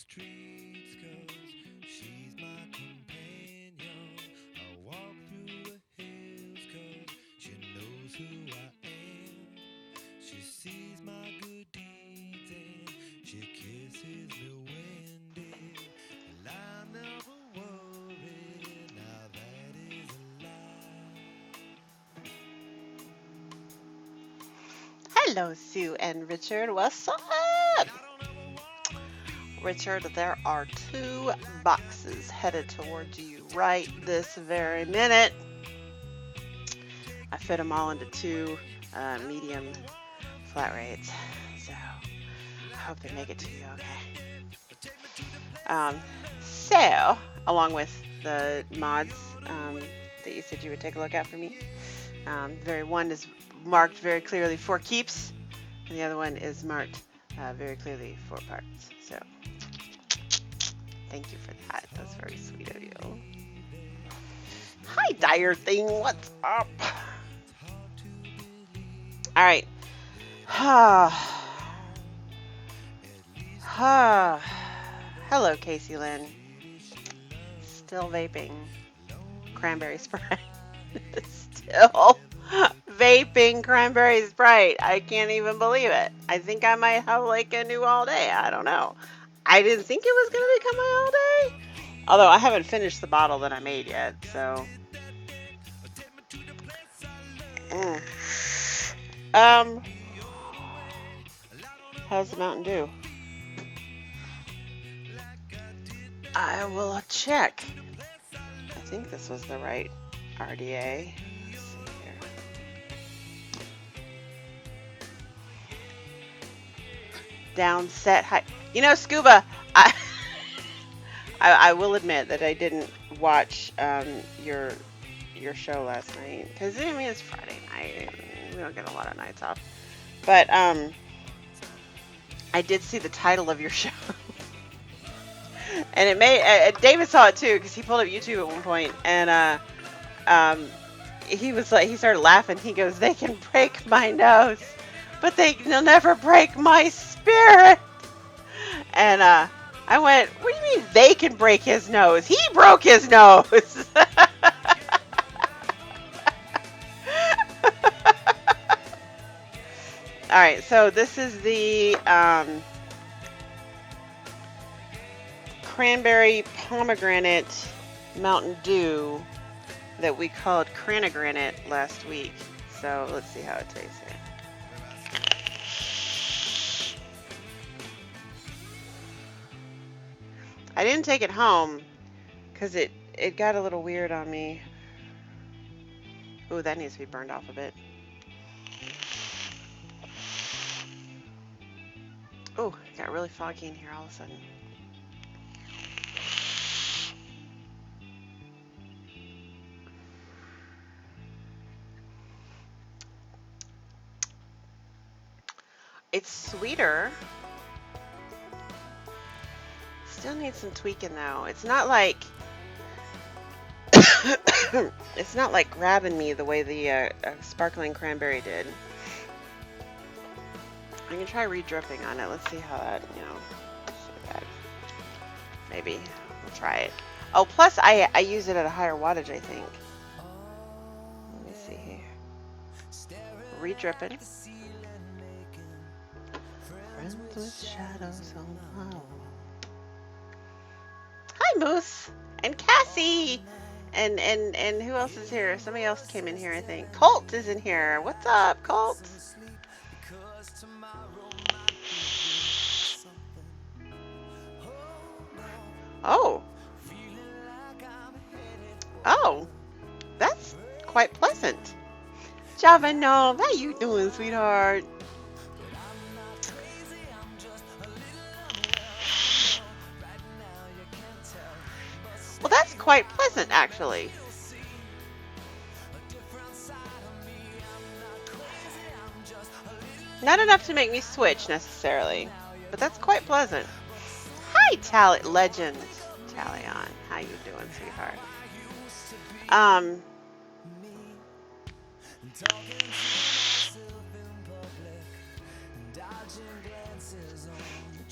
streets 'cause she's my companion. I walk through the hills 'cause she knows who I am. She sees my good deeds and she kisses me when dead. And I never worry, now that is a lie. Hello, Sue and Richard. What's up? Richard, there are two boxes headed towards you right this very minute. I fit them all into two medium flat rates, so I hope they make it to you okay. So, along with the mods that you said you would take a look at for me, one is marked very clearly for keeps, and the other one is marked very clearly for parts. So, thank you for that. That's very sweet of you. Hi, Dire Thing. What's up? All right. Hello, Casey Lynn. Still vaping cranberry Sprite. Still vaping cranberry Sprite. I can't even believe it. I think I might have like a new all day. I don't know. I didn't think it was going to become my all day. Although I haven't finished the bottle that I made yet, so. Um, how's the Mountain Dew? I will check. I think this was the right RDA. Let's see here. Down, set, high. You know, Scuba, I will admit that I didn't watch your show last night because I mean it's Friday night. We don't get a lot of nights off, but I did see the title of your show, and it made David saw it too because he pulled up YouTube at one point, and he was like he started laughing. He goes, "They can break my nose, but they'll never break my spirit." And I went, "What do you mean they can break his nose? He broke his nose." All right, so this is the cranberry pomegranate Mountain Dew that we called Cranogranate last week. So let's see how it tastes here. I didn't take it home because it got a little weird on me. Ooh, that needs to be burned off a bit. Ooh, it got really foggy in here all of a sudden. It's sweeter. Still needs some tweaking though. It's not like it's not like grabbing me the way the sparkling cranberry did. I can try re-dripping on it. Let's see how that, maybe we'll try it. Oh, plus I use it at a higher wattage, I think. Let me see here. Re-dripping. Friends with shadows on my wall. Hi, Moose and Cassie. And who else is here? Somebody else came in here, I think. Colt is in here. What's up, Colt? Oh. Oh. That's quite pleasant. Javanov, how you doing, sweetheart? Well, that's quite pleasant, actually. Not enough to make me switch, necessarily. But that's quite pleasant. Hi, Legend. Talion, how you doing, sweetheart?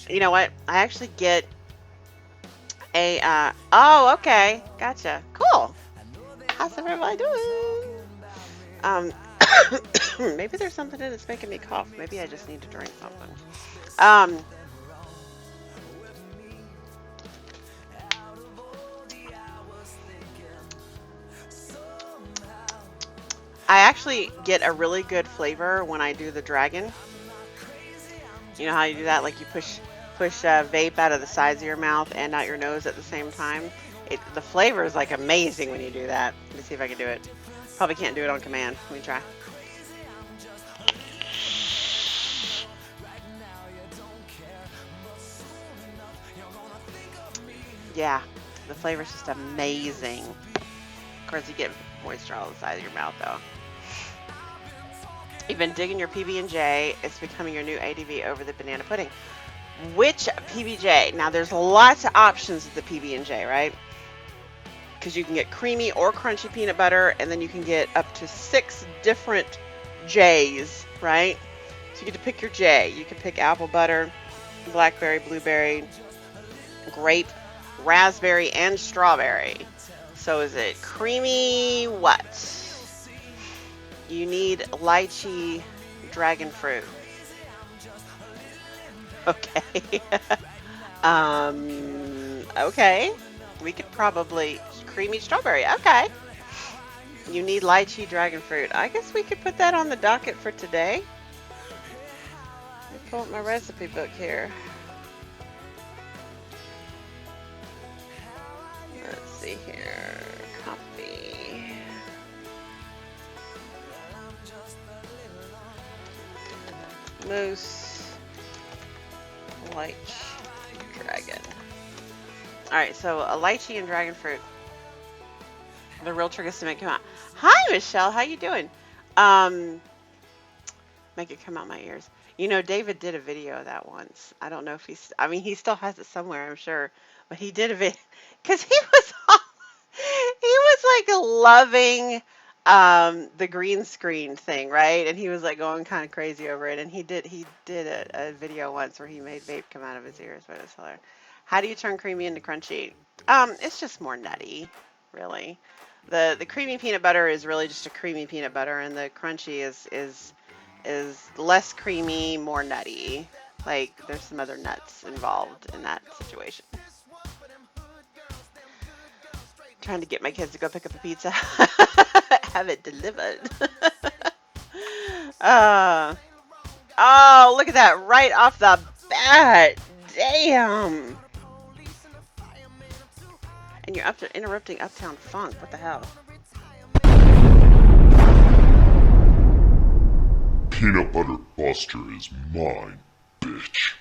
You know what? I actually get Oh, okay. Gotcha. Cool. How's everybody doing? Um, maybe there's something in it that's making me cough. Maybe I just need to drink something. Um, I actually get a really good flavor when I do the dragon. You know how you do that? Like you push vape out of the sides of your mouth and out your nose at the same time. The flavor is like amazing when you do that. Let me see if I can do it. Probably can't do it on command. Let me try. Yeah, the flavor's just amazing. Of course, you get moisture all the side of your mouth though. You've been digging your PB&J. It's becoming your new ADV over the banana pudding. Which PB&J? Now, there's lots of options with the PB&J, right? Because you can get creamy or crunchy peanut butter, and then you can get up to 6 different J's, right? So you get to pick your J. You can pick apple butter, blackberry, blueberry, grape, raspberry, and strawberry. So is it creamy what? You need lychee dragon fruit. Okay. Okay. We could probably creamy strawberry. Okay. You need lychee dragon fruit. I guess we could put that on the docket for today. Let me pull up my recipe book here. Let's see here. Copy. Mousse. Lychee dragon. Alright, so a lychee and dragon fruit. The real trick is to make it come out. Hi, Michelle. How you doing? Make it come out my ears. You know, David did a video of that once. I don't know if he's... I mean, he still has it somewhere, I'm sure. But he did a video... Because he was like loving the green screen thing, right? And he was like going kind of crazy over it. And he did a video once where he made vape come out of his ears, but it's hilarious. How do you turn creamy into crunchy? It's just more nutty, really. The creamy peanut butter is really just a creamy peanut butter, and the crunchy is less creamy, more nutty. Like there's some other nuts involved in that situation. Trying to get my kids to go pick up a pizza, have it delivered. Oh, look at that right off the bat. Damn. And you're interrupting Uptown Funk. What the hell? Peanut Butter Buster is mine, bitch.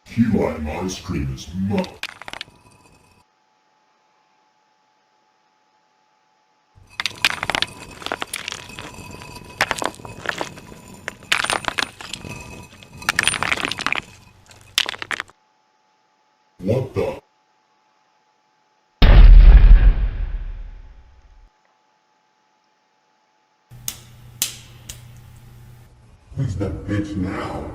Key lime ice cream is mine. What the? Who's that bitch now?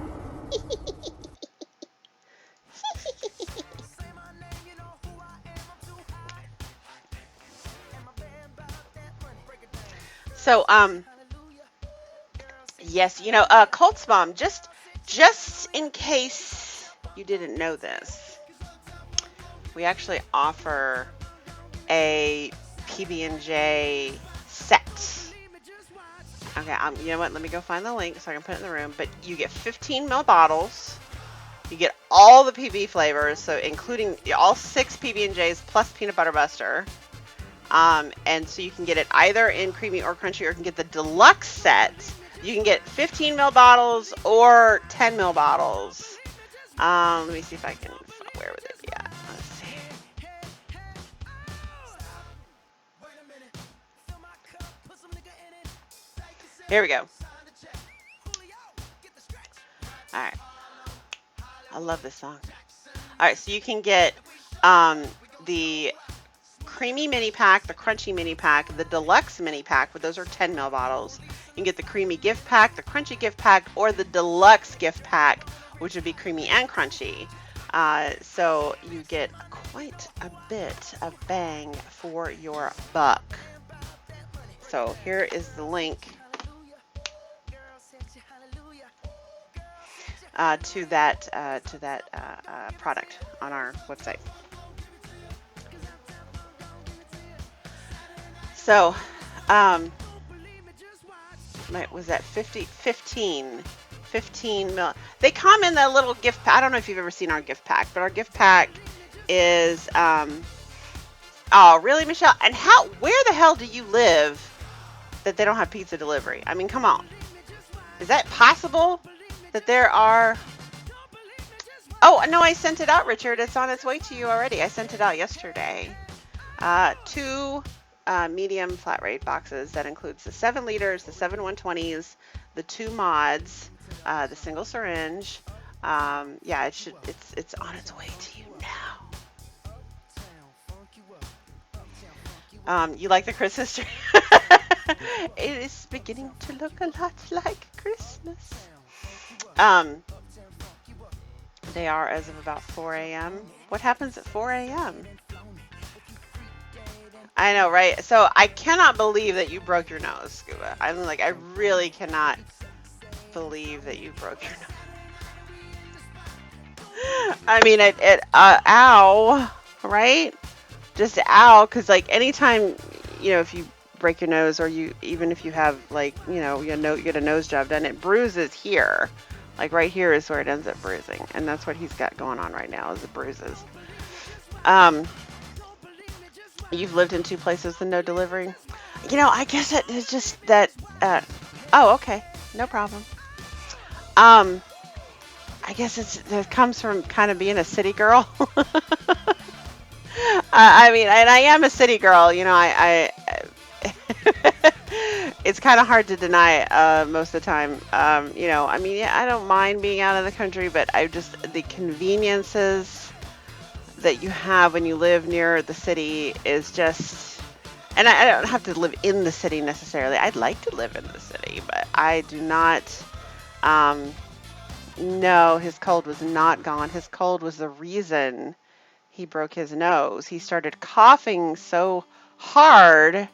So, yes, you know, Colts Mom, just in case you didn't know this, we actually offer a PB&J set. Okay, you know what? Let me go find the link so I can put it in the room. But you get 15 ml bottles. You get all the PB flavors, so including all 6 PB&Js plus peanut butter buster. And so you can get it either in creamy or crunchy, or you can get the deluxe set. You can get 15 ml bottles or 10 ml bottles. Let me see if I can. Where would it be at? Let's see. Here we go. All right. I love this song. All right, so you can get the creamy mini pack, the crunchy mini pack, the deluxe mini pack, but those are 10 ml bottles. You can get the creamy gift pack, the crunchy gift pack, or the deluxe gift pack, which would be creamy and crunchy. So you get quite a bit of bang for your buck. So here is the link to that product on our website. So, was that 15 mil? They come in the little gift pack. I don't know if you've ever seen our gift pack, but our gift pack is, oh, really, Michelle? And where the hell do you live that they don't have pizza delivery? I mean, come on. Is that possible that there are? Oh, no, I sent it out, Richard. It's on its way to you already. I sent it out yesterday. 2 medium flat rate boxes that includes the 7 liters, the 7 120s, the 2 mods, the single syringe. Yeah, it's on its way to you now. You like the Christmas tree? It is beginning to look a lot like Christmas. They are as of about 4 a.m. What happens at 4 a.m.? I know, right? So I cannot believe that you broke your nose, Scuba. I'm like, I really cannot believe that you broke your nose. I mean, ow, right? Just ow, because like anytime, if you break your nose, or even if you have like, you get a nose job done, it bruises here. Like right here is where it ends up bruising, and that's what he's got going on right now is the bruises. You've lived in 2 places with no delivery? I guess it is just that, oh, okay, no problem. I guess it comes from kind of being a city girl. I mean, and I am a city girl, I it's kind of hard to deny most of the time. I mean, yeah, I don't mind being out of the country, but the conveniences that you have when you live near the city is just, and I don't have to live in the city necessarily. I'd like to live in the city, but I do not. No, his cold was not gone. His cold was the reason he broke his nose. He started coughing so hard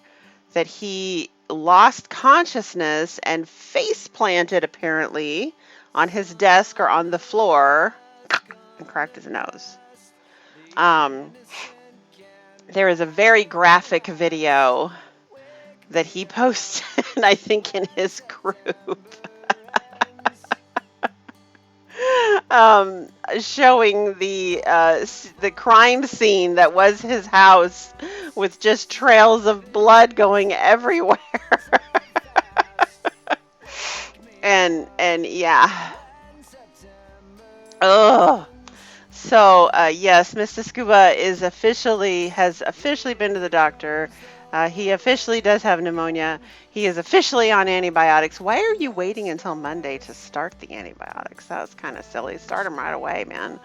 that he lost consciousness and face planted apparently on his desk or on the floor and cracked his nose. There is a very graphic video that he posted, I think, in his group, showing the crime scene that was his house with just trails of blood going everywhere. and yeah. Ugh. So, yes, Mr. Scuba has officially been to the doctor. He officially does have pneumonia. He is officially on antibiotics. Why are you waiting until Monday to start the antibiotics? That was kind of silly. Start them right away, man.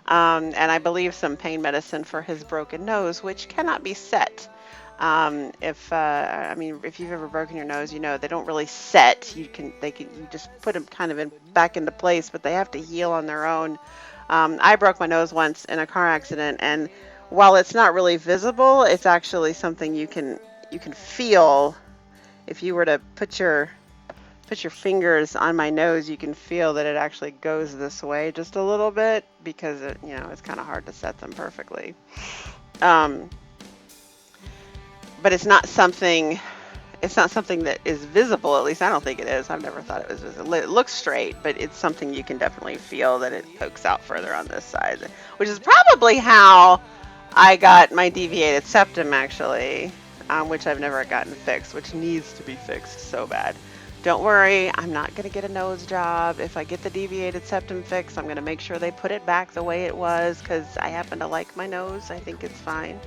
And I believe some pain medicine for his broken nose, which cannot be set. If you've ever broken your nose, they don't really set. You just put them kind of back into place, but they have to heal on their own. I broke my nose once in a car accident, and while it's not really visible, it's actually something you can feel. If you were to put your fingers on my nose, you can feel that it actually goes this way just a little bit because it's kind of hard to set them perfectly. But it's not something that is visible. At least I don't think it is. I've never thought it was visible. It looks straight, but it's something you can definitely feel that it pokes out further on this side, which is probably how I got my deviated septum, actually, which I've never gotten fixed, which needs to be fixed so bad. Don't worry, I'm not going to get a nose job. If I get the deviated septum fixed, I'm going to make sure they put it back the way it was because I happen to like my nose. I think it's fine.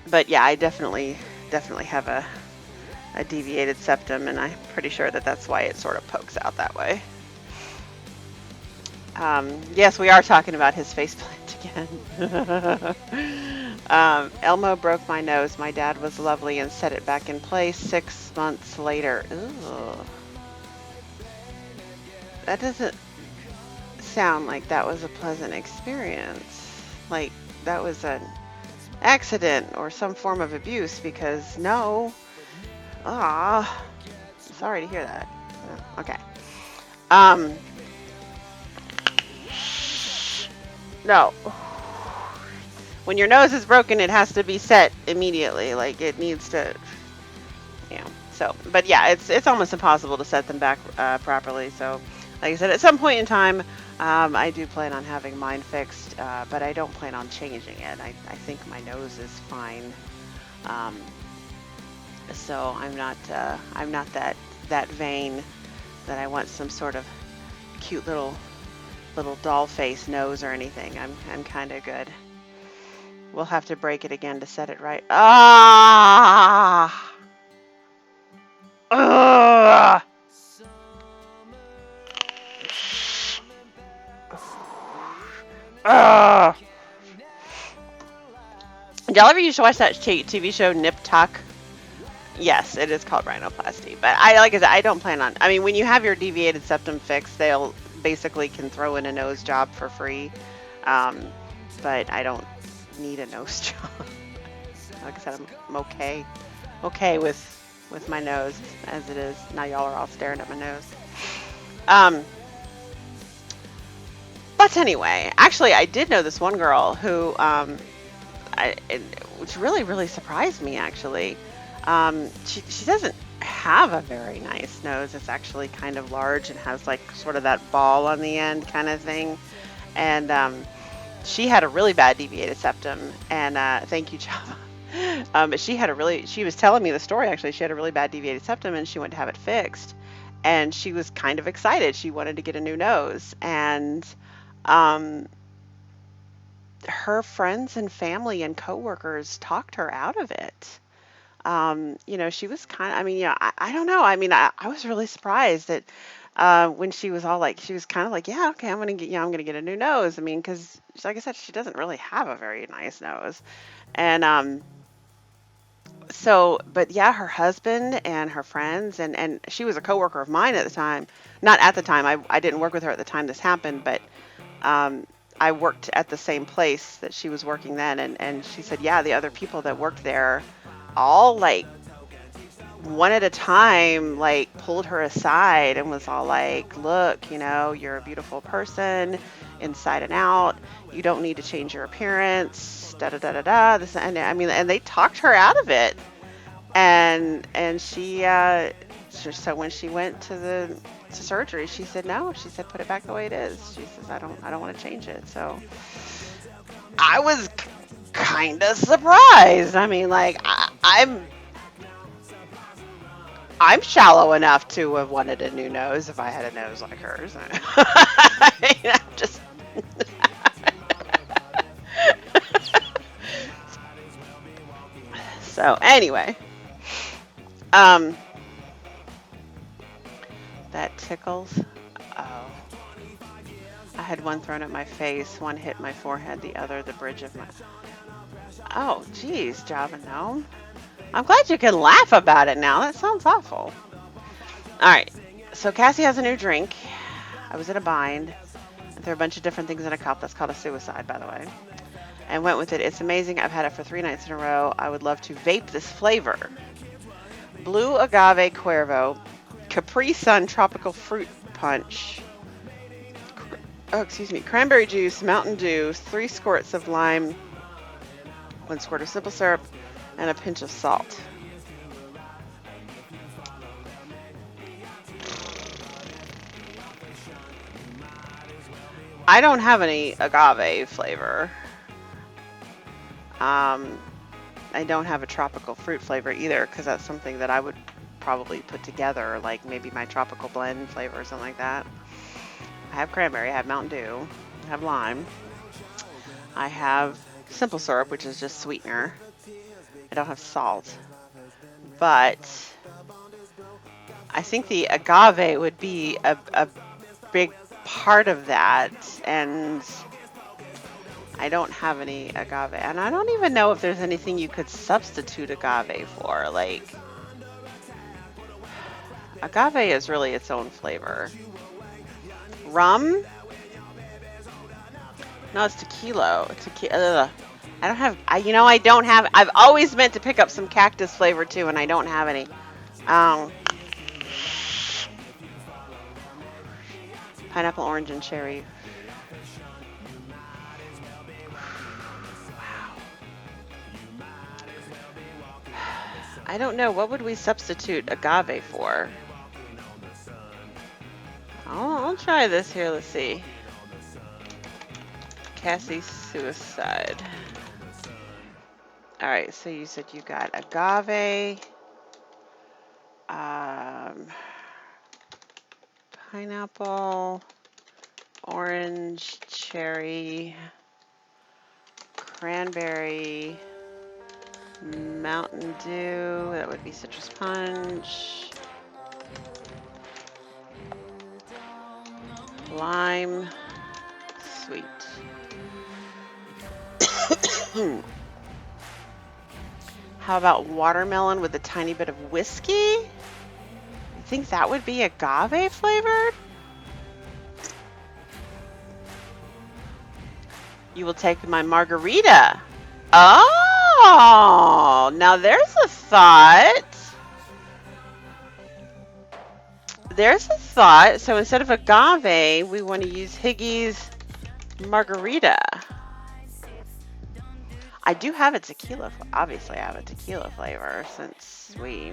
But yeah, I definitely have a deviated septum, and I'm pretty sure that's why it sort of pokes out that way. Yes, we are talking about his face planted again. Elmo broke my nose. My dad was lovely and set it back in place 6 months later. Ooh. That doesn't sound like that was a pleasant experience. Like that was an accident or some form of abuse because no. Ah, sorry to hear that. Okay. Um, no. When your nose is broken, it has to be set immediately. Like it needs to, you know. So, but yeah, it's almost impossible to set them back properly. So, like I said, at some point in time, I do plan on having mine fixed, but I don't plan on changing it. I think my nose is fine. Um, so I'm not that vain that I want some sort of cute little doll face nose or anything. I'm kind of good. We'll have to break it again to set it right. Ah! Ugh! Ugh! Did y'all ever used to watch that TV show Nip Tuck? Yes, it is called rhinoplasty. But like I said, I don't plan on. I mean, when you have your deviated septum fixed, they'll basically can throw in a nose job for free. Um, but I don't need a nose job. Like I said, I'm okay with my nose as it is. Now y'all are all staring at my nose. Um, but anyway, actually, I did know this one girl who, which really surprised me actually. She doesn't have a very nice nose. It's actually kind of large and has like sort of that ball on the end kind of thing. And she had a really bad deviated septum. And thank you, Java. But she was telling me the story actually. She had a really bad deviated septum and she went to have it fixed. And she was kind of excited. She wanted to get a new nose. And um, her friends and family and coworkers talked her out of it. She was I mean, I don't know. I mean, I was really surprised that when she was all like, she was kind of like, yeah, okay, I'm gonna get a new nose. I mean, because like I said, she doesn't really have a very nice nose. And but yeah, her husband and her friends, and she was a coworker of mine at the time. Not at the time. I didn't work with her at the time this happened, but um, I worked at the same place that she was working then. And she said, yeah, the other people that worked there all like one at a time like pulled her aside and was all like, look, you're a beautiful person inside and out, you don't need to change your appearance, da da da da da, this, and I mean, and they talked her out of it. And so when she went to surgery, she said no. She said put it back the way it is. She says I don't want to change it. So I was kind of surprised. I mean, like I'm shallow enough to have wanted a new nose if I had a nose like hers. I mean, I'm just so anyway, um, that tickles. Oh, I had one thrown at my face, one hit my forehead, the other the bridge of my. Oh, geez, Java Gnome. I'm glad you can laugh about it now. That sounds awful. All right, so Cassie has a new drink. I was in a bind. There are a bunch of different things in a cup. That's called a suicide, by the way. And went with it. It's amazing. I've had it for 3 nights in a row. I would love to vape this flavor. Blue Agave Cuervo, Capri Sun Tropical Fruit Punch. Cranberry juice, Mountain Dew, 3 squirts of lime, 1 squirt of simple syrup, and a pinch of salt. I don't have any agave flavor. I don't have a tropical fruit flavor either, because that's something that I would probably put together, like maybe my tropical blend flavor or something like that. I have cranberry, I have Mountain Dew, I have lime, I have simple syrup, which is just sweetener. I don't have salt, but I think the agave would be a big part of that, and I don't have any agave, and I don't even know if there's anything you could substitute agave for. Like, agave is really its own flavor. Rum? No, it's tequila. I don't have, I don't have, I've always meant to pick up some cactus flavor too, and I don't have any. Pineapple, orange, and cherry. Wow. I don't know. What would we substitute agave for? I'll try this here. Let's see. Cassie Suicide. All right, so you said you got agave, pineapple, orange, cherry, cranberry, Mountain Dew, that would be citrus punch, lime, sweet. How about watermelon with a tiny bit of whiskey? You think that would be agave flavored? You will take my margarita. Oh, now there's a thought. There's a thought. So instead of agave, we want to use Higgy's margarita. I do have a tequila. Obviously, I have a tequila flavor since we.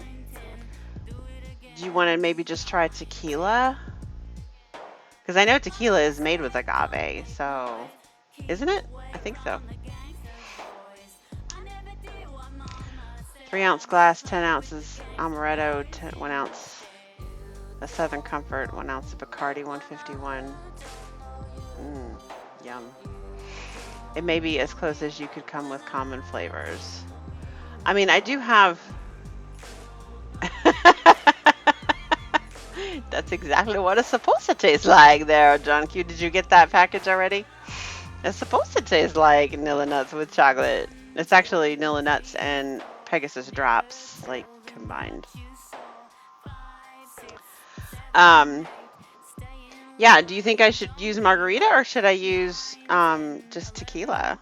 Do you want to maybe just try tequila? Because I know tequila is made with agave, so isn't it? I think so. 3-ounce glass, 10 ounces amaretto, 1 ounce a Southern Comfort, 1 ounce of Bacardi, 151. Yum. It may be as close as you could come with common flavors. I mean, I do have. That's exactly what it's supposed to taste like there, John Q. Did you get that package already? It's supposed to taste like Nilla Nuts with chocolate. It's actually Nilla Nuts and Pegasus Drops, like, combined. Yeah, do you think I should use margarita or should I use just tequila?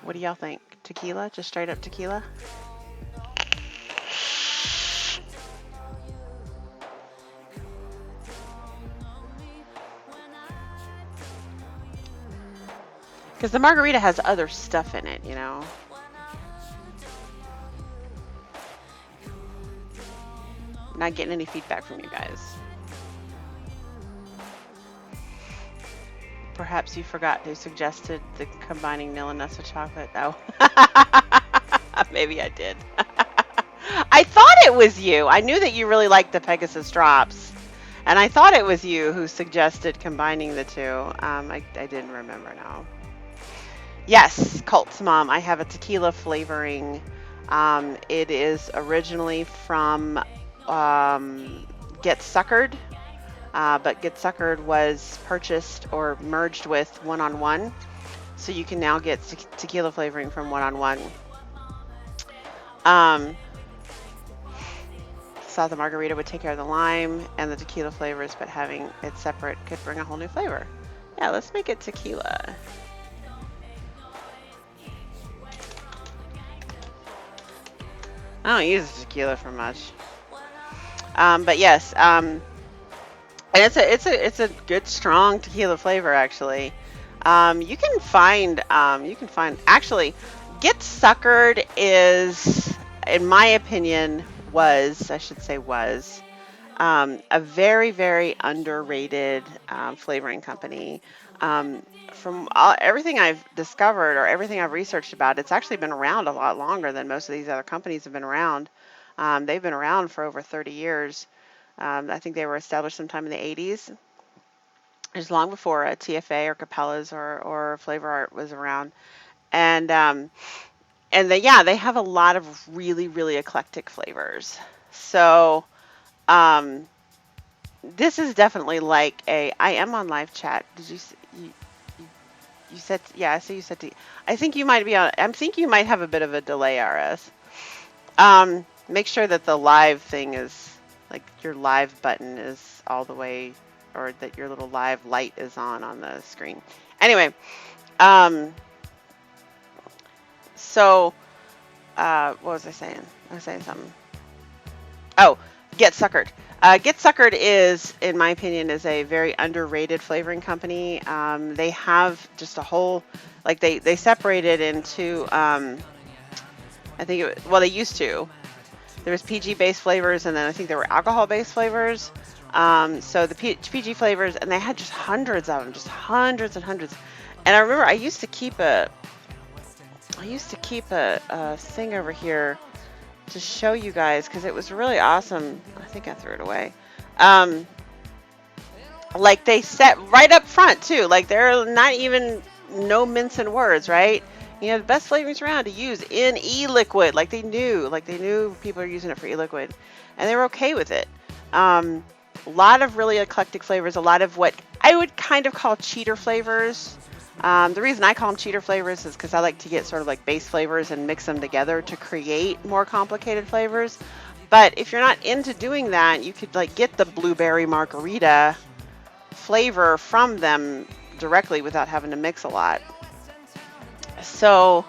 What do y'all think? Tequila? Just straight up tequila? Because the margarita has other stuff in it, you know? Not getting any feedback from you guys. Perhaps you forgot who suggested the combining Nilla Nuts with chocolate. Oh, maybe I did. I thought it was you. I knew that you really liked the Pegasus Drops, and I thought it was you who suggested combining the two. I didn't remember now. Yes, Cult's mom. I have a tequila flavoring. It is originally from Get Suckered. But Get Suckered was purchased or merged with One on One, so you can now get tequila flavoring from One on One. Thought the margarita would take care of the lime and the tequila flavors, but having it separate could bring a whole new flavor. Yeah, let's make it tequila. I don't use tequila for much, but yes. And it's a good strong tequila flavor actually. You can find actually Get Suckered is, in my opinion, was a very, very underrated flavoring company. From everything I've discovered or everything I've researched about, it's actually been around a lot longer than most of these other companies have been around. They've been around for over 30 years. I think they were established sometime in the 80s. It's long before TFA or Capella's or Flavor Art was around. And they have a lot of really, really eclectic flavors. So Um, this is definitely like a. I am on live chat. Did you, you said yeah? I see you said. I think you might be on. I think you might have a bit of a delay, RS. Make sure that the live thing is like your live button is all the way, or that your little live light is on the screen. Anyway, um, so what was I saying? I was saying something. Oh, Get Suckered. Get Suckered is, in my opinion, is a very underrated flavoring company. They have just a whole, like they separated into, I think well, they used to. There was PG-based flavors, and then I think there were alcohol-based flavors. So the PG flavors, and they had just hundreds of them, just hundreds and hundreds. And I remember I used to keep a thing over here to show you guys because it was really awesome. I think I threw it away. Like they set right up front too. Like they're not even no mincing words, right? You know, the best flavorings around to use in e-liquid. Like they knew people are using it for e-liquid, and they were okay with it. A lot of really eclectic flavors. A lot of what I would kind of call cheater flavors. The reason I call them cheater flavors is because I like to get sort of like base flavors and mix them together to create more complicated flavors. But if you're not into doing that, you could like get the blueberry margarita flavor from them directly without having to mix a lot. So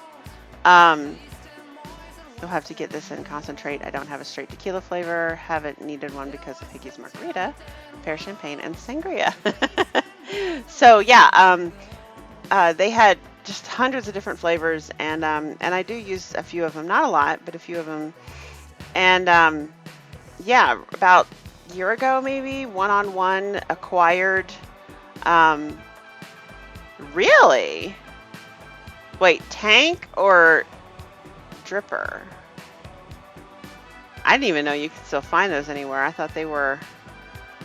you'll have to get this in concentrate. I don't have a straight tequila flavor. Haven't needed one because of Piggy's margarita, pear champagne, and sangria. So yeah, they had just hundreds of different flavors, and I do use a few of them, not a lot, but a few of them. And yeah, about a year ago, maybe, One-on-One acquired. Really? Wait, Tank or Dripper? I didn't even know you could still find those anywhere. I thought they were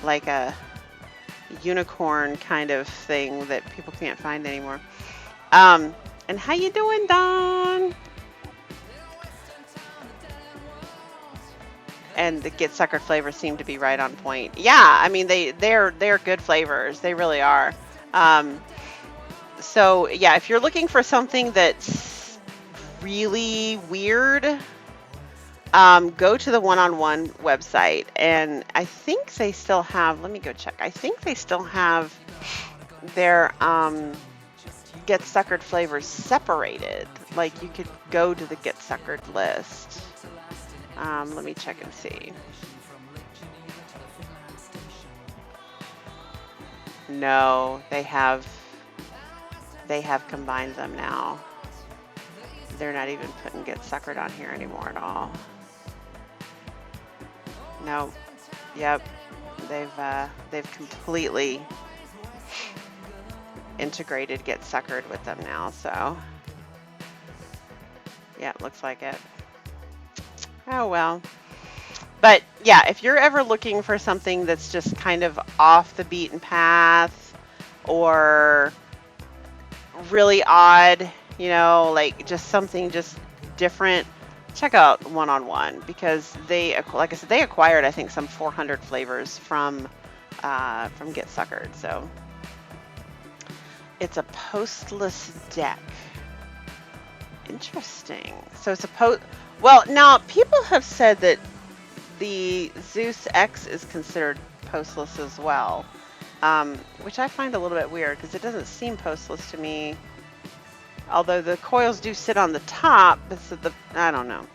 like a unicorn kind of thing that people can't find anymore. And how you doing, Don? And the Get Suckered flavors seem to be right on point. Yeah, I mean they're good flavors. They really are. So yeah, if you're looking for something that's really weird, go to the One-on-One website, and I think they still have. Let me go check. I think they still have their Get Suckered flavors separated. Like you could go to the Get Suckered list. Let me check and see. No, they have combined them now. They're not even putting Get Suckered on here anymore at all. No. Yep. They've completely integrated Get Suckered with them now, so yeah, it looks like it. Oh well. But yeah, if you're ever looking for something that's just kind of off the beaten path or really odd, you know, like just something just different, check out One-on-One, because they, like I said, they acquired I think some 400 flavors from Get Suckered. So it's a postless deck. Interesting. So it's a well, now people have said that the Zeus X is considered postless as well, which I find a little bit weird because it doesn't seem postless to me. Although the coils do sit on the top, but so I don't know.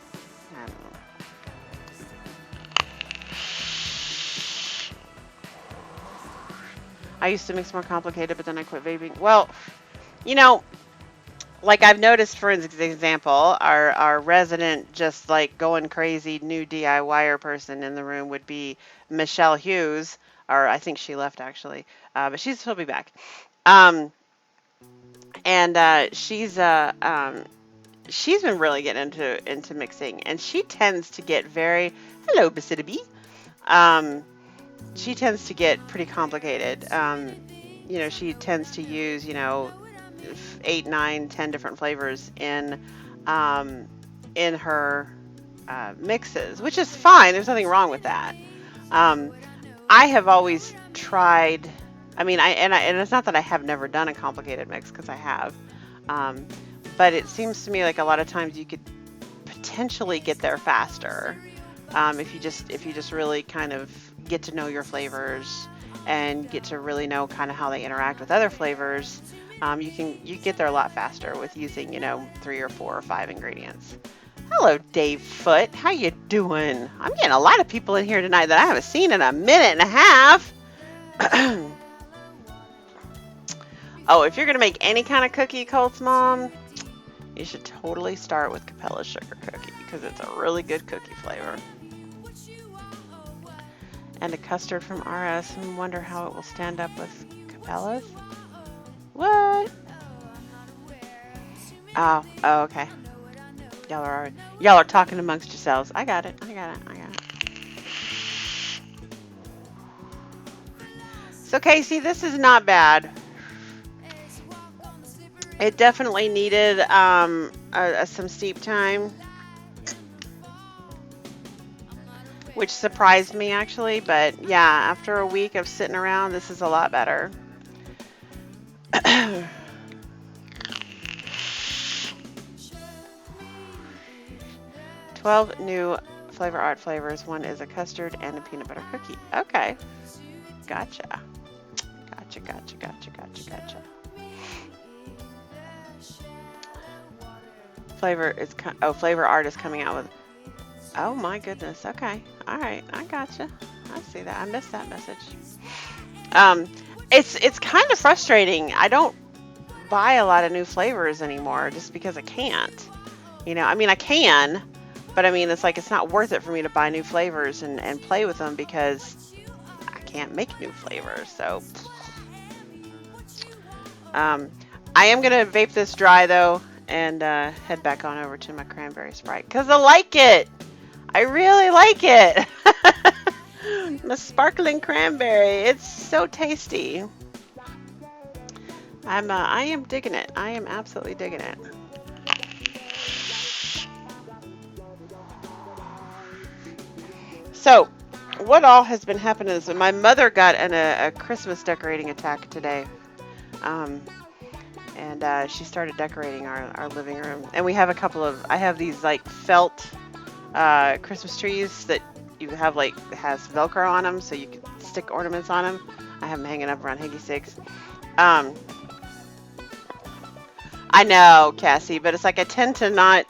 I used to mix more complicated, but then I quit vaping. Well, you know, like I've noticed, for example, our resident just like going crazy new DIYer person in the room would be Michelle Hughes, or I think she left actually, but she'll be back. And she's been really getting into mixing, and she tends to get very hello, Basita B. She tends to get pretty complicated. You know, she tends to use 8, 9, 10 different flavors in her mixes, which is fine. There's nothing wrong with that. Um, I have always tried. I mean, and it's not that I have never done a complicated mix because I have, um, but it seems to me like a lot of times you could potentially get there faster if you just really kind of get to know your flavors and get to really know kind of how they interact with other flavors. You get there a lot faster with using 3 or 4 or 5 ingredients. Hello, Dave Foot. How you doing? I'm getting a lot of people in here tonight that I haven't seen in a minute and a half. Oh, if you're gonna make any kind of cookie, Colt's mom, you should totally start with Capella's sugar cookie because it's a really good cookie flavor. And a custard from RS, and wonder how it will stand up with Capella's. What? Oh, okay. Y'all are talking amongst yourselves. I got it. So Casey, this is not bad. It definitely needed some steep time, which surprised me actually. But yeah, after a week of sitting around, this is a lot better. 12 new Flavor Art flavors. One is a custard and a peanut butter cookie. Okay. Gotcha. Flavor Art is coming out with. Oh my goodness. Okay. All right. I gotcha. I see that. I missed that message. It's kind of frustrating. I don't buy a lot of new flavors anymore just because I can't. I mean, I can, but I mean, it's like it's not worth it for me to buy new flavors and play with them because I can't make new flavors. So, I am gonna vape this dry though and head back on over to my cranberry Sprite because I like it. I really like it. The sparkling cranberry. It's so tasty. I am digging it. I am absolutely digging it. So, what all has been happening is my mother got in a Christmas decorating attack today. And she started decorating our living room. And we have I have these like felt Christmas trees that you have has Velcro on them so you can stick ornaments on them. I have them hanging up around Higgy Six. I know, Cassie, but it's like I tend to not.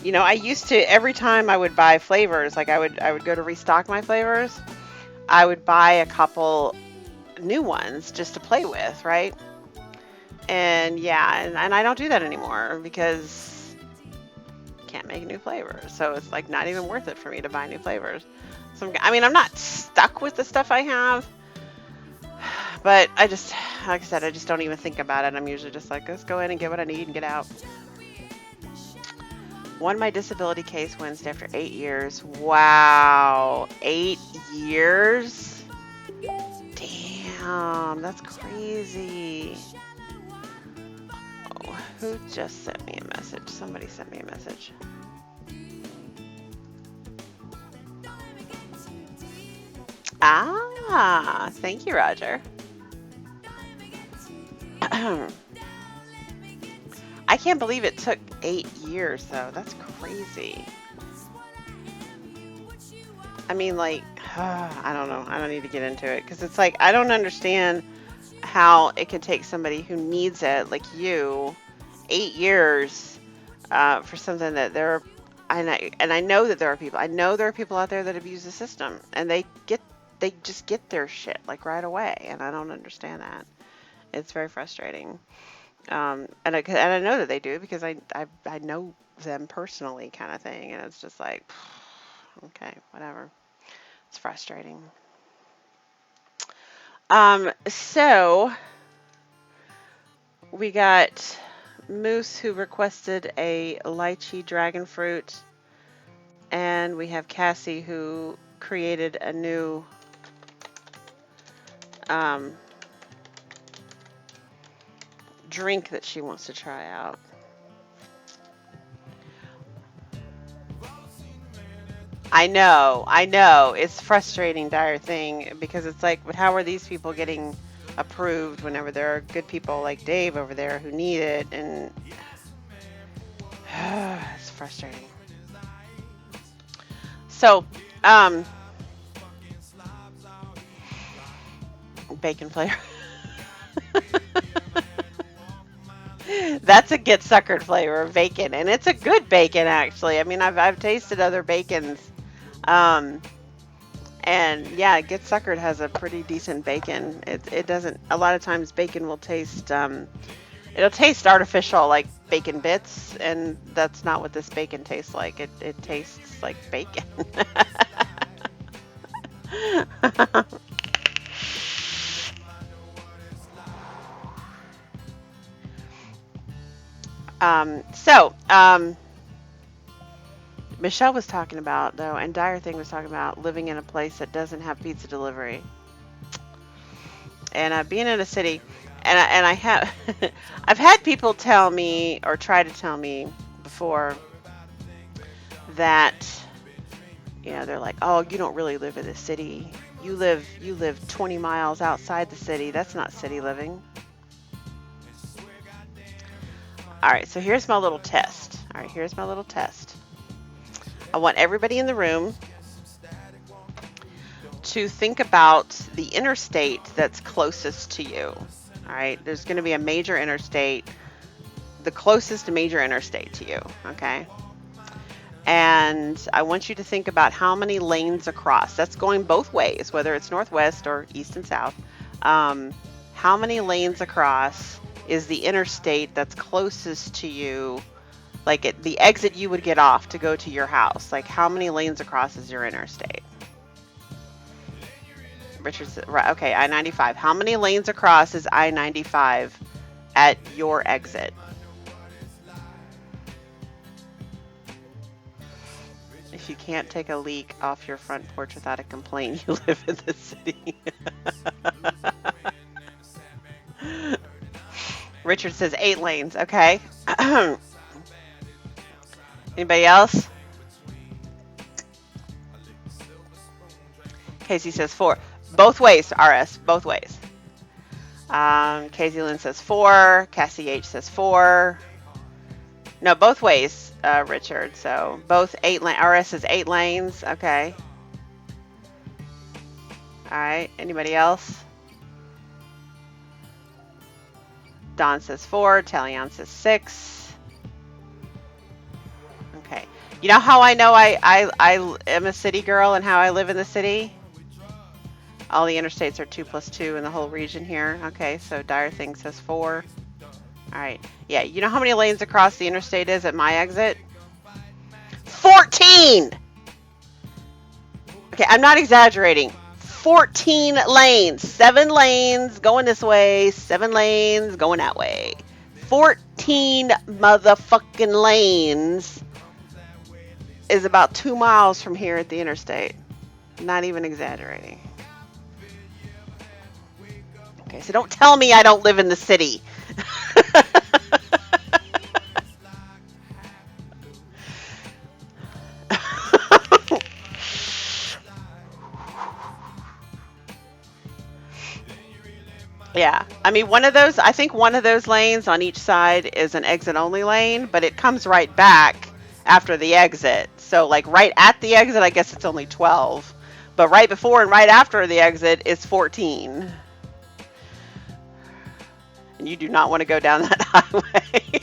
I used to every time I would buy flavors, like I would go to restock my flavors, I would buy a couple new ones just to play with, right? And yeah, and I don't do that anymore because I can't make new flavors. So it's like not even worth it for me to buy new flavors. So I'm not stuck with the stuff I have, but like I said, I just don't even think about it. I'm usually just like, let's go in and get what I need and get out. Won my disability case Wednesday after 8 years. Wow, 8 years? Damn, that's crazy. Oh, who just sent me a message? Somebody sent me a message. Ah, thank you, Roger. I can't believe it took 8 years, though. That's crazy. I mean, like, I don't know. I don't need to get into it because it's like I don't understand how it could take somebody who needs it, like you, 8 years for something that and I know that there are people. I know there are people out there that abuse the system, and they just get their shit like right away, and I don't understand that. It's very frustrating. And I know that they do because I know them personally, kind of thing, and it's just like, okay, whatever. It's frustrating. So we got Moose who requested a lychee dragon fruit, and we have Cassie who created a new drink that she wants to try out. I know. It's frustrating, dire thing, because it's like, but how are these people getting approved whenever there are good people like Dave over there who need it? And it's frustrating. So, um, bacon flavor. That's a get suckered flavor of bacon, and it's a good bacon actually. I mean, I've tasted other bacons, um, and yeah, get suckered has a pretty decent bacon. It doesn't. A lot of times, bacon will taste it'll taste artificial, like bacon bits, and that's not what this bacon tastes like. It tastes like bacon. So, Michelle was talking about, though, and Dire Thing was talking about living in a place that doesn't have pizza delivery. And being in a city, and I have, I've had people tell me or try to tell me before that, they're like, oh, you don't really live in the city. You live 20 miles outside the city. That's not city living. All right, so here's my little test. All right, here's my little test. I want everybody in the room to think about the interstate that's closest to you. All right, there's going to be a major interstate, the closest major interstate to you, okay? And I want you to think about how many lanes across. That's going both ways, whether it's northwest or east and south. How many lanes across is the interstate that's closest to you, like the exit you would get off to go to your house? Like, how many lanes across is your interstate? Richard said, right, okay, I-95. How many lanes across is I-95 at your exit? If you can't take a leak off your front porch without a complaint, you live in the city. Richard says 8 lanes. Okay. Anybody else? Casey says 4. Both ways, RS. Both ways. Casey Lynn says 4. Cassie H says 4. No, both ways, Richard. So both 8 lanes. RS is 8 lanes. Okay. All right. Anybody else? Don says 4. Talion says 6. Okay. You know how I know I am a city girl and how I live in the city? All the interstates are 2 + 2 in the whole region here. Okay, so Dire Thing says 4. All right. Yeah, you know how many lanes across the interstate is at my exit? 14! Okay, I'm not exaggerating. 14 lanes. 7 lanes going this way, 7 lanes going that way. 14 motherfucking lanes is about 2 miles from here at the interstate. Not even exaggerating. Okay, so don't tell me I don't live in the city. Yeah, I mean, I think one of those lanes on each side is an exit only lane, but it comes right back after the exit. So like right at the exit, I guess it's only 12, but right before and right after the exit is 14. And you do not want to go down that highway.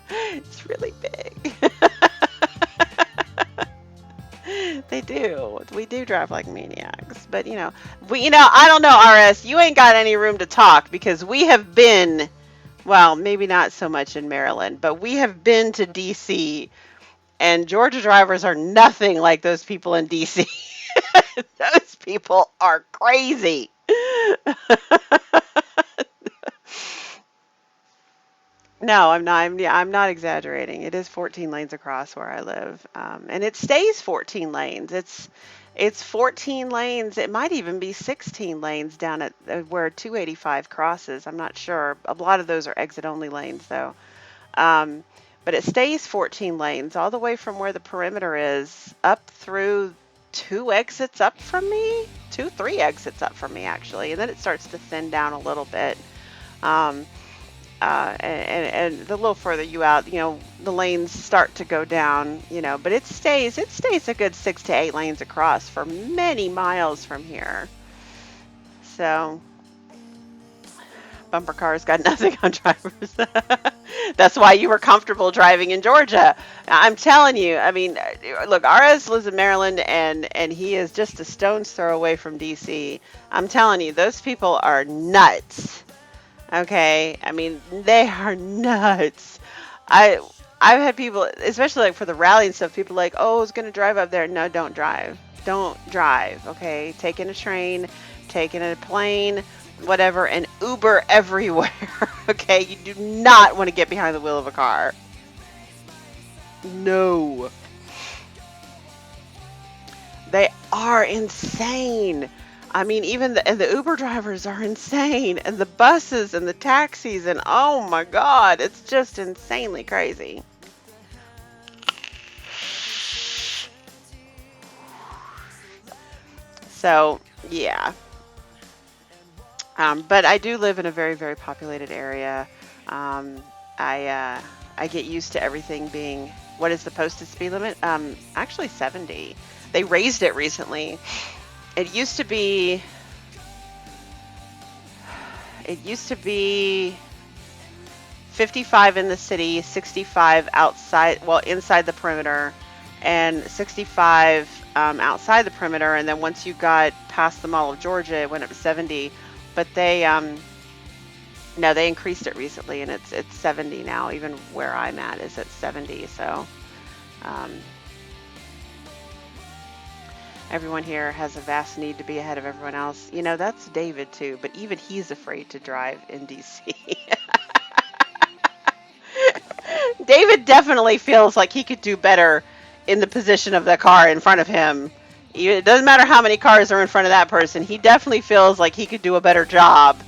It's really big. They do. We do drive like maniacs. But, I don't know, RS. You ain't got any room to talk because we have been, well, maybe not so much in Maryland, but we have been to D.C. and Georgia drivers are nothing like those people in D.C. Those people are crazy. No, I'm not. I'm not exaggerating. It is 14 lanes across where I live, and it stays 14 lanes. It's 14 lanes. It might even be 16 lanes down at where 285 crosses. I'm not sure. A lot of those are exit only lanes, though. But but it stays 14 lanes all the way from where the perimeter is up through two exits up from me, three exits up from me actually, and then it starts to thin down a little bit. Um, and the little further you out, the lanes start to go down, but it stays a good 6 to 8 lanes across for many miles from here. So bumper cars got nothing on drivers. That's why you were comfortable driving in Georgia. I'm telling you. I mean, look, RS lives in Maryland, and he is just a stone's throw away from DC. I'm telling you, those people are nuts. Okay, I mean, they are nuts. I've had people, especially like for the rally and stuff, people like, oh, I was gonna drive up there. No, don't drive. Don't drive. Okay, taking a train, taking a plane, whatever, and Uber everywhere. Okay, you do not want to get behind the wheel of a car. No. They are insane. I mean, even the Uber drivers are insane, and the buses and the taxis, and oh my God, it's just insanely crazy. So, yeah. But I do live in a very, very populated area. I get used to everything being, what is the posted speed limit? Actually 70. They raised it recently. It used to be 55 in the city, 65 outside, well, inside the perimeter, and 65 outside the perimeter. And then once you got past the Mall of Georgia, it went up to 70. But they increased it recently, and it's 70 now. Even where I'm at is at 70. So everyone here has a vast need to be ahead of everyone else. That's David too, but even he's afraid to drive in DC. David definitely feels like he could do better in the position of the car in front of him. It doesn't matter how many cars are in front of that person. He definitely feels like he could do a better job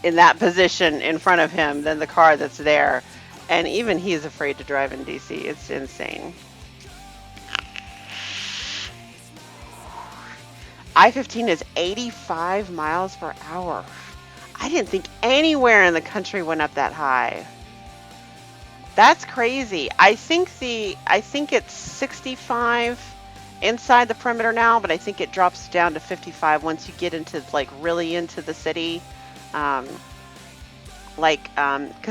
in that position in front of him than the car that's there. And even he's afraid to drive in DC. It's insane. I-15 is 85 miles per hour. I didn't think anywhere in the country went up that high. That's crazy. I think it's 65 inside the perimeter now, but I think it drops down to 55 once you get into really into the city. Because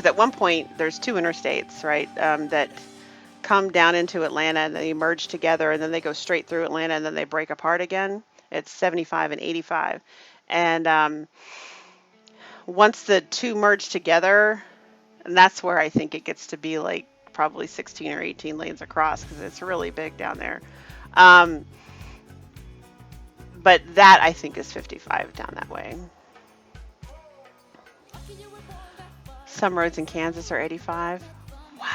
at one point there's two interstates, right, that come down into Atlanta, and they merge together, and then they go straight through Atlanta, and then they break apart again. It's 75 and 85. And once the two merge together, and that's where I think it gets to be probably 16 or 18 lanes across, because it's really big down there. But that I think is 55 down that way. Some roads in Kansas are 85. Wow.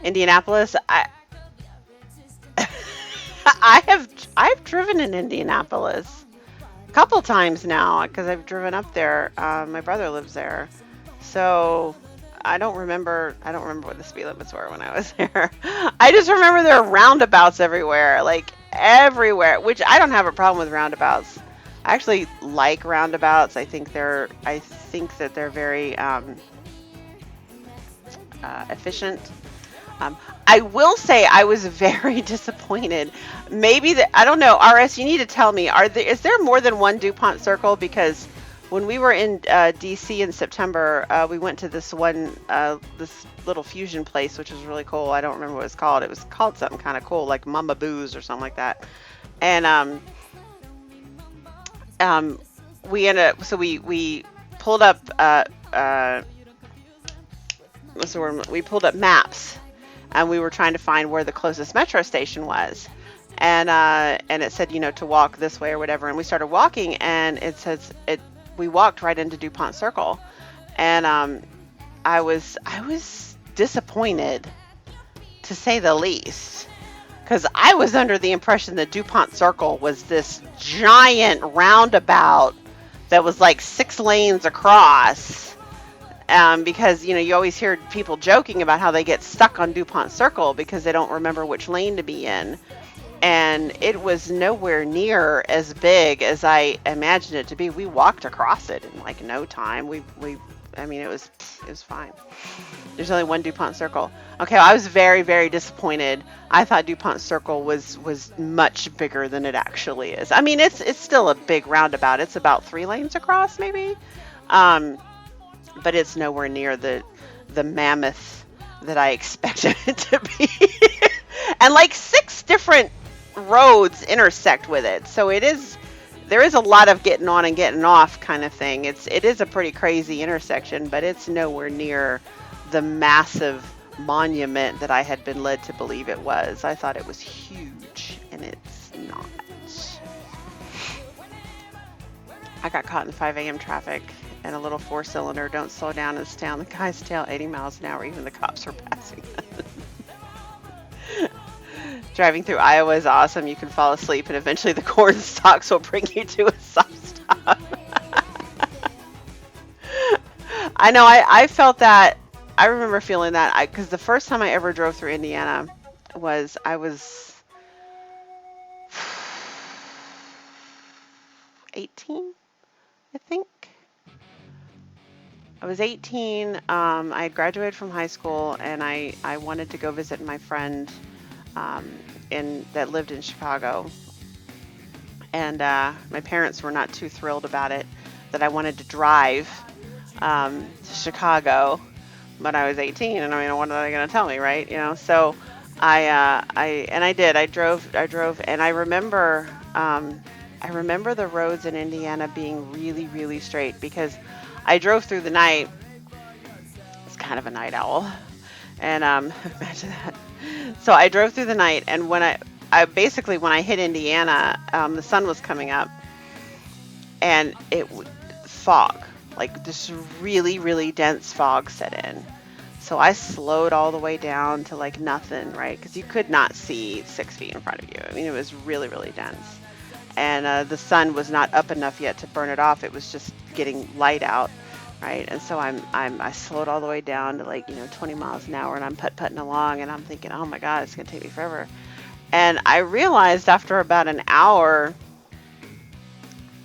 Indianapolis, I've driven in Indianapolis a couple times now, because I've driven up there. My brother lives there, so I don't remember what the speed limits were when I was there. I just remember there are roundabouts everywhere, everywhere, which I don't have a problem with roundabouts. I actually like roundabouts. I think that they're very efficient. I will say I was very disappointed. Maybe I don't know. RS, you need to tell me. Is there more than one DuPont Circle? Because when we were in DC in September, we went to this little fusion place, which was really cool. I don't remember what it's called. It was called something kind of cool, like Mama Boo's or something like that. And we ended up. So we pulled up. We pulled up maps, and we were trying to find where the closest metro station was. And it said, to walk this way or whatever. And we started walking, and it says we walked right into DuPont Circle, and I was disappointed, to say the least, because I was under the impression that DuPont Circle was this giant roundabout that was 6 lanes across, because you always hear people joking about how they get stuck on DuPont Circle because they don't remember which lane to be in, and it was nowhere near as big as I imagined it to be. We walked across it in like no time. I mean, it was fine. There's only one DuPont Circle. Okay, well, I was very, very disappointed. I thought DuPont Circle was much bigger than it actually is. I mean, it's still a big roundabout. It's about 3 lanes across, maybe, but it's nowhere near the mammoth that I expected it to be. And like 6 different roads intersect with it, so there is a lot of getting on and getting off kind of thing. It is a pretty crazy intersection, but it's nowhere near the massive monument that I had been led to believe it was. I thought it was huge, and it's not. I got caught in 5 a.m. traffic and a little 4-cylinder. Don't slow down and stay on the guy's tail 80 miles an hour. Even the cops were passing. Driving through Iowa is awesome. You can fall asleep, and eventually the corn stalks will bring you to a soft stop. I know. I felt that. I remember feeling that because the first time I ever drove through Indiana I was 18, I think. I was 18. I had graduated from high school, and I wanted to go visit my friend that lived in Chicago. And my parents were not too thrilled about it, that I wanted to drive to Chicago. But I was 18, and I mean, what are they going to tell me, right? So I did. I drove, and I remember the roads in Indiana being really, really straight because I drove through the night. It's kind of a night owl, and imagine that. So I drove through the night, and when I basically when I hit Indiana, the sun was coming up, and fog. Like this really, really dense fog set in. So I slowed all the way down to like nothing, right? Because you could not see 6 feet in front of you. I mean, it was really, really dense. And the sun was not up enough yet to burn it off. It was just getting light out, right? And so I slowed all the way down to like 20 miles an hour, and I'm putting along, and I'm thinking, oh my God, it's gonna take me forever. And I realized after about an hour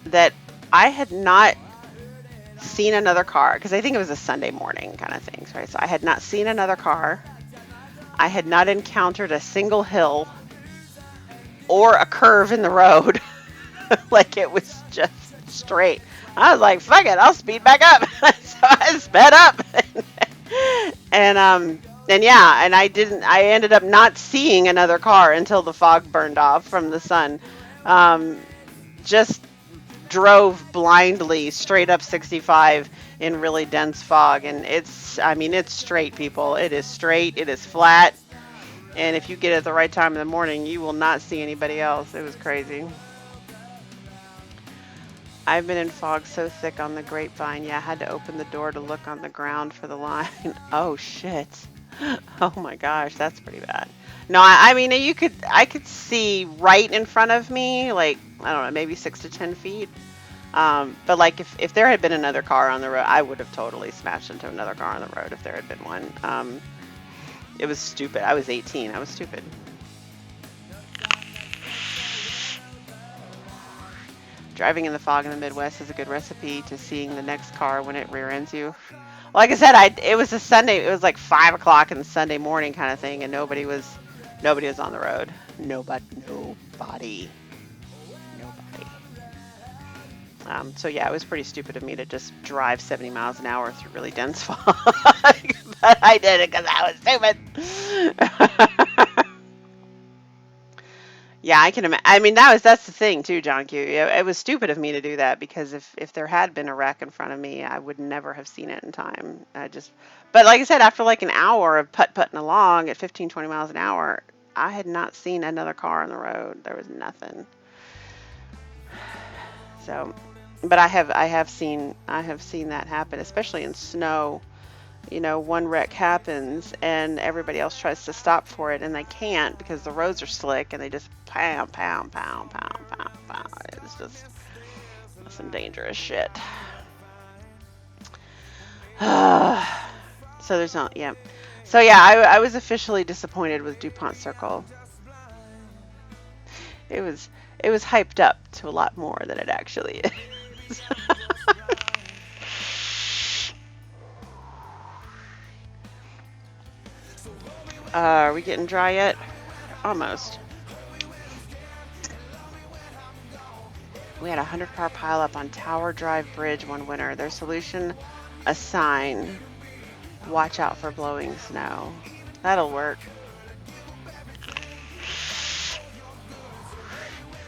that I had not seen another car, because I think it was a Sunday morning kind of thing, right? So I had not seen another car. I had not encountered a single hill or a curve in the road. Like it was just straight. I was like, fuck it, I'll speed back up. So I sped up. And yeah, and I ended up not seeing another car until the fog burned off from the sun. Just drove blindly straight up 65 in really dense fog, and it's straight, people. It is straight, it is flat, and if you get it at the right time in the morning, you will not see anybody else. It was crazy. I've been in fog so thick on the Grapevine. Yeah, I had to open the door to look on the ground for the line. Oh shit. Oh my gosh, that's pretty bad. No, I mean, I could see right in front of me, like, I don't know, maybe 6 to 10 feet. But like if there had been another car on the road, I would have totally smashed into another car on the road if there had been one. It was stupid. I was 18. I was stupid. Driving in the fog in the Midwest is a good recipe to seeing the next car when it rear ends you. Like I said, it was a Sunday. It was like 5 o'clock in the Sunday morning kind of thing, and nobody was on the road. Nobody. So yeah, it was pretty stupid of me to just drive 70 miles an hour through really dense fog, but I did it because I was stupid. Yeah, I can imagine. I mean, that's the thing too, John Q. It was stupid of me to do that because if there had been a wreck in front of me, I would never have seen it in time. But like I said, after like an hour of putting along at 15, 20 miles an hour, I had not seen another car on the road. There was nothing. So, but I have seen that happen, especially in snow. One wreck happens and everybody else tries to stop for it and they can't because the roads are slick and they just pound. It's just some dangerous shit. So there's not, yeah. So yeah, I was officially disappointed with DuPont Circle. It was it was hyped up to a lot more than it actually is. Are we getting dry yet? Almost. We had a 100-car pileup on Tower Drive Bridge one winter. Their solution, a sign. Watch out for blowing snow. That'll work.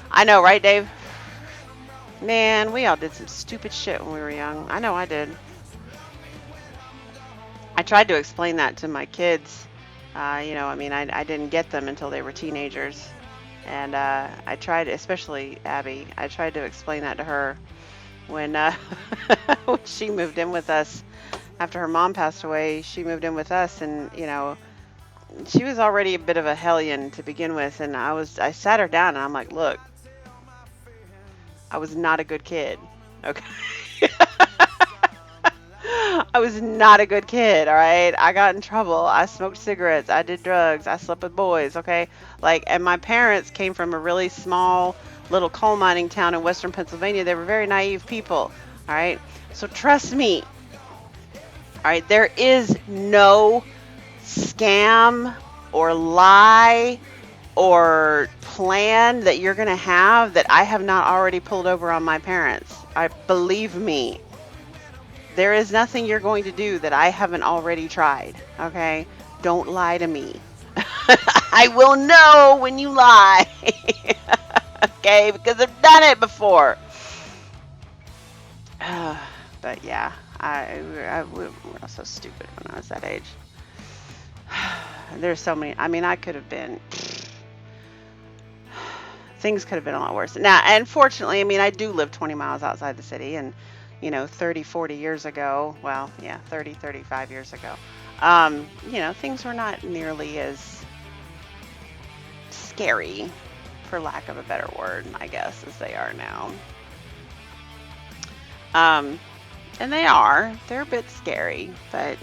I know, right, Dave? Man, we all did some stupid shit when we were young. I know I did. I tried to explain that to my kids. I mean, I didn't get them until they were teenagers. And I tried, especially Abby, I tried to explain that to her when, when she moved in with us. After her mom passed away, she moved in with us, and she was already a bit of a hellion to begin with. And I sat her down, and I'm like, look, I was not a good kid. Okay. I was not a good kid, all right? I got in trouble. I smoked cigarettes. I did drugs. I slept with boys, okay? Like, and my parents came from a really small little coal mining town in western Pennsylvania. They were very naive people, all right? So trust me, all right? There is no scam or lie or plan that you're going to have that I have not already pulled over on my parents. Believe me. There is nothing you're going to do that I haven't already tried, okay? Don't lie to me. I will know when you lie, okay? Because I've done it before. But yeah, we were so stupid when I was that age. There's so many. I mean, I could have been. Things could have been a lot worse. Now, unfortunately, I mean, I do live 20 miles outside the city, and 30, 40 years ago, well, yeah, 30, 35 years ago, things were not nearly as scary, for lack of a better word, I guess, as they are now. And they're a bit scary, but,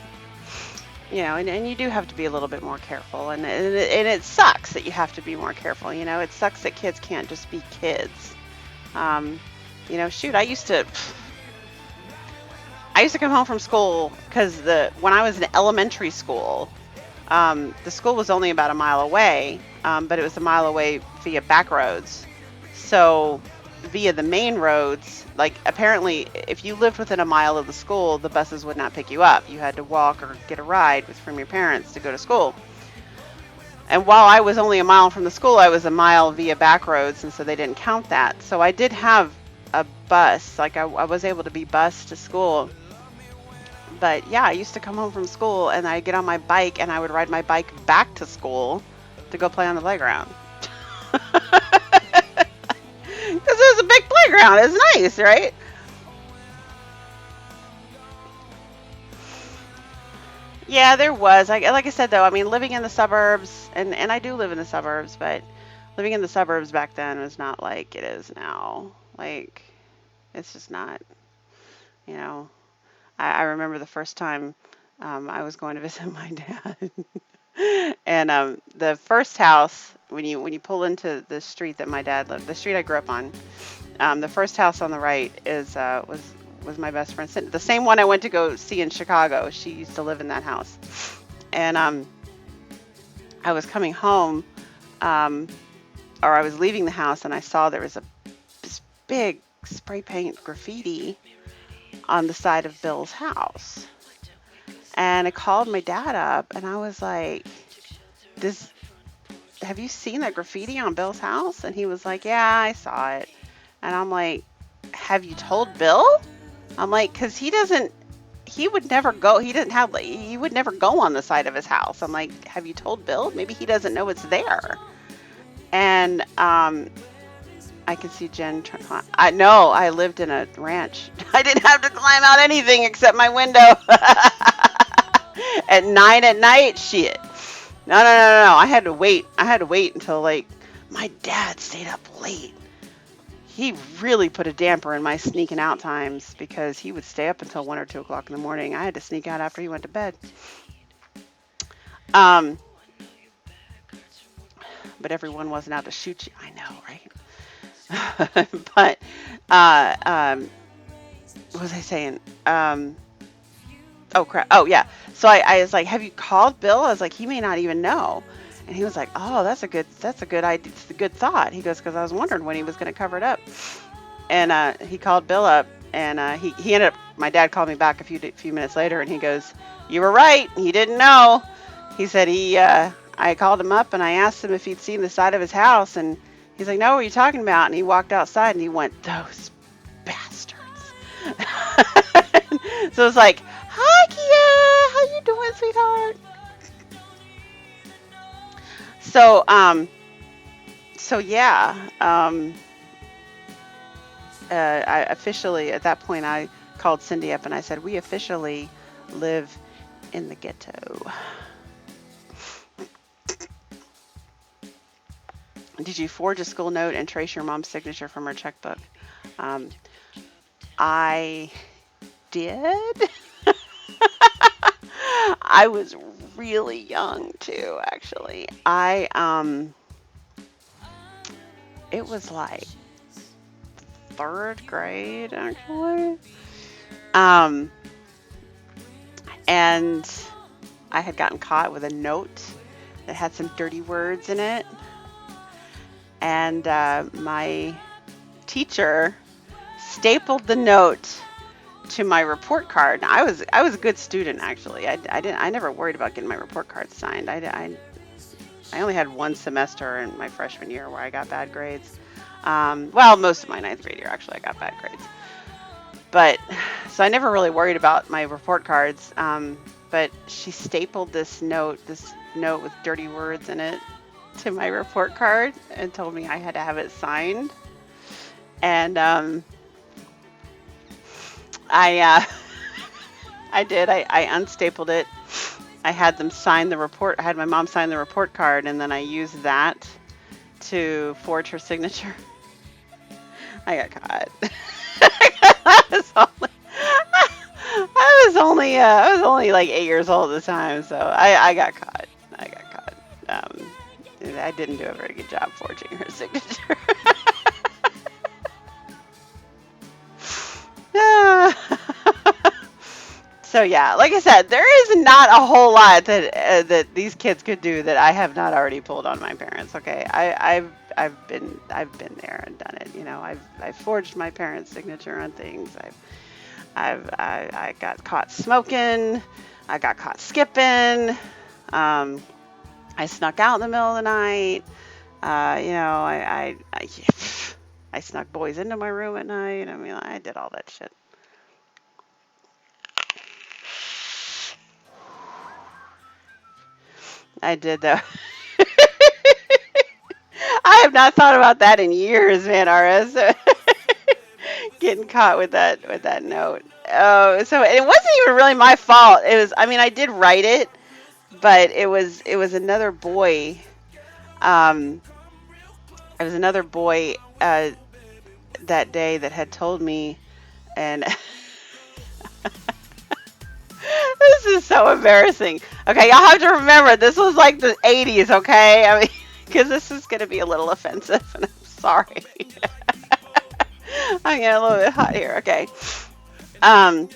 and you do have to be a little bit more careful, and it sucks that you have to be more careful, it sucks that kids can't just be kids. Shoot, I used to come home from school because when I was in elementary school, the school was only about a mile away, but it was a mile away via back roads. So via the main roads, like apparently if you lived within a mile of the school, the buses would not pick you up. You had to walk or get a ride from your parents to go to school. And while I was only a mile from the school, I was a mile via back roads, and so they didn't count that. So I did have a bus, like I was able to be bused to school. But yeah, I used to come home from school and I'd get on my bike and I would ride my bike back to school to go play on the playground. Because it was a big playground. It was nice, right? Yeah, there was. Like I said, though, I mean, living in the suburbs, and I do live in the suburbs, but living in the suburbs back then was not like it is now. Like, it's just not, you know. I remember the first time I was going to visit my dad, and the first house when you pull into the street that my dad lived, the street I grew up on, the first house on the right was my best friend, the same one I went to go see in Chicago. She used to live in that house, and I was coming home, or I was leaving the house, and I saw there was this big spray paint graffiti on the side of Bill's house. And I called my dad up and I was like, have you seen that graffiti on Bill's house? And he was like, yeah, I saw it. And I'm like, have you told Bill? I'm like, because he would never go, he would never go on the side of his house. I'm like, have you told Bill? Maybe he doesn't know it's there. And I can see Jen. I know I lived in a ranch. I didn't have to climb out anything except my window at 9 at night. Shit. No. I had to wait. I had to wait until like my dad stayed up late. he really put a damper in my sneaking out times because he would stay up until 1 or 2 o'clock in the morning. I had to sneak out after he went to bed. Um, but everyone wasn't out to shoot you. I know, right? But uh, um, what was I saying? Oh crap. Oh yeah. So I was like, "Have you called Bill?" I was like, "He may not even know." And he was like, "Oh, that's a good idea. It's a good thought." He goes, "Because I was wondering when he was going to cover it up." And he called Bill up, and he ended up. My dad called me back a few minutes later, and he goes, "You were right. He didn't know." He said I called him up and I asked him if he'd seen the side of his house, and he's like, "No, what are you talking about?" And he walked outside and he went, "Those bastards." So it's like, "Hi, Kia. How you doing, sweetheart?" So so yeah, I officially at that point I called Cindy up and I said, "We officially live in the ghetto." Did you forge a school note and trace your mom's signature from her checkbook? Um, I did. I was really young too, actually. It was like third grade actually. Um, and I had gotten caught with a note that had some dirty words in it, and my teacher stapled the note to my report card. Now, I was a good student actually. I never worried about getting my report card signed. I only had one semester in my freshman year where I got bad grades. Well, most of my ninth grade year actually I got bad grades. But so I never really worried about my report cards. But she stapled this note with dirty words in it to my report card and told me I had to have it signed. And I I did. I unstapled it. I had them sign the report. I had my mom sign the report card, and then I used that to forge her signature. I got caught. I was only, I was only like 8 years old at the time, so I got caught. I got caught. I didn't do a very good job forging her signature. So yeah, like I said, there is not a whole lot that these kids could do that I have not already pulled on my parents. Okay, I've been there and done it. You know, I've forged my parents' signature on things. I got caught smoking. I got caught skipping. I snuck out in the middle of the night. You know, I snuck boys into my room at night. I mean, I did all that shit. I did though. I have not thought about that in years, man, RS. Getting caught with that note. Oh, so it wasn't even really my fault. It was, I mean, I did write it, but it was another boy. Um, it was another boy that day that had told me, and this is so embarrassing. Okay, y'all have to remember this was like the 80s, okay? I mean, because this is going to be a little offensive, and I'm sorry. I'm getting a little bit hot here. Okay. Um,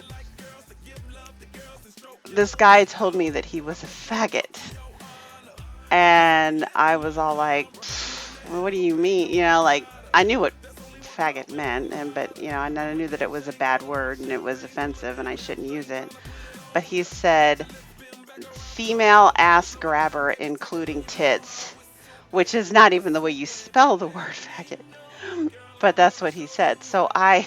this guy told me that he was a faggot, and I was all like, well, "What do you mean?" You know, like I knew what faggot meant, but you know, and I knew that it was a bad word and it was offensive, and I shouldn't use it. But he said, "Female ass grabber, including tits," which is not even the way you spell the word faggot. But that's what he said. So I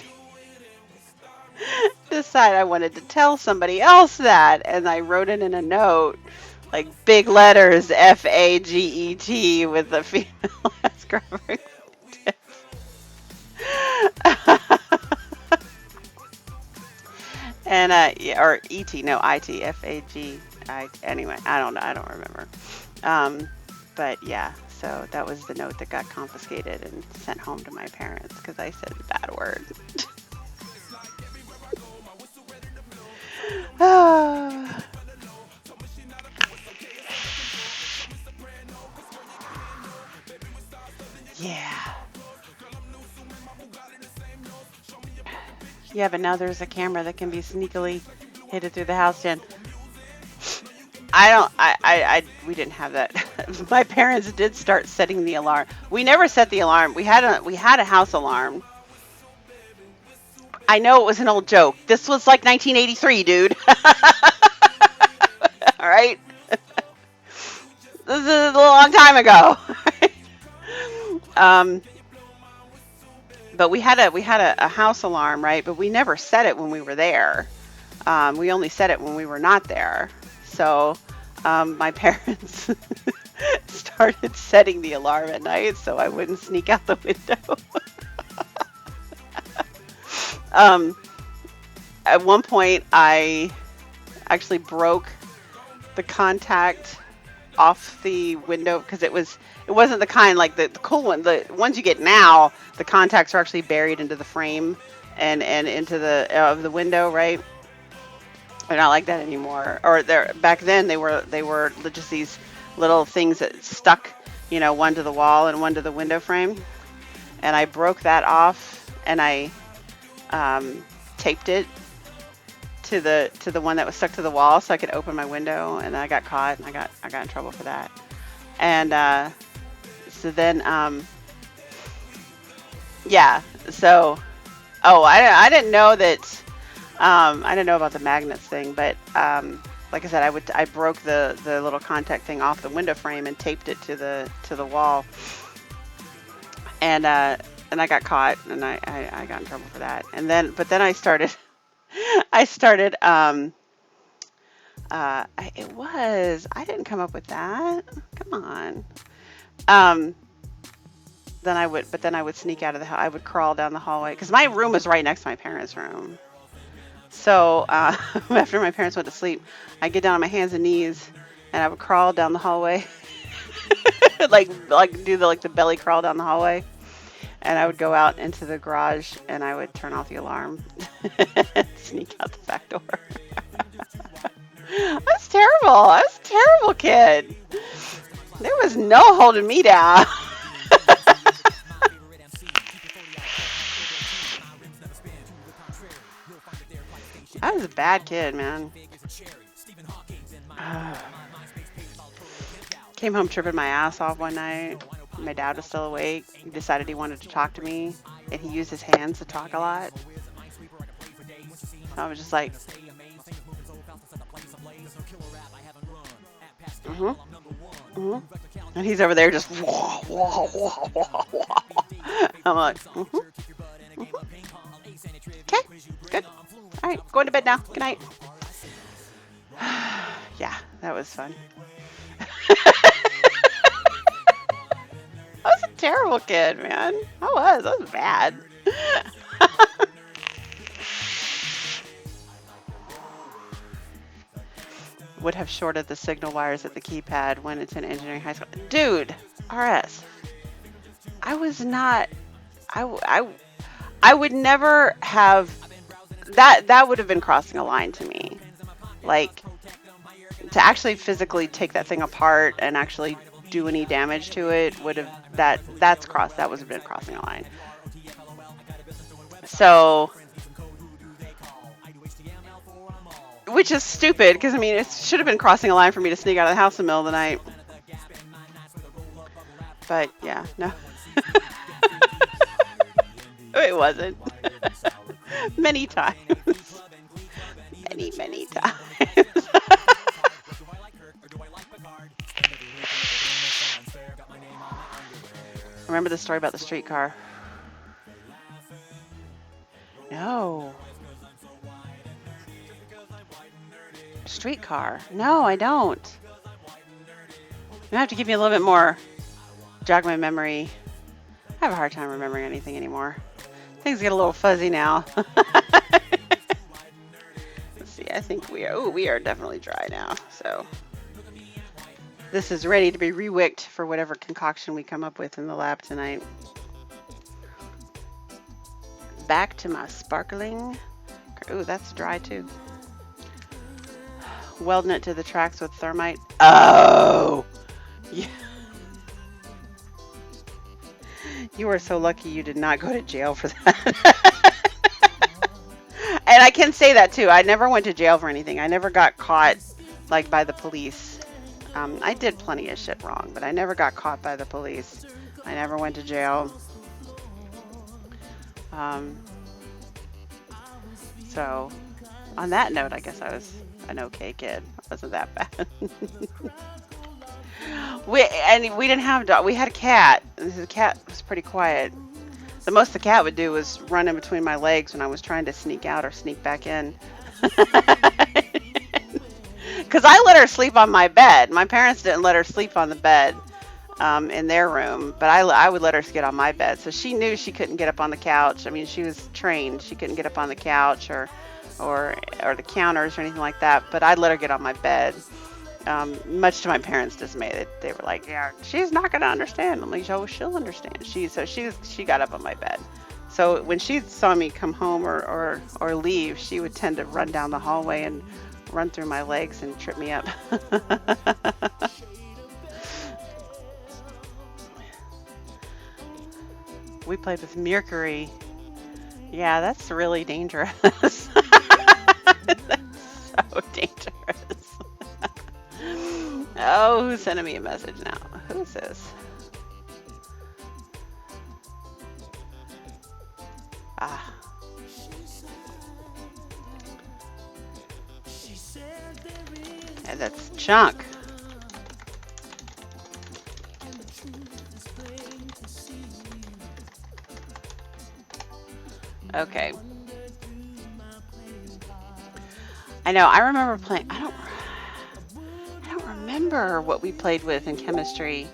decided I wanted to tell somebody else that, and I wrote it in a note, like big letters, FAGET, with the female ass grabber. And yeah, or ET, no, ITFAG. Anyway, I don't know, I don't remember. But yeah, So that was the note that got confiscated and sent home to my parents because I said the bad word. Ah. Yeah. Yeah, but now there's a camera that can be sneakily hidden through the house, Jen. I don't, we didn't have that. My parents did start setting the alarm. We never set the alarm. We had a house alarm. I know it was an old joke. This was like 1983, dude. All right. This is a long time ago. But we had a house alarm, right? But we never set it when we were there. We only set it when we were not there. So my parents started setting the alarm at night so I wouldn't sneak out the window. At one point, I actually broke the contact off the window because it wasn't the kind like the cool one. The ones you get now, the contacts are actually buried into the frame and into the of the window, right? They're not like that anymore. Or back then they were just these little things that stuck, one to the wall and one to the window frame. And I broke that off and I taped it to the one that was stuck to the wall so I could open my window, and I got caught and I got in trouble for that. And so then yeah, so I didn't know that I didn't know about the magnets thing, but like I said, I broke the little contact thing off the window frame and taped it to the wall, and I got caught and I got in trouble for that. And then I started I didn't come up with that. Come on. Then I would sneak out of the house. I would crawl down the hallway because my room was right next to my parents' room. So after my parents went to sleep, I'd get down on my hands and knees and I would crawl down the hallway, like do the belly crawl down the hallway. And I would go out into the garage and I would turn off the alarm and sneak out the back door. That's terrible. I was a terrible kid. There was no holding me down. I was a bad kid, man. Came home tripping my ass off one night. My dad was still awake. He decided he wanted to talk to me, and he used his hands to talk a lot. I was just like, and he's over there just, wah, wah, wah, wah, wah. I'm like, okay, good. All right, going to bed now. Good night. Yeah, that was fun. I was a terrible kid, man. I was bad. Would have shorted the signal wires at the keypad when it's in engineering high school. Dude, RS. I was not, I would never have, that would have been crossing a line to me. Like, to actually physically take that thing apart and actually do any damage to it would have, that would have been crossing a line. So, which is stupid because I mean it should have been crossing a line for me to sneak out of the house in the middle of the night. But yeah, no. It wasn't. Many times. Many times. Remember the story about the streetcar? No. Streetcar? No, I don't. You have to give me a little bit more. Jog my memory. I have a hard time remembering anything anymore. Things get a little fuzzy now. Let's see. I think we are definitely dry now. So This is ready to be rewicked for whatever concoction we come up with in the lab tonight. Back to my sparkling. Ooh, that's dry too. Welding it to the tracks with thermite. Oh! Yeah. You are so lucky you did not go to jail for that. And I can say that too. I never went to jail for anything. I never got caught like by the police. I did plenty of shit wrong, but I never got caught by the police. I never went to jail. So on that note, I guess I was an okay kid. I wasn't that bad. we didn't have a dog. We had a cat. The cat was pretty quiet. The most the cat would do was run in between my legs when I was trying to sneak out or sneak back in. Because I let her sleep on my bed. My parents didn't let her sleep on the bed in their room, but I would let her get on my bed. So she knew she couldn't get up on the couch. I mean, she was trained. She couldn't get up on the couch or the counters or anything like that. But I'd let her get on my bed. Much to my parents' dismay, they were like, "Yeah, she's not gonna understand." I'm like, "Oh, she'll understand." She got up on my bed. So when she saw me come home or leave, she would tend to run down the hallway and run through my legs and trip me up. We played with Mercury. Yeah, that's really dangerous. That's so dangerous. Oh, who's sending me a message now? Who is this? Ah. And that's Chunk. Okay. I know. I remember playing. I don't remember what we played with in chemistry.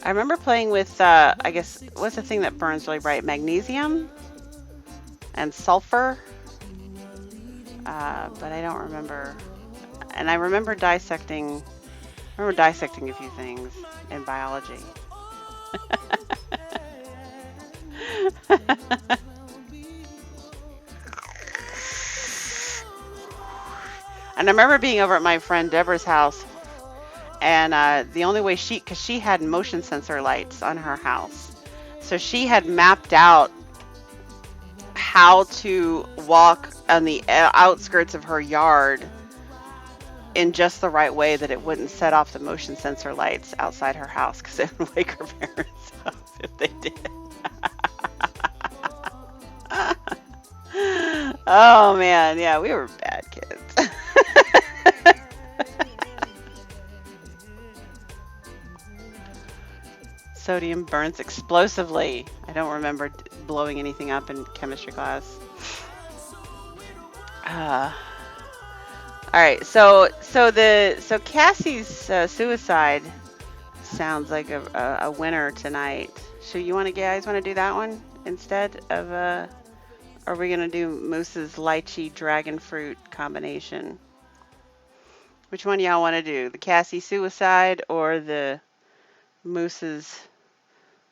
I remember playing with, I guess, what's the thing that burns really bright? Magnesium and sulfur. But I don't remember. And I remember dissecting a few things in biology. And I remember being over at my friend Deborah's house, and the only way because she had motion sensor lights on her house, so she had mapped out how to walk on the outskirts of her yard in just the right way that it wouldn't set off the motion sensor lights outside her house, because it would wake her parents up if they did. Oh man, yeah, we were bad kids. Sodium burns explosively. I don't remember blowing anything up in chemistry class. All right, so Cassie's suicide sounds like a winner tonight. So you guys want to do that one instead of are we gonna do Moose's lychee dragon fruit combination? Which one y'all want to do? The Cassie suicide or the Moose's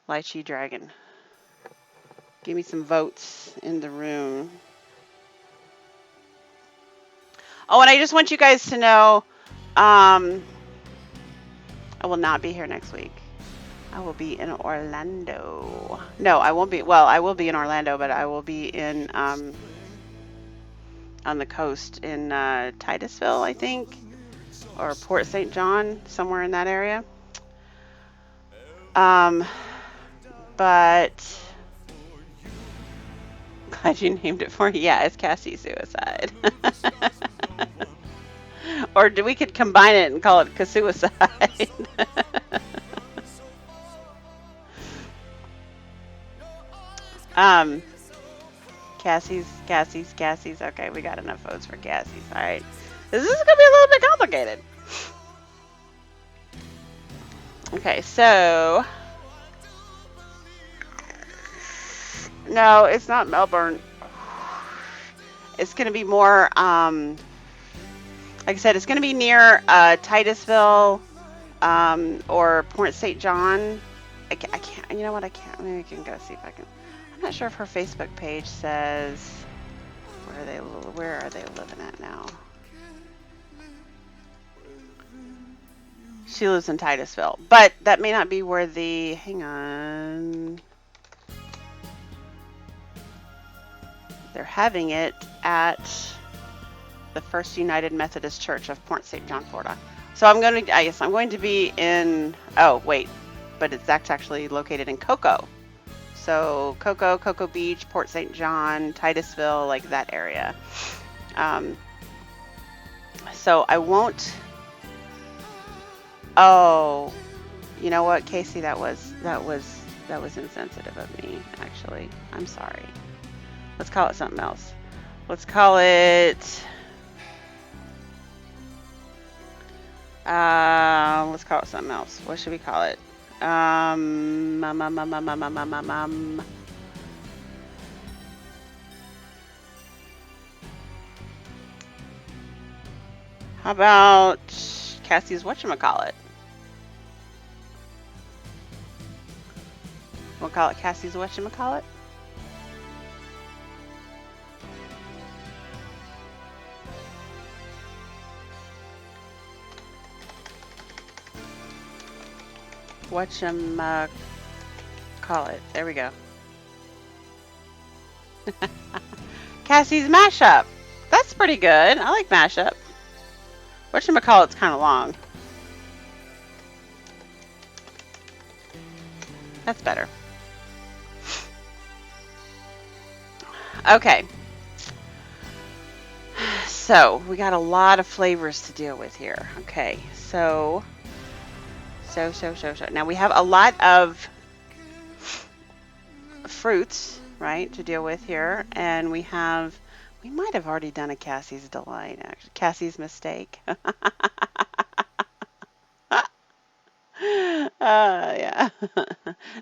lychee dragon? Give me some votes in the room. Oh, and I just want you guys to know, I will not be here next week. I will be in Orlando. No, I won't be. Well, I will be in Orlando, but I will be in on the coast in Titusville, I think, or Port St. John, somewhere in that area. But glad you named it for me. Yeah, it's Cassie Suicide. Or we could combine it and call it Casuicide. Cassie's. Okay, we got enough votes for Cassie's. All right. This is going to be a little bit complicated. Okay, so... No, it's not Melbourne. It's going to be more, like I said, it's going to be near Titusville, or Port St. John. I can't, you know what? I can't. Maybe I can go see if I can. I'm not sure if her Facebook page says where are they living at now. She lives in Titusville, but that may not be where the. Hang on. They're having it at the First United Methodist Church of Port St. John, Florida. So I'm going to. I guess I'm going to be in. Oh wait, but that's actually located in Cocoa. So Cocoa Beach, Port St. John, Titusville, like that area. So I won't. Oh, you know what, Casey? That was insensitive of me. Actually, I'm sorry. Let's call it something else. Let's call it. Let's call it something else. What should we call it? How about Cassie's whatchamacallit? We'll call it Cassie's whatchamacallit. Whatchamacallit. There we go. Cassie's mashup. That's pretty good. I like mashup. Whatchamacallit's kind of long. That's better. Okay. So we got a lot of flavors to deal with here. Okay, so. Now we have a lot of fruits, right, to deal with here, and we might have already done a Cassie's Delight, actually. Cassie's Mistake. Yeah.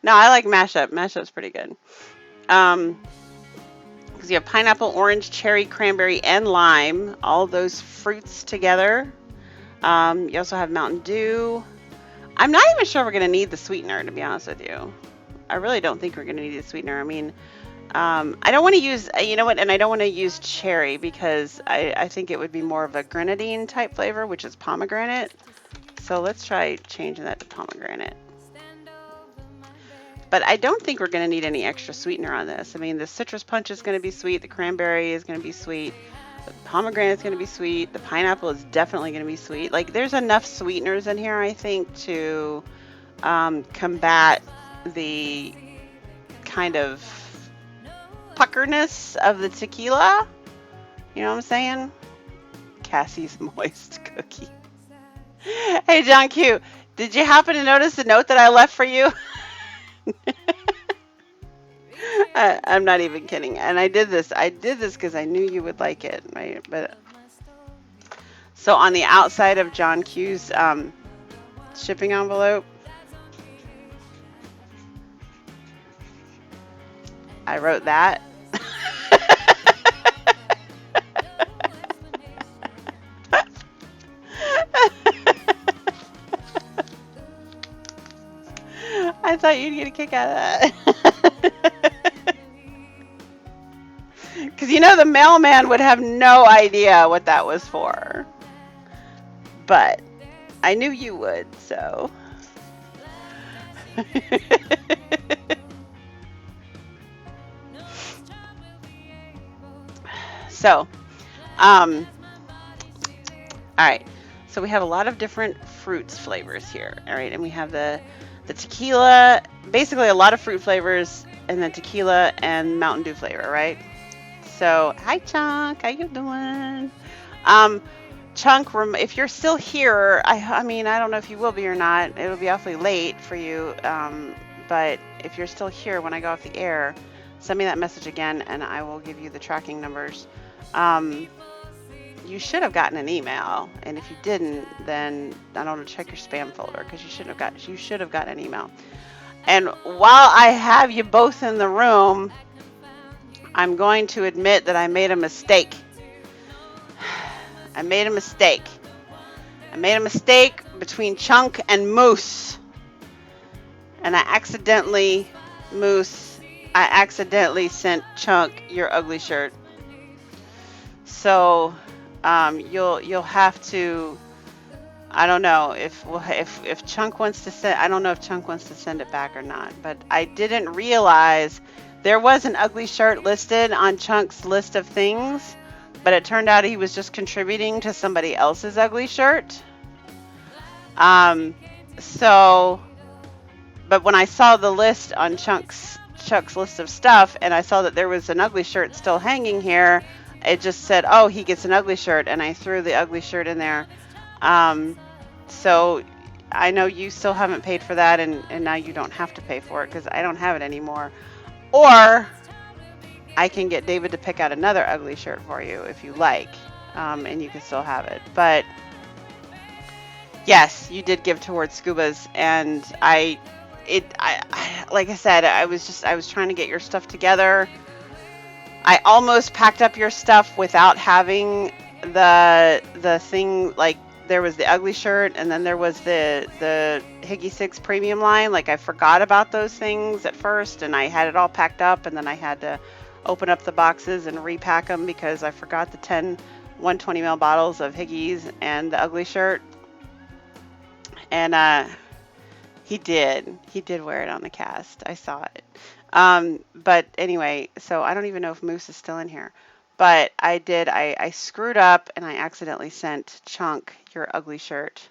No, I like mashup. Mashup's pretty good. Because you have pineapple, orange, cherry, cranberry, and lime. All those fruits together. You also have Mountain Dew. I'm not even sure we're going to need the sweetener, to be honest with you. I really don't think we're going to need the sweetener. I mean, I don't want to use, you know what, and I don't want to use cherry because I think it would be more of a grenadine type flavor, which is pomegranate. So let's try changing that to pomegranate. But I don't think we're going to need any extra sweetener on this. I mean, the citrus punch is going to be sweet. The cranberry is going to be sweet. The pomegranate is going to be sweet. The pineapple is definitely going to be sweet. Like, there's enough sweeteners in here, I think, to combat the kind of puckerness of the tequila. You know what I'm saying? Cassie's moist cookie. Hey, John Q, did you happen to notice the note that I left for you? I'm not even kidding. And I did this because I knew you would like it, right? But so on the outside of John Q's shipping envelope, I wrote that. I thought you'd get a kick out of that. Because you know the mailman would have no idea what that was for. But I knew you would, so. So, all right. So we have a lot of different fruits flavors here, all right? And we have the tequila, basically a lot of fruit flavors, and then tequila and Mountain Dew flavor, right? So, hi Chunk, how you doing? Chunk, if you're still here, I mean, I don't know if you will be or not. It'll be awfully late for you, but if you're still here when I go off the air, send me that message again, and I will give you the tracking numbers. You should have gotten an email, and if you didn't, then I don't know, check your spam folder because you should have gotten an email. And while I have you both in the room, I'm going to admit that I made a mistake. I made a mistake between Chunk and Moose, and Moose, I accidentally sent Chunk your ugly shirt. So you'll have to. I don't know if Chunk wants to send. I don't know if Chunk wants to send it back or not. But I didn't realize there was an ugly shirt listed on Chunk's list of things, but it turned out he was just contributing to somebody else's ugly shirt. So, but when I saw the list on Chuck's list of stuff, and I saw that there was an ugly shirt still hanging here, it just said, "Oh, he gets an ugly shirt," and I threw the ugly shirt in there. So I know you still haven't paid for that, and now you don't have to pay for it because I don't have it anymore. Or I can get David to pick out another ugly shirt for you if you like, and you can still have it. But yes, you did give towards Scuba's, and I like I said, I was trying to get your stuff together. I almost packed up your stuff without having the thing. Like, there was the ugly shirt, and then there was the Higgy 6 premium line. Like, I forgot about those things at first, and I had it all packed up, and then I had to open up the boxes and repack them because I forgot the 10 120 ml bottles of Higgies and the ugly shirt. And he did wear it on the cast. I saw it. But anyway, so I don't even know if Moose is still in here. But I screwed up and I accidentally sent Chunk your ugly shirt.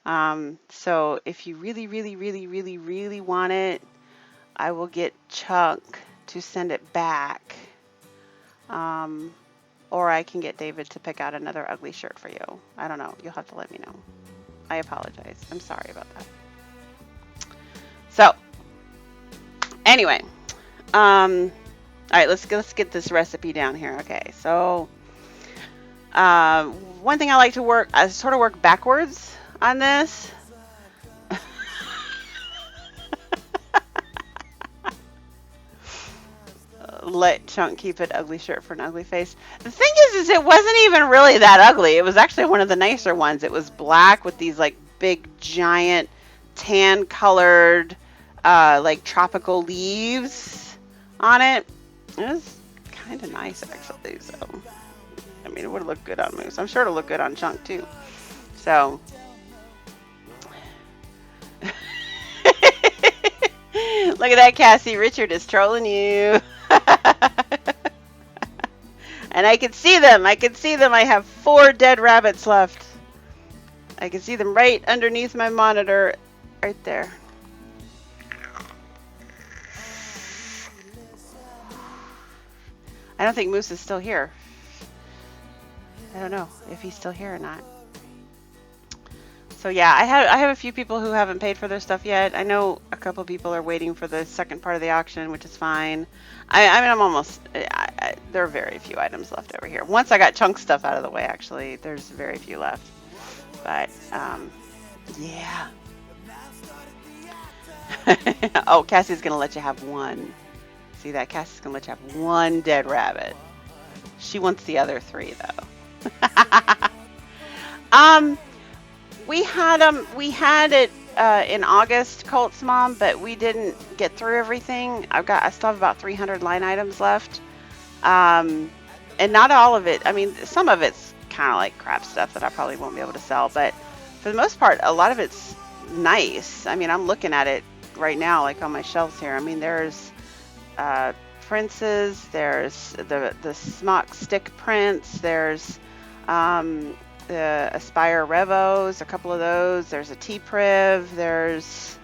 So if you really, really, really, really, really want it, I will get Chunk to send it back. Or I can get David to pick out another ugly shirt for you. I don't know. You'll have to let me know. I apologize. I'm sorry about that. So, anyway, all right, let's get this recipe down here. Okay, so one thing I sort of work backwards on this. Let Chunk keep it ugly shirt for an ugly face. The thing is it wasn't even really that ugly. It was actually one of the nicer ones. It was black with these like big giant tan colored like tropical leaves on it. It was kind of nice actually. So I mean, it would look good on Moose. I'm sure it'll look good on Chunk too. So look at that, Cassie. Richard is trolling you. And I can see them. I have 4 dead rabbits left. I can see them right underneath my monitor. Right there. I don't think Moose is still here. I don't know if he's still here or not. So yeah, I have a few people who haven't paid for their stuff yet. I know a couple people are waiting for the second part of the auction, which is fine. I mean, I'm almost. There are very few items left over here. Once I got Chunk stuff out of the way, actually, there's very few left. But yeah. Oh, Cassie's gonna let you have one. See that? Cassie's gonna let you have 1 dead rabbit. She wants the other 3 though. We had it in August, Colt's mom, but we didn't get through everything. I still have about 300 line items left, and not all of it. I mean, some of it's kind of like crap stuff that I probably won't be able to sell, but for the most part, a lot of it's nice. I mean, I'm looking at it right now, like on my shelves here. I mean, there's Princes, there's the Smock Stick prints, there's the Aspire Revos, a couple of those. There's a T-Priv. There's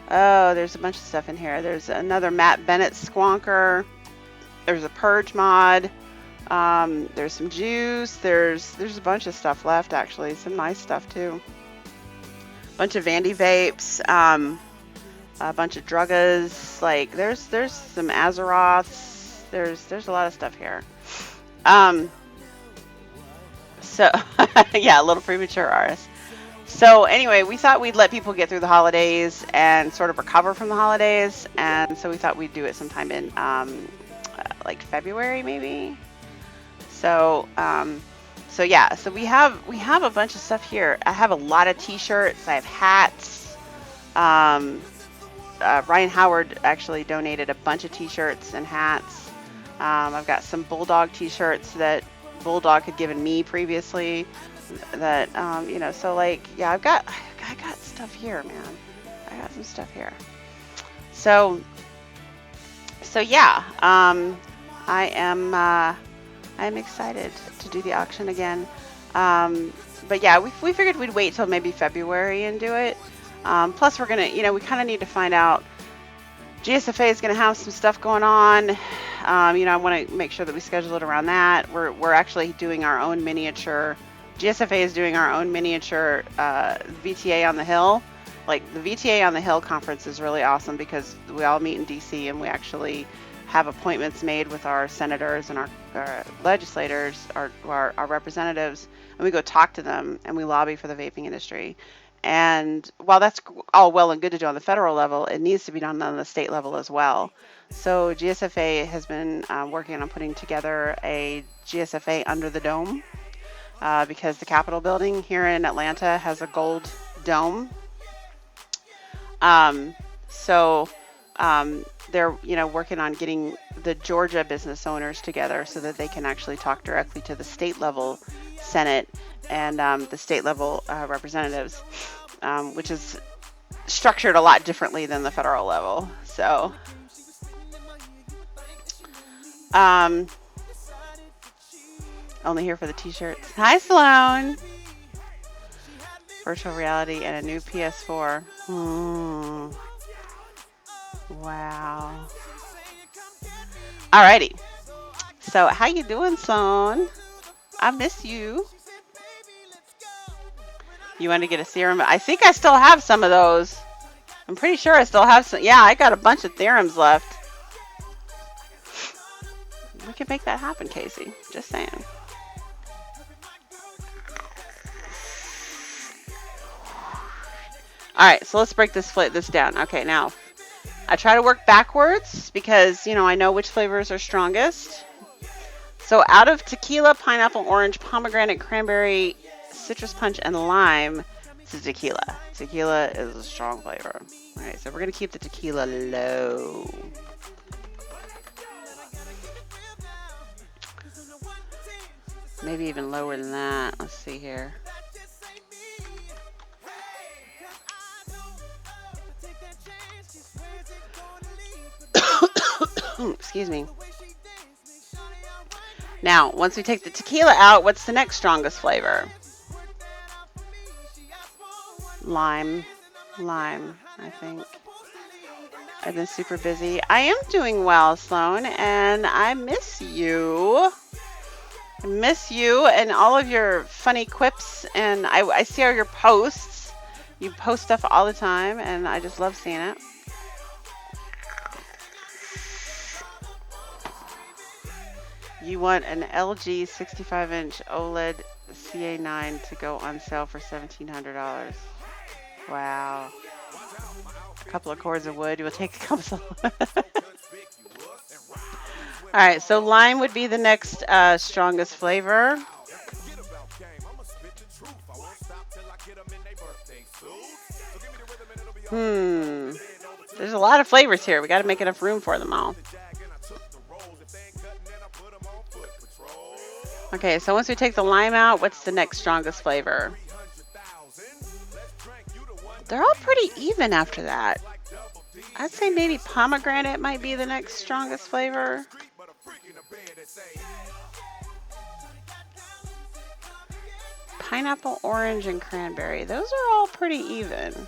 a bunch of stuff in here. There's another Matt Bennett Squonker. There's a Purge mod. There's some juice. There's a bunch of stuff left actually. Some nice stuff too. A bunch of Vandy vapes. A bunch of Druggas. Like there's some Azeroths. There's a lot of stuff here. So, yeah, a little premature, Aris. So, anyway, we thought we'd let people get through the holidays and sort of recover from the holidays. And so we thought we'd do it sometime in, like, February, maybe. So, So yeah, so we have a bunch of stuff here. I have a lot of t-shirts. I have hats. Ryan Howard actually donated a bunch of t-shirts and hats. I've got some Bulldog t-shirts that Bulldog had given me previously. That you know, so like yeah, I got stuff here, man. I got some stuff here. So yeah, I'm excited to do the auction again. But yeah, we figured we'd wait till maybe February and do it. Plus we're gonna, you know, we kind of need to find out. GSFA is gonna have some stuff going on. You know, I want to make sure that we schedule it around that. We're actually doing our own miniature. GSFA is doing our own miniature VTA on the Hill. Like the VTA on the Hill conference is really awesome because we all meet in DC and we actually have appointments made with our senators and our legislators, our representatives, and we go talk to them and we lobby for the vaping industry. And while that's all well and good to do on the federal level, it needs to be done on the state level as well. So GSFA has been working on putting together a GSFA under the dome because the Capitol building here in Atlanta has a gold dome. They're, you know, working on getting the Georgia business owners together so that they can actually talk directly to the state level Senate and the state level representatives, which is structured a lot differently than the federal level. So, only here for the t-shirts. Hi, Sloan. Virtual reality and a new PS4. Wow. Alrighty. So how you doing, Sloan? I miss you. You want to get a theorem? I think I still have some of those. I'm pretty sure I still have some. Yeah, I got a bunch of theorems left. We can make that happen, Casey. Just saying. All right, so let's break this down. Okay, now I try to work backwards because, you know, I know which flavors are strongest. So out of tequila, pineapple, orange, pomegranate, cranberry, citrus punch, and lime, this is tequila. Tequila is a strong flavor. All right, so we're going to keep the tequila low. Maybe even lower than that. Let's see here. Excuse me. Now, once we take the tequila out, what's the next strongest flavor? Lime, I think. I've been super busy. I am doing well, Sloan, and I miss you. I miss you and all of your funny quips, and I see all your posts. You post stuff all the time, and I just love seeing it. You want an LG 65-inch OLED CA9 to go on sale for $1,700. Wow. A couple of cords of wood. You will take a couple of... All right, so lime would be the next strongest flavor. There's a lot of flavors here. We got to make enough room for them all. Okay, so once we take the lime out, what's the next strongest flavor? They're all pretty even after that. I'd say maybe pomegranate might be the next strongest flavor. Pineapple, orange, and cranberry. Those are all pretty even.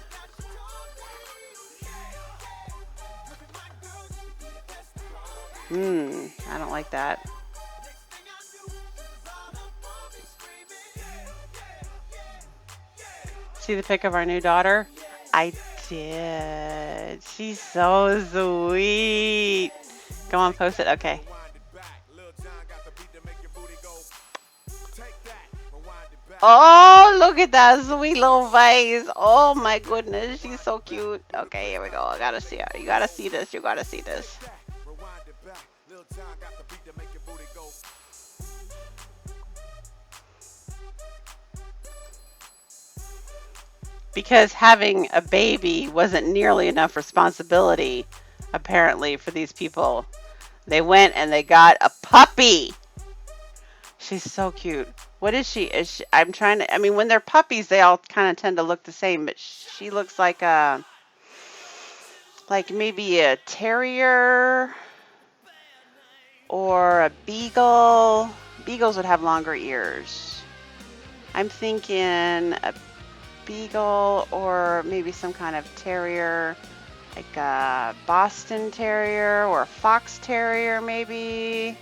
I don't like that. See the pic of our new daughter? I did. She's so sweet. Go on, post it. Okay. Oh, look at that sweet little face. Oh my goodness, she's so cute. Okay, here we go. I gotta see her. You gotta see this. You gotta see this. because having a baby wasn't nearly enough responsibility, apparently, for these people. They went and they got a puppy. She's so cute. What is she? I'm trying to. I mean, when they're puppies, they all kind of tend to look the same, but she looks like maybe a terrier or a beagle. Beagles would have longer ears. I'm thinking a beagle or maybe some kind of terrier, like a Boston Terrier or a Fox Terrier, maybe.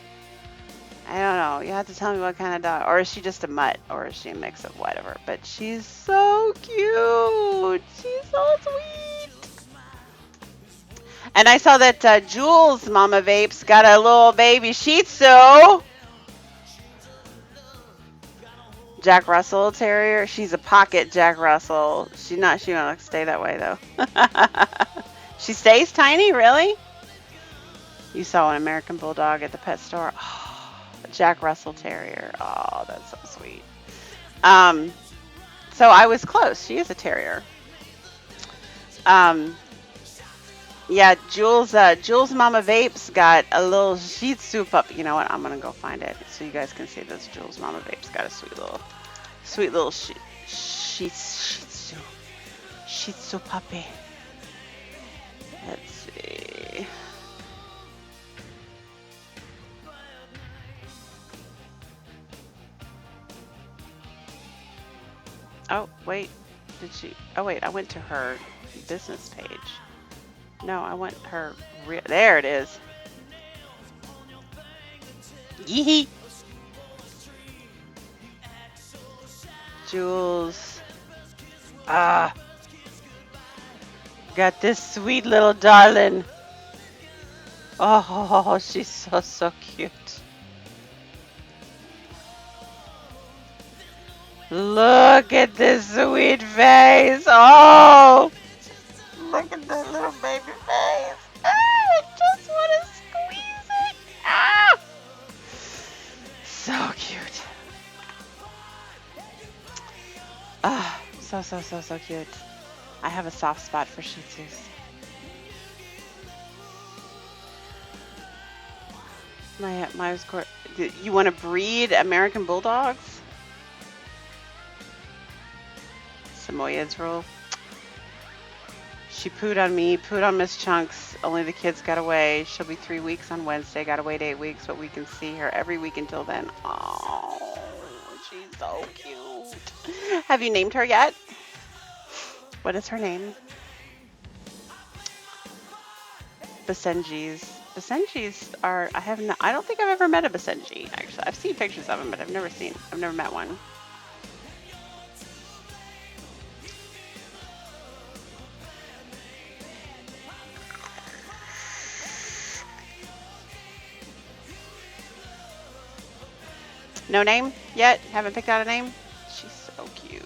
I don't know. You have to tell me what kind of dog. Or is she just a mutt? Or is she a mix of whatever? But she's so cute. She's so sweet. And I saw that Jules Mama Vapes got a little baby Shih Tzu. Jack Russell Terrier. She's a pocket Jack Russell. She won't stay that way though. She stays tiny, really? You saw an American Bulldog at the pet store. Oh, a Jack Russell Terrier. Oh, that's so sweet. So I was close. She is a terrier. Yeah, Jules Mama Vapes got a little Shih Tzu puppy. You know what? I'm gonna go find it so you guys can see this. Jules Mama Vapes got a sweet little Shih Tzu puppy. Let's see. Oh wait, did she? Oh wait, I went to her business page. No, I went her. There it is. Yee. Jules. Got this sweet little darling. Oh, she's so cute. Look at this sweet face. Oh, look at that little baby face. I just want to squeeze it. So cute. So cute. I have a soft spot for Shih Tzus. You want to breed American Bulldogs? Samoyed's rule. She pooed on me, pooed on Miss Chunks. Only the kids got away. She'll be 3 weeks on Wednesday. Got to wait 8 weeks, but we can see her every week until then. Oh, she's so cute. Have you named her yet? What is her name? Basenjis. Basenjis are. I don't think I've ever met a Basenji. Actually, I've seen pictures of them, but I've never met one. No name yet? Haven't picked out a name? She's so cute.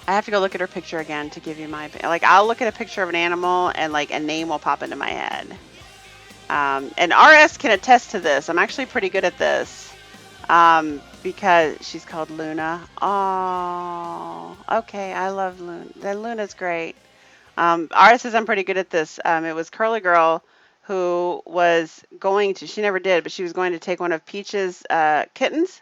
I have to go look at her picture again to give you my, like, I'll look at a picture of an animal and like a name will pop into my head. And RS can attest to this. I'm actually pretty good at this because she's called Luna. Oh, okay. I love Luna. Luna's great. RS says I'm pretty good at this. It was Curly Girl who was going to, she never did, but she was going to take one of Peach's kittens.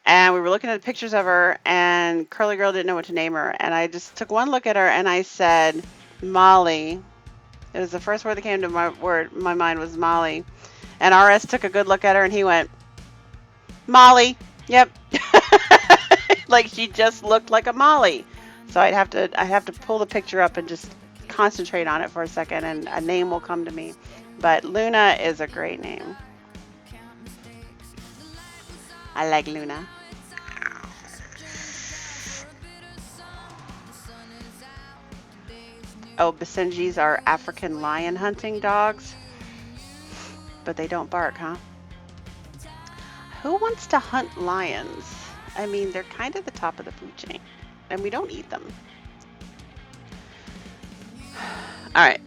And we were looking at pictures of her, and Curly Girl didn't know what to name her. And I just took one look at her, and I said, Molly. It was the first word that came to my mind was Molly. And RS took a good look at her, and he went, Molly. Yep. Like she just looked like a Molly. So I have to pull the picture up and just concentrate on it for a second, and a name will come to me. But Luna is a great name. I like Luna. Oh, Basenjis are African lion hunting dogs, but they don't bark, huh? Who wants to hunt lions? I mean, they're kind of the top of the food chain, and we don't eat them. All right.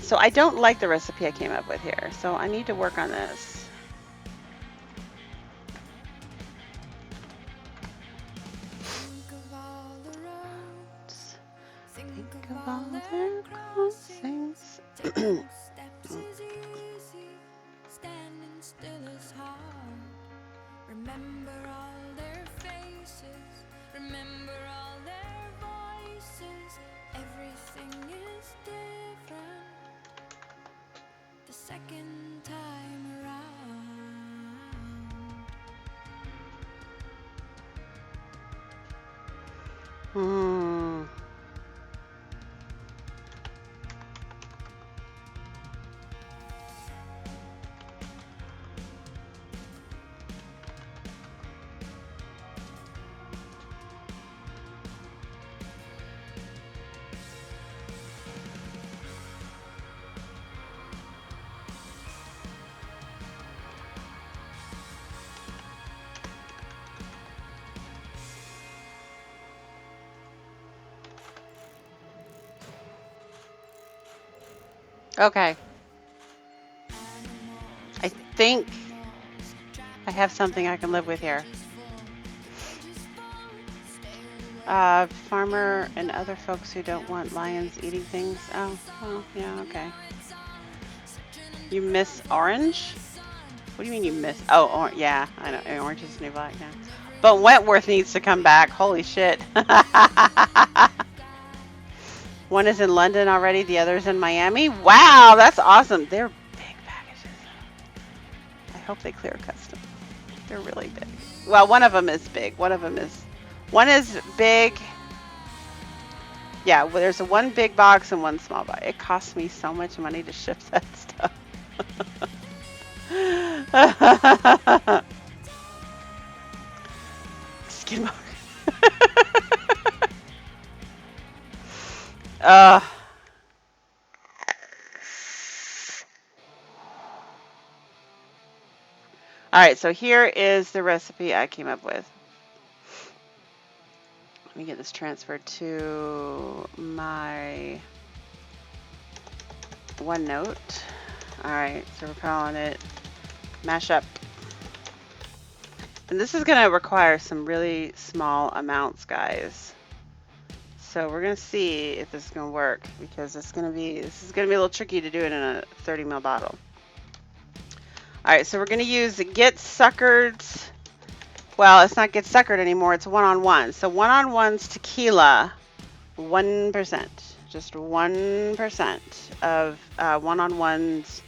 So I don't like the recipe I came up with here, so I need to work on this. Think of all their crossings. Steps is easy, standing still is hard. Remember all their faces, remember all their voices. Everything is different the second time around. Hmm. Okay. I think I have something I can live with here. Farmer and other folks who don't want lions eating things. Oh, well, yeah, okay. You miss orange? What do you mean you miss? Oh, yeah, I know. Orange is new black now. But Wentworth needs to come back. Holy shit. One is in London already. The other's in Miami. Wow, that's awesome. They're big packages. I hope they clear custom. They're really big. Well, one of them is big. One is big. Yeah, well, there's one big box and one small box. It costs me so much money to ship that stuff. Skid mark. All right, so here is the recipe I came up with. Let me get this transferred to my OneNote. All right, so we're calling it Mashup. And this is going to require some really small amounts, guys. So we're going to see if this is going to work, because this is going to be a little tricky to do it in a 30 ml bottle. All right, so we're going to use the Get Suckered. Well, it's not Get Suckered anymore. It's one-on-one. So one-on-one's tequila, 1%, just 1% of one-on-one's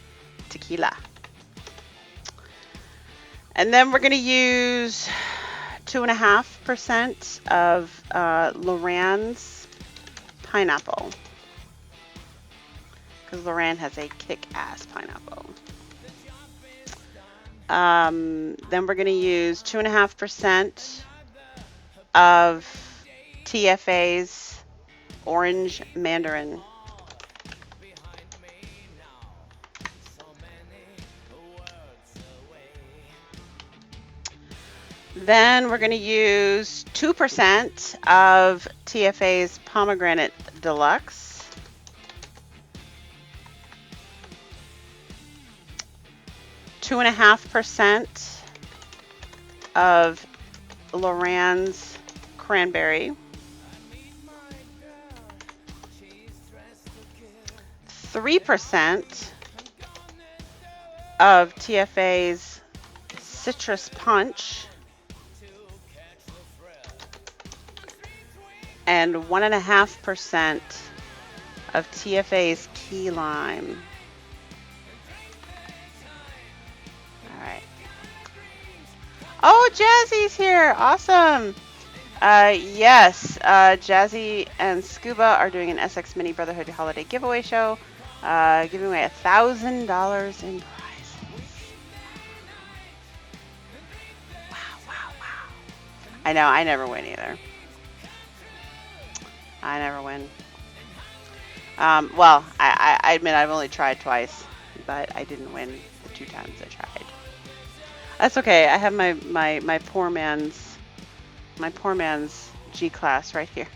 tequila. And then we're going to use 2.5% of Loran's pineapple, because Loran has a kick-ass pineapple. Then we're going to use 2.5% of TFA's orange mandarin. Then we're going to use 2% of TFA's pomegranate deluxe. Two and a 2.5% of Loran's cranberry. 3% of TFA's citrus punch. And 1.5% of TFA's key lime. All right. Oh, Jazzy's here. Awesome. Yes, Jazzy and Scuba are doing an SX Mini Brotherhood Holiday Giveaway show, giving away $1,000 in prizes. Wow. I know, I never win either. I never win. Well, I admit I've only tried twice, but I didn't win the 2 times I tried. That's okay. I have my poor man's G-class right here.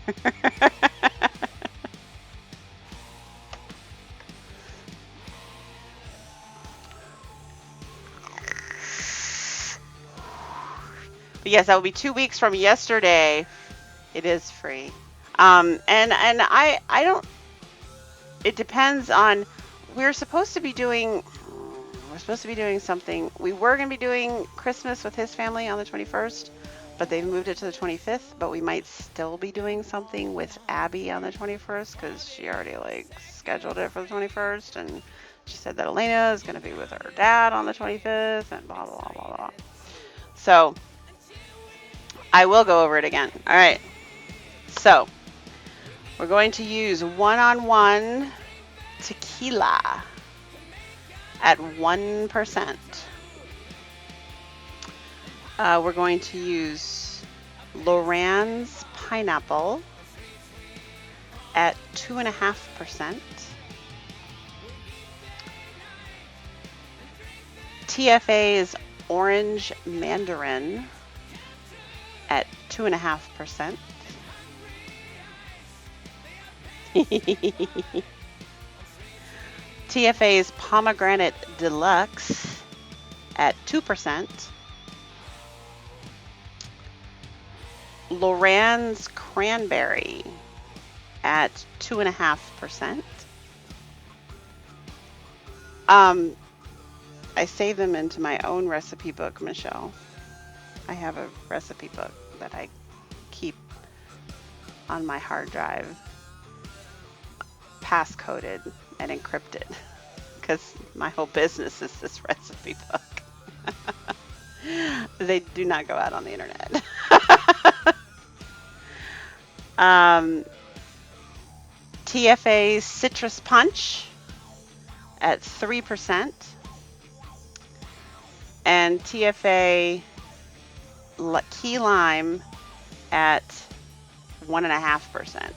But yes, that will be 2 weeks from yesterday. It is free. I don't. It depends on. We're supposed to be doing. We're supposed to be doing something. We were going to be doing Christmas with his family on the 21st, but they moved it to the 25th. But we might still be doing something with Abby on the 21st because she already like scheduled it for the 21st, and she said that Elena is going to be with her dad on the 25th, and blah blah blah blah. So I will go over it again. All right. So we're going to use one-on-one tequila at 1%. We're going to use Loran's pineapple at 2.5%. TFA's orange mandarin at 2.5%. TFA's pomegranate deluxe at 2%. Loran's cranberry at 2.5%. I save them into my own recipe book, Michelle. I have a recipe book that I keep on my hard drive, passcoded and encrypted, because my whole business is this recipe book. They do not go out on the internet. TFA's citrus punch at 3%. And TFA key lime at 1.5%.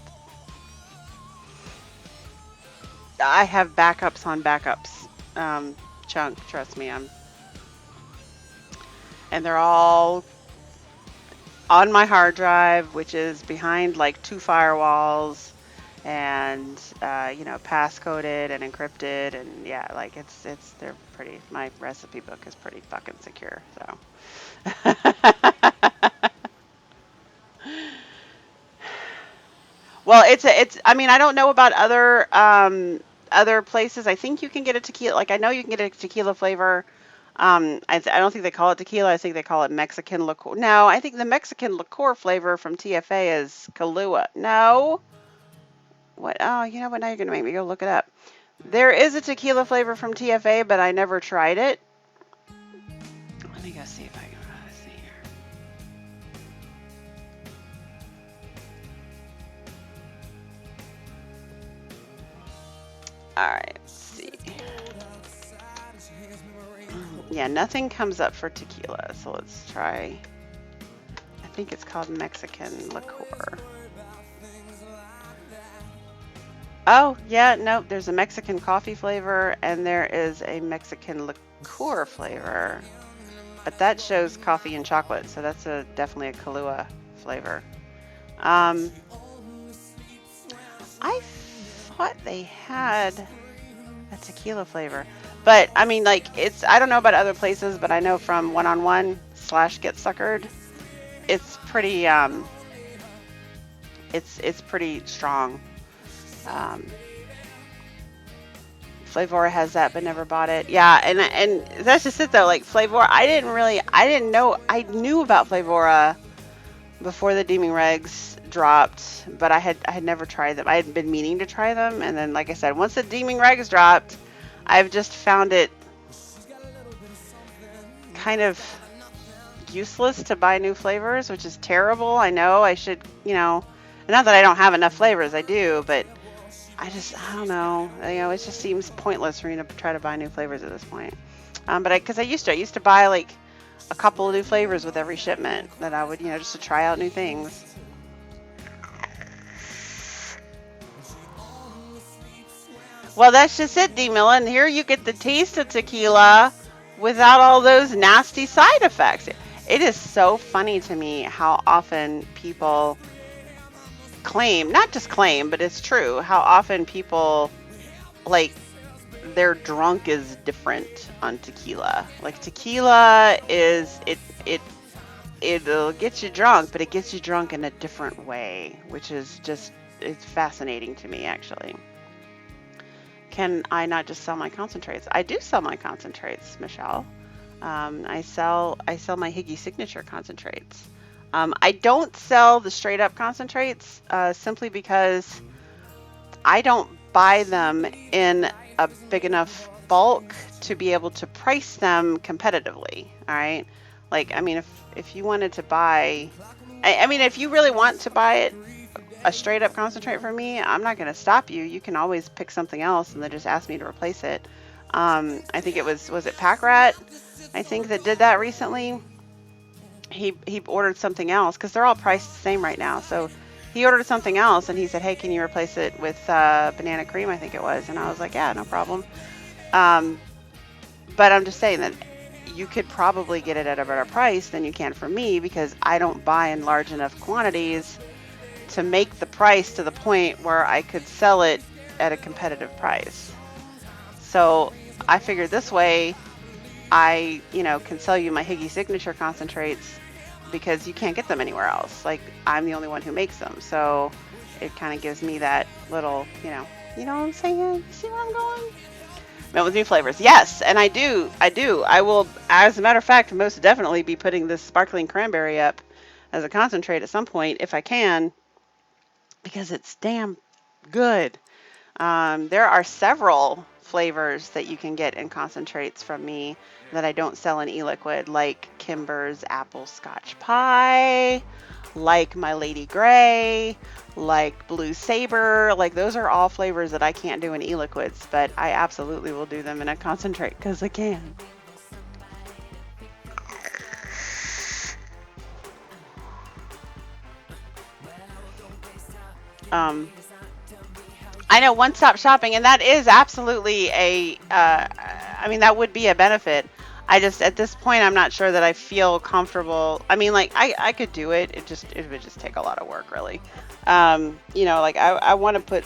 I have backups on backups, Chunk, trust me. And they're all on my hard drive, which is behind like 2 firewalls, and passcoded and encrypted, and yeah, like they're pretty. My recipe book is pretty fucking secure, so. Well, it's. I mean, I don't know about other places. I think you can get a tequila. Like I know you can get a tequila flavor. I don't think they call it tequila. I think they call it Mexican liqueur. No, I think the Mexican liqueur flavor from TFA is Kahlua. No. What? Oh, you know what? Now you're gonna make me go look it up. There is a tequila flavor from TFA, but I never tried it. Let me go see if I can see here. All right, let's see. Yeah, nothing comes up for tequila, so let's try. I think it's called Mexican liqueur. Oh, yeah, no, there's a Mexican coffee flavor and there is a Mexican liqueur flavor. But that shows coffee and chocolate, so that's definitely a Kahlua flavor. I thought they had a tequila flavor. But, I mean, like, I don't know about other places, but I know from one-on-one / Get Suckered, it's pretty, it's pretty strong. Flavora has that, but never bought it. Yeah, and that's just it though. Like Flavora, I knew about Flavora before the Deeming Regs dropped, but I had never tried them. I had been meaning to try them, and then like I said, once the Deeming Regs dropped, I've just found it kind of useless to buy new flavors, which is terrible. I know I should, not that I don't have enough flavors, I do, but I don't know. It just seems pointless for me to try to buy new flavors at this point. Because I used to buy like a couple of new flavors with every shipment that I would, just to try out new things. Well, that's just it, D. Millen. Here you get the taste of tequila without all those nasty side effects. It is so funny to me how often people claim, not just claim, but it's true, how often people, like, their drunk is different on tequila. Like, tequila is, it'll get you drunk, but it gets you drunk in a different way, which is just, it's fascinating to me, actually. Can I not just sell my concentrates? I do sell my concentrates, Michelle. I sell my Higgy Signature concentrates. I don't sell the straight up concentrates simply because I don't buy them in a big enough bulk to be able to price them competitively. All right. Like, I mean, if you wanted to buy, I mean, if you really want to buy it, a straight up concentrate from me, I'm not going to stop you. You can always pick something else and then just ask me to replace it. I think was it Pack Rat? I think that did that recently. He ordered something else because they're all priced the same right now. So he ordered something else and he said, "Hey, can you replace it with banana cream?" I think it was, and I was like, "Yeah, no problem." Um, but I'm just saying that you could probably get it at a better price than you can from me because I don't buy in large enough quantities to make the price to the point where I could sell it at a competitive price. So I figured this way I, can sell you my Higgy Signature concentrates because you can't get them anywhere else. Like, I'm the only one who makes them. So it kind of gives me that little, you know what I'm saying? You see where I'm going? Met with new flavors. Yes, and I do. I will, as a matter of fact, most definitely be putting this sparkling cranberry up as a concentrate at some point if I can, because it's damn good. There are several flavors that you can get in concentrates from me that I don't sell in e-liquid, like Kimber's Apple Scotch Pie, like My Lady Grey, like Blue Saber. Like, those are all flavors that I can't do in e-liquids, but I absolutely will do them in a concentrate because I can. Um, I know one-stop shopping, and that is absolutely I mean, that would be a benefit. I just, at this point, I'm not sure that I feel comfortable. I mean, like, I could do it. It would just take a lot of work, really. Like, I want to put,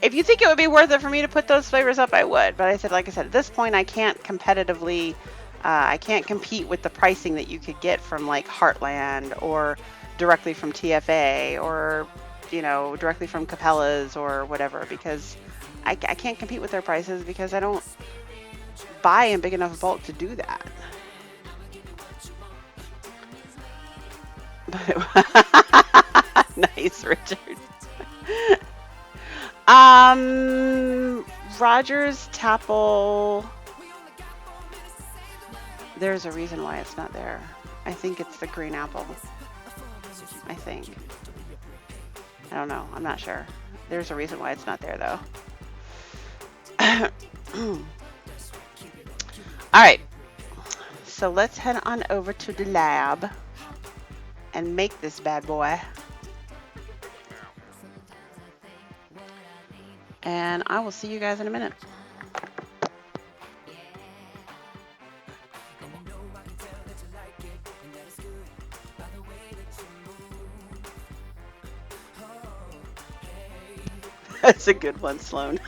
if you think it would be worth it for me to put those flavors up, I would. But like I said, at this point, I can't competitively, I can't compete with the pricing that you could get from like Heartland or directly from TFA or, directly from Capella's or whatever, because I can't compete with their prices because I don't buy in big enough bulk to do that. Nice, Richard. Rogers Tapple. There's a reason why it's not there. I think it's the green apple. I think. I don't know. I'm not sure. There's a reason why it's not there, though. All right. So let's head on over to the lab and make this bad boy. And I will see you guys in a minute. That's a good one, Sloan.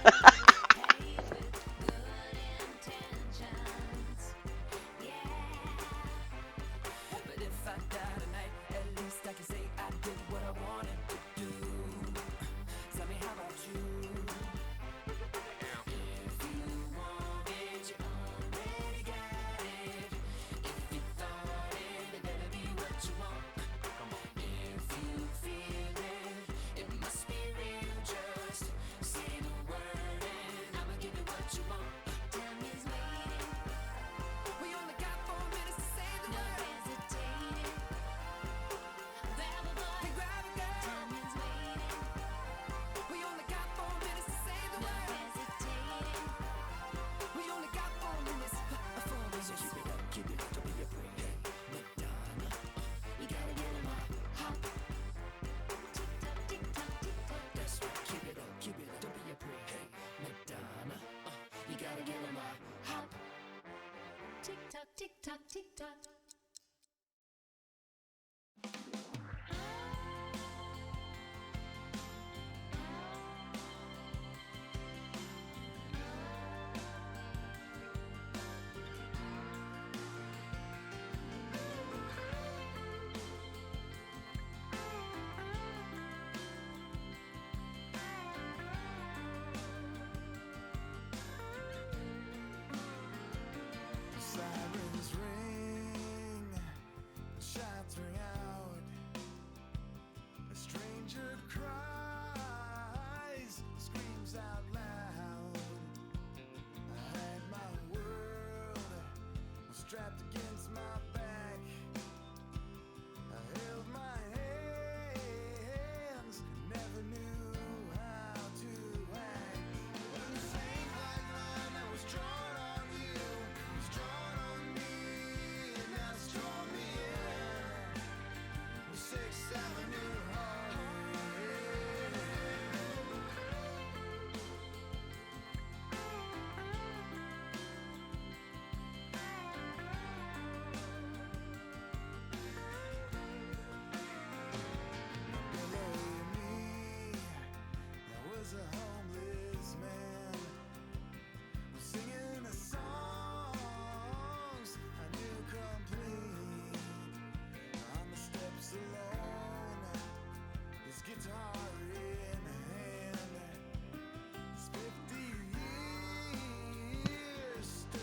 Tick tock, tick tock.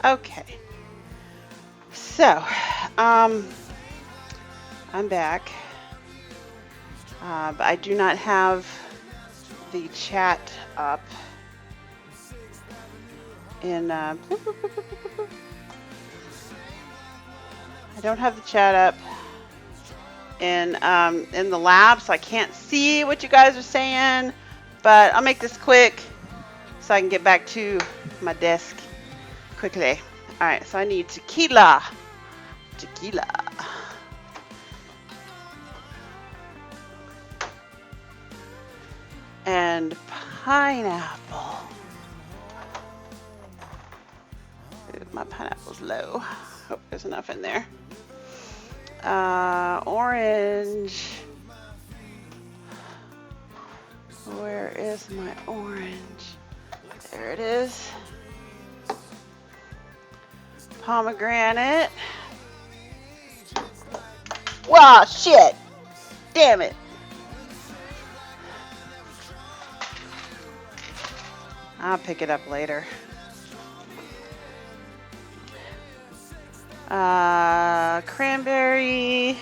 Okay. So, I'm back. But I do not have the chat up in I don't have the chat up in the lab, so I can't see what you guys are saying, but I'll make this quick so I can get back to my desk quickly. All right, so I need tequila. And pineapple. Ooh, my pineapple's low. Hope there's enough in there. Orange. Where is my orange? There it is. Pomegranate. Wow, shit. Damn it. I'll pick it up later. Cranberry.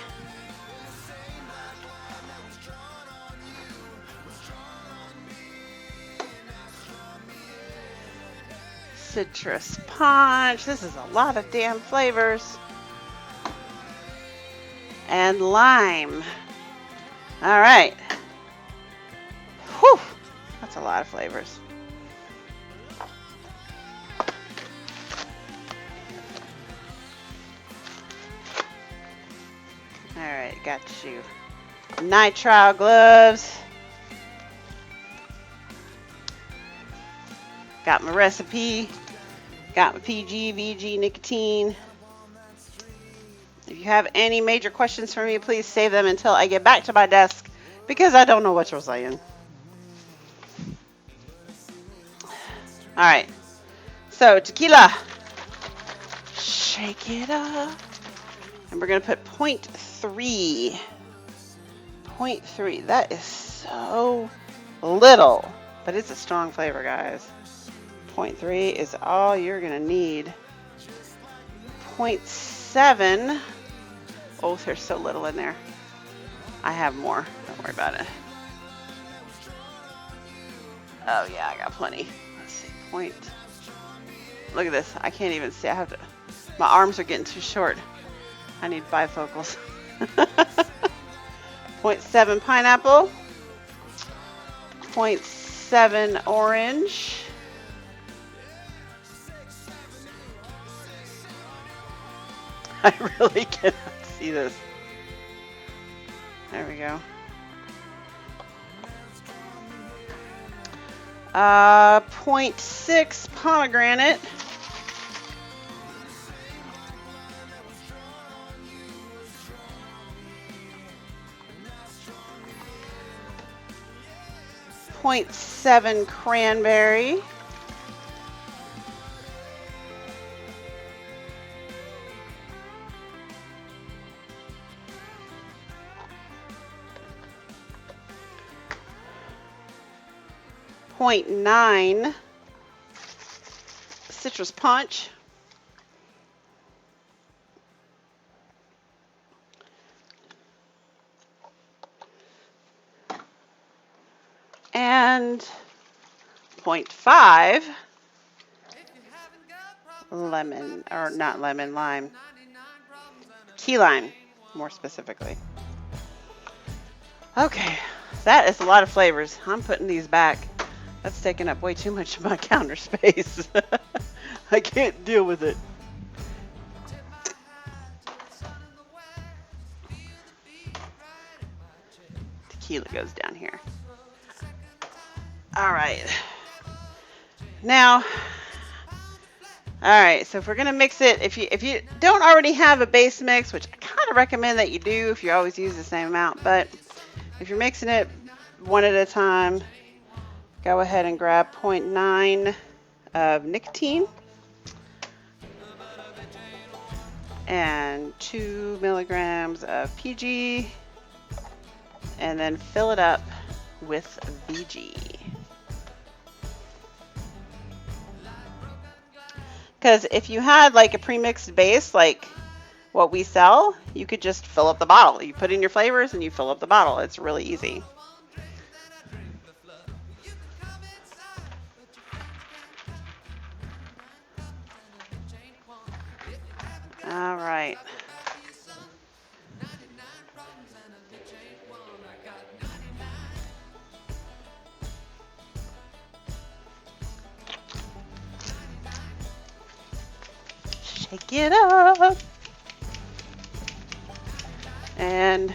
Citrus punch. This is a lot of damn flavors. And lime. All right. Whew. That's a lot of flavors. All right, got you. Nitrile gloves. Got my recipe. Got my PG, VG, nicotine. If you have any major questions for me, please save them until I get back to my desk because I don't know what you're saying. All right. So tequila. Shake it up. And we're going to put 0.3. 0.3. That is so little. But it's a strong flavor, guys. 0.3 is all you're going to need. 0.7. Oh, there's so little in there. I have more. Don't worry about it. Oh, yeah, I got plenty. Let's see. Look at this. I can't even see. I have to. My arms are getting too short. I need bifocals. 0.7 pineapple. 0.7 orange. I really cannot see this. There we go. 0.6 pomegranate. .7 cranberry. .9 citrus punch. And 0.5 lemon, or not lemon, lime. Key lime, more specifically. Okay, that is a lot of flavors. I'm putting these back. That's taking up way too much of my counter space. I can't deal with it. Tequila goes down here. All right. Now, all right, so if we're gonna mix it, if you don't already have a base mix, which I kind of recommend that you do if you always use the same amount, but if you're mixing it one at a time, go ahead and grab 0.9 of nicotine and 2 milligrams of PG, and then fill it up with VG. Because if you had like a premixed base like what we sell, you could just fill up the bottle. You put in your flavors and you fill up the bottle. It's really easy. All right. Shake it up. And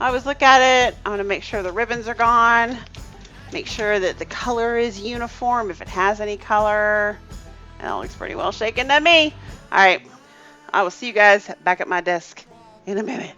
I always look at it. I want to make sure the ribbons are gone. Make sure that the color is uniform if it has any color. That looks pretty well shaken to me. All right. I will see you guys back at my desk in a minute.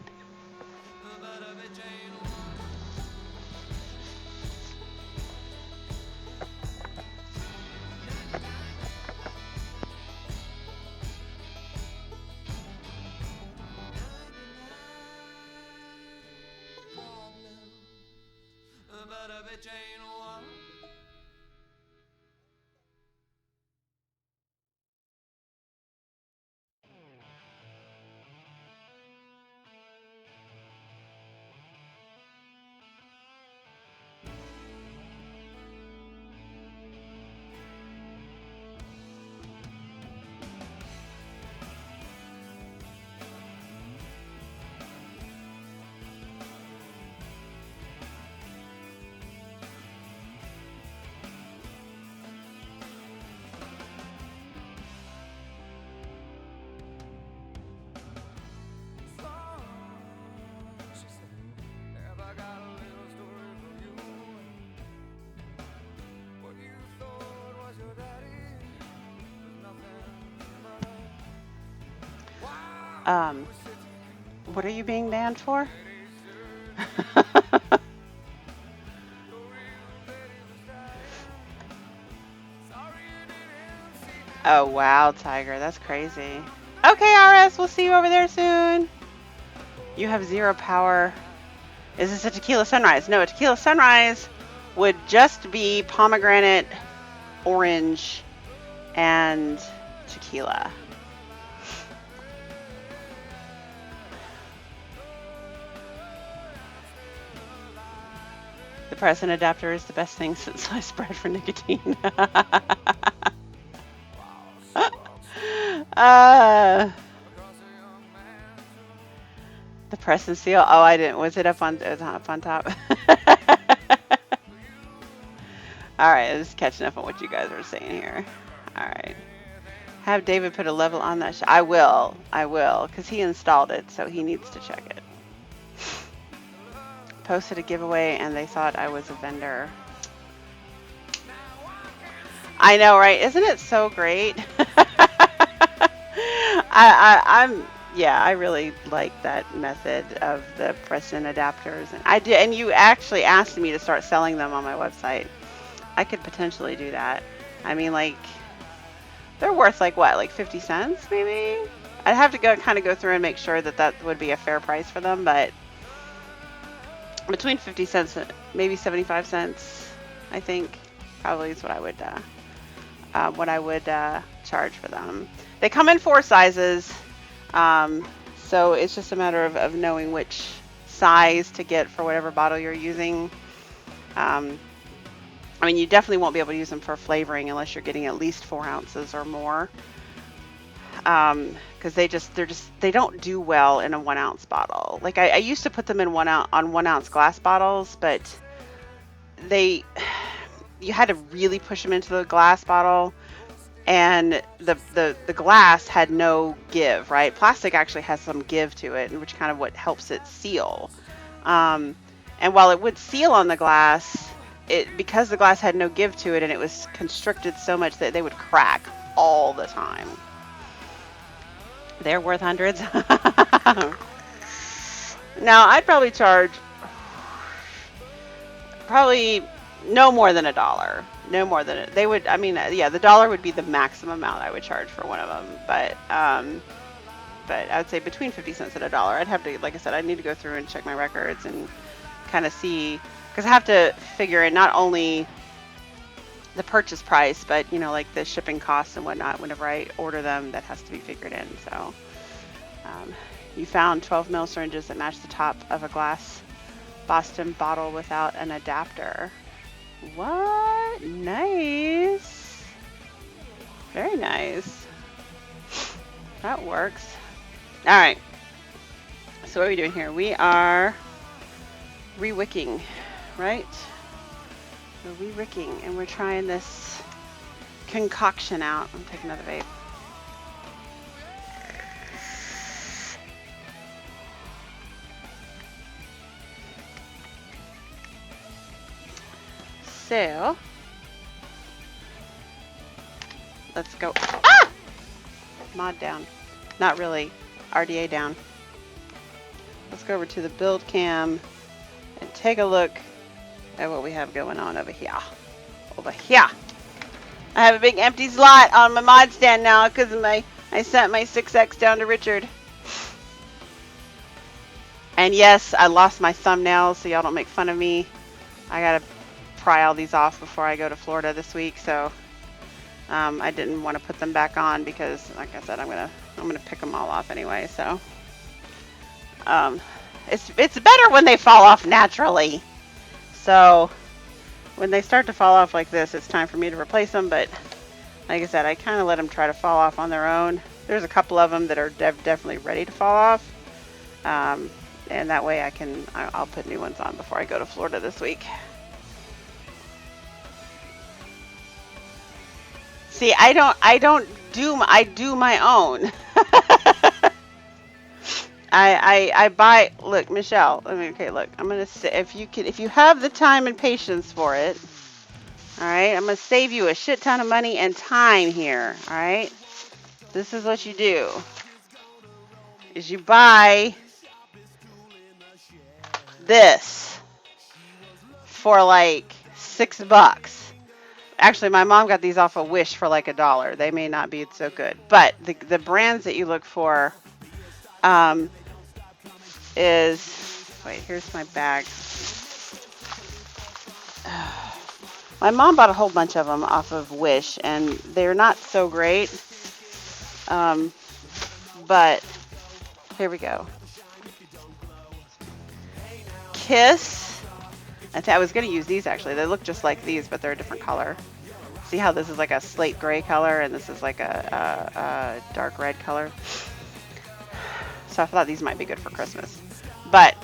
What are you being banned for? Oh, wow, Tiger. That's crazy. Okay, RS, we'll see you over there soon. You have 0 power. Is this a tequila sunrise? No, a tequila sunrise would just be pomegranate, orange, and tequila. The Preston adapter is the best thing since sliced bread for nicotine. The Preston seal. Oh, I didn't. Was it up on? It was up on top. All right, I'm just catching up on what you guys are saying here. All right. Have David put a level on that. I will, because he installed it, so he needs to check it. Posted a giveaway, and they thought I was a vendor. I know, right? Isn't it so great? I really like that method of the Preston adapters, and I did. And you actually asked me to start selling them on my website. I could potentially do that. I mean, like, they're worth like what, like 50 cents maybe? I'd have to go through and make sure that that would be a fair price for them, but between 50 cents and maybe 75 cents, I think probably is what I would charge for them. They come in 4 sizes, so it's just a matter of knowing which size to get for whatever bottle you're using. I mean, you definitely won't be able to use them for flavoring unless you're getting at least 4 ounces or more, because they don't do well in a 1 ounce bottle. Like I used to put them in 1 ounce glass bottles, but you had to really push them into the glass bottle, and the glass had no give, right? Plastic actually has some give to it, which kind of what helps it seal. And while it would seal on the glass, because the glass had no give to it and it was constricted so much that they would crack all the time. They're worth hundreds. Now, I'd probably charge No more than $1. No more than it. They would. I mean, yeah, the dollar would be the maximum amount I would charge for one of them. But I would say between 50 cents and $1. I'd have to, like I said, I need to go through and check my records and kind of see, because I have to figure in not only the purchase price, but like the shipping costs and whatnot. Whenever I order them, that has to be figured in. So, you found 12 ml syringes that match the top of a glass Boston bottle without an adapter. What? Nice. Very nice. That works. All right. So what are we doing here? We are re-wicking, right? We're re-wicking, and we're trying this concoction out. I'm taking another vape. So, let's go. Ah! Mod down. Not really. RDA down. Let's go over to the build cam and take a look at what we have going on over here. Over here. I have a big empty slot on my mod stand now because I sent my 6X down to Richard. And yes, I lost my thumbnails, so y'all don't make fun of me. I gotta pry all these off before I go to Florida this week, so I didn't want to put them back on because, like I said, I'm gonna pick them all off anyway. So it's better when they fall off naturally. So when they start to fall off like this, it's time for me to replace them. But like I said, I kind of let them try to fall off on their own. There's a couple of them that are definitely ready to fall off, and that way I'll put new ones on before I go to Florida this week. See, I do my own. I buy, look, Michelle, okay, look, I'm going to say, if you have the time and patience for it, all right, I'm going to save you a shit ton of money and time here, all right? This is what you do, is you buy this for like $6. Actually, my mom got these off of Wish for like $1. They may not be so good, but the brands that you look for is, wait, here's my bag. My mom bought a whole bunch of them off of Wish, and they're not so great. But here we go. Kiss. I was going to use these actually. They look just like these, but they're a different color. See how this is like a slate gray color, and this is like a dark red color. So I thought these might be good for Christmas. But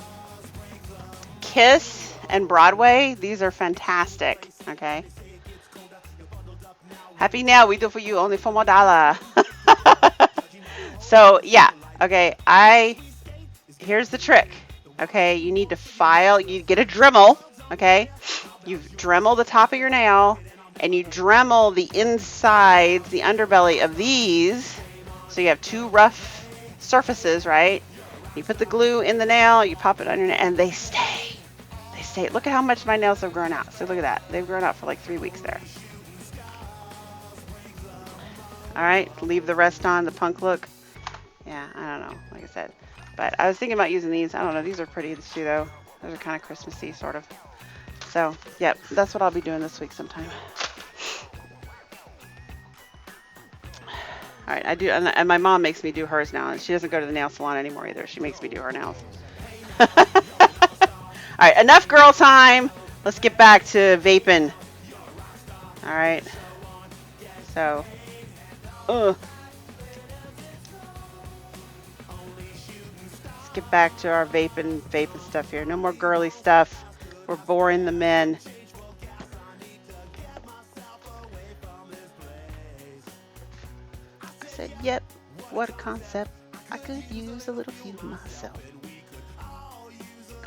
Kiss and Broadway, these are fantastic. Okay. Happy now, we do for you only for $1. So yeah, okay. Here's the trick. Okay, you need to file. You get a Dremel. Okay, you Dremel the top of your nail, and you Dremel the insides, the underbelly of these. So you have two rough surfaces, right? You put the glue in the nail, you pop it on your nail, and they stay. They stay. Look at how much my nails have grown out. So look at that. They've grown out for like 3 weeks there. All right, leave the rest on, the punk look. Yeah, I don't know, like I said. But I was thinking about using these. I don't know, these are pretty too, though. Those are kind of Christmassy, sort of. So, yep, that's what I'll be doing this week sometime. All right, I do, and my mom makes me do hers now, and she doesn't go to the nail salon anymore either. She makes me do her nails. All right, enough girl time. Let's get back to vaping. All right. So, let's get back to our vaping stuff here. No more girly stuff. We're boring the men. I said, yep, what a concept. I could use a little few myself.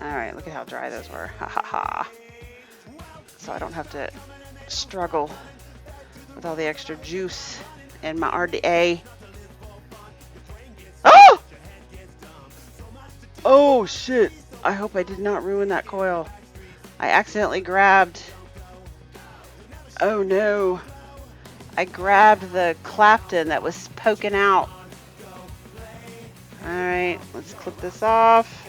All right, look at how dry those were. Ha ha ha. So I don't have to struggle with all the extra juice in my RDA. Oh! Oh shit. I hope I did not ruin that coil. I accidentally grabbed Oh no. I grabbed the Clapton that was poking out. Alright, let's clip this off.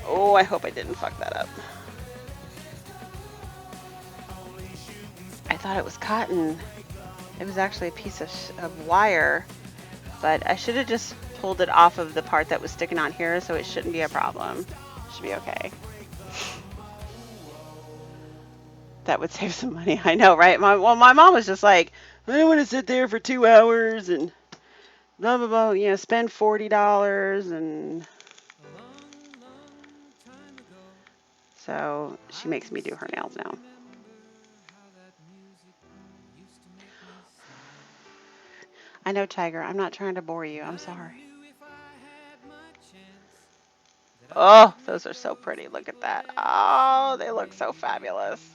Oh, I hope I didn't fuck that up. I thought it was cotton. It was actually a piece of wire, but I should have just pulled it off of the part that was sticking on here, so it shouldn't be a problem. Should be okay. That would save some money. I know, right? My mom was just like, I don't want to sit there for 2 hours and blah, blah, blah, you know, spend $40 and so she makes me do her nails now. I know, Tiger. I'm not trying to bore you. I'm sorry. Oh, those are so pretty. Look at that. Oh, they look so fabulous.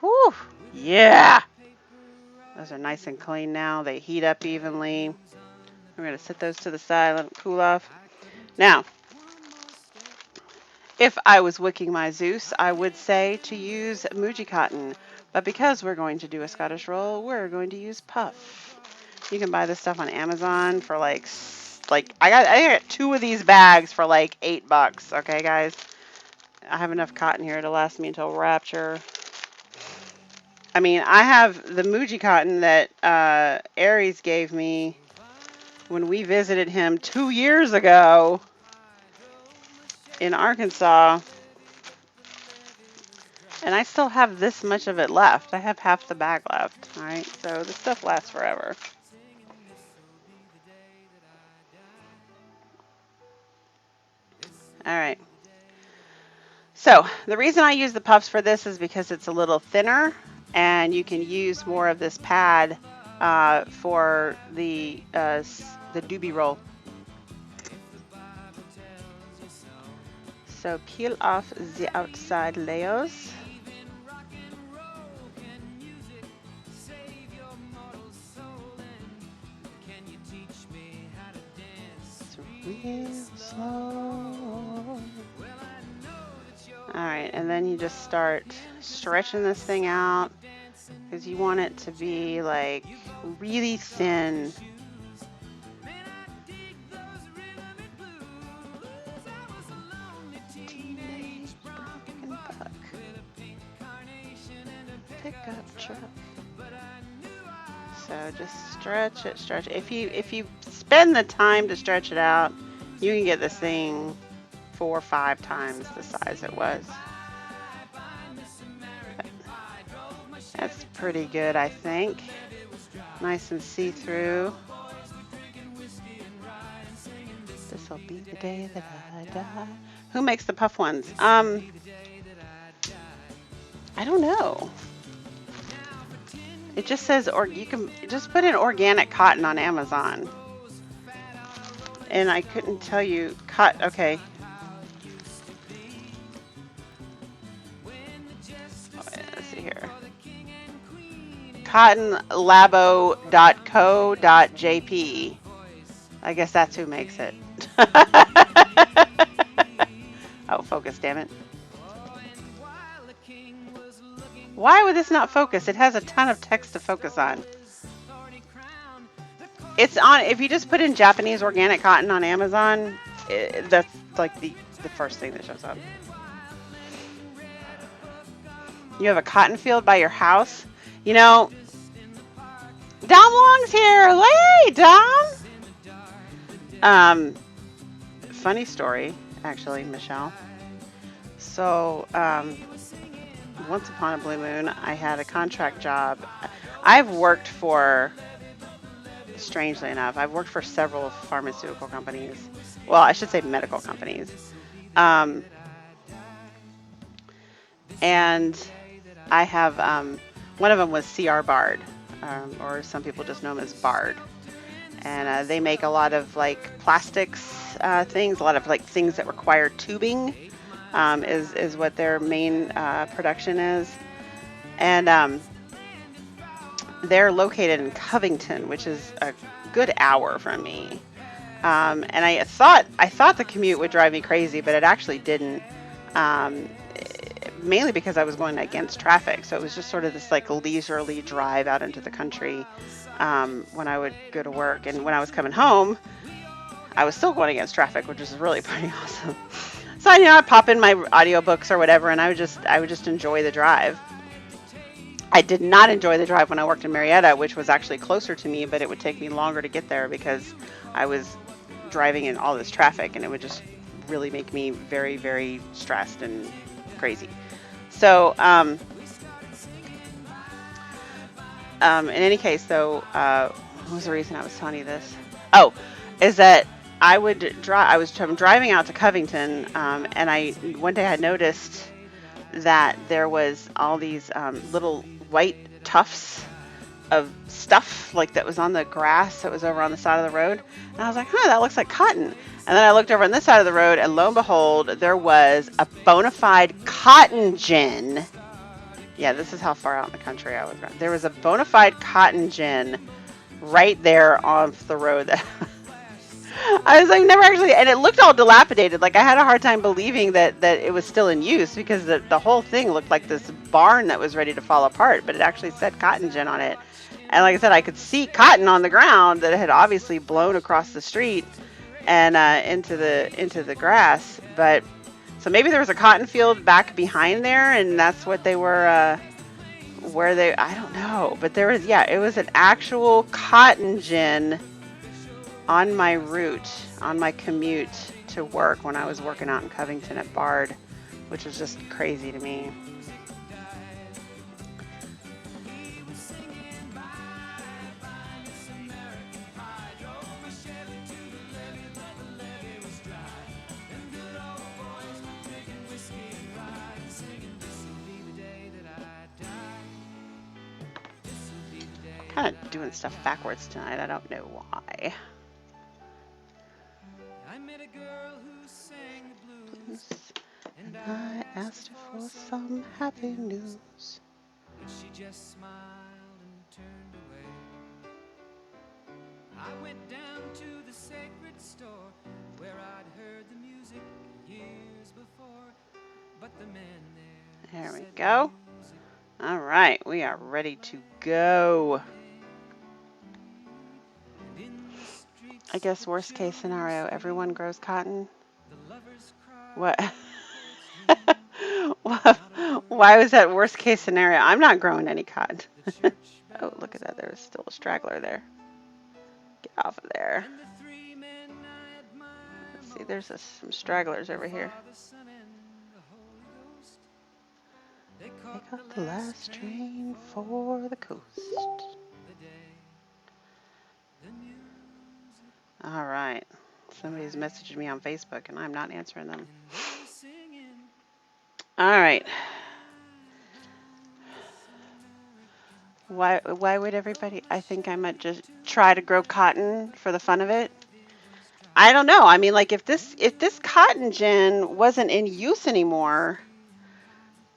Whew. Yeah. Those are nice and clean now. They heat up evenly. We're going to set those to the side, let them cool off. Now, if I was wicking my Zeus, I would say to use Muji cotton. But because we're going to do a Scottish roll, we're going to use puff. You can buy this stuff on Amazon for like I got 2 of these bags for like $8. Okay, guys. I have enough cotton here to last me until Rapture. I mean, I have the Muji cotton that Aries gave me when we visited him 2 years ago in Arkansas. And I still have this much of it left. I have half the bag left. All right, so this stuff lasts forever. All right. So the reason I use the puffs for this is because it's a little thinner, and you can use more of this pad for the doobie roll. So peel off the outside layers. It's real slow. All right, and then you just start stretching this thing out because you want it to be like really thin. Teenage broken buck. Pickup truck. So just stretch it, stretch it. If you spend the time to stretch it out, you can get this thing 4 or 5 times the size it was. That's pretty good, I think. Nice and see-through. This'll be the day that I die. Who makes the puff ones? I don't know. It just says, or you can just put in organic cotton on Amazon. And I couldn't tell you, okay. Let's see here. Cottonlabo.co.jp. I guess that's who makes it. Oh, focus, damn it. Why would this not focus? It has a ton of text to focus on. It's on, if you just put in Japanese organic cotton on Amazon, that's like the first thing that shows up. You have a cotton field by your house? You know, Dom Long's here. Hey, Dom. Funny story, actually, Michelle. So, once upon a blue moon, I had a contract job. I've worked for, strangely enough, I've worked for several pharmaceutical companies. Well, I should say medical companies. And I have, one of them was CR Bard, or some people just know them as Bard. And they make a lot of like plastics things, a lot of like things that require tubing. Is what their main production is. And they're located in Covington, which is a good hour from me. And I thought the commute would drive me crazy, but it actually didn't. Um, Mainly because I was going against traffic, so it was just sort of this like leisurely drive out into the country when I would go to work, and when I was coming home, I was still going against traffic, which is really pretty awesome. So I'd pop in my audiobooks or whatever, and I would just enjoy the drive. I did not enjoy the drive when I worked in Marietta, which was actually closer to me, but it would take me longer to get there because I was driving in all this traffic, and it would just really make me very, very stressed and crazy. So, in any case, though, what was the reason I was telling you this? Oh, is that I would drive. I'm driving out to Covington, and one day I noticed that there was all these little white tufts of stuff like that was on the grass that was over on the side of the road, and I was like, "Huh, that looks like cotton." And then I looked over on this side of the road, and lo and behold, there was a bona fide cotton gin. Yeah, this is how far out in the country I was. There was a bona fide cotton gin right there off the road. I was like, never actually, and it looked all dilapidated. Like I had a hard time believing that it was still in use because the whole thing looked like this barn that was ready to fall apart, but it actually said cotton gin on it. And like I said, I could see cotton on the ground that had obviously blown across the street and into the grass. But so maybe there was a cotton field back behind there, and that's what they were I don't know. But it was an actual cotton gin on my route, on my commute to work when I was working out in Covington at Bard, which was just crazy to me. Kind of doing stuff backwards tonight. I don't know why. I met a girl who sang the blues, And I asked her for some happy news. but she just smiled and turned away. I went down to the sacred store where I'd heard the music years before, but the man there. There we go. All right, we are ready to go. I guess worst case scenario, everyone grows cotton. What? Why was that worst case scenario? I'm not growing any cotton. Oh, look at that. There's still a straggler there. Get off of there. Let's see, there's some stragglers over here. They caught the last train for the coast. All right. Somebody's messaged me on Facebook, and I'm not answering them. All right. Why would everybody? I think I might just try to grow cotton for the fun of it. I don't know. I mean, like if this cotton gin wasn't in use anymore,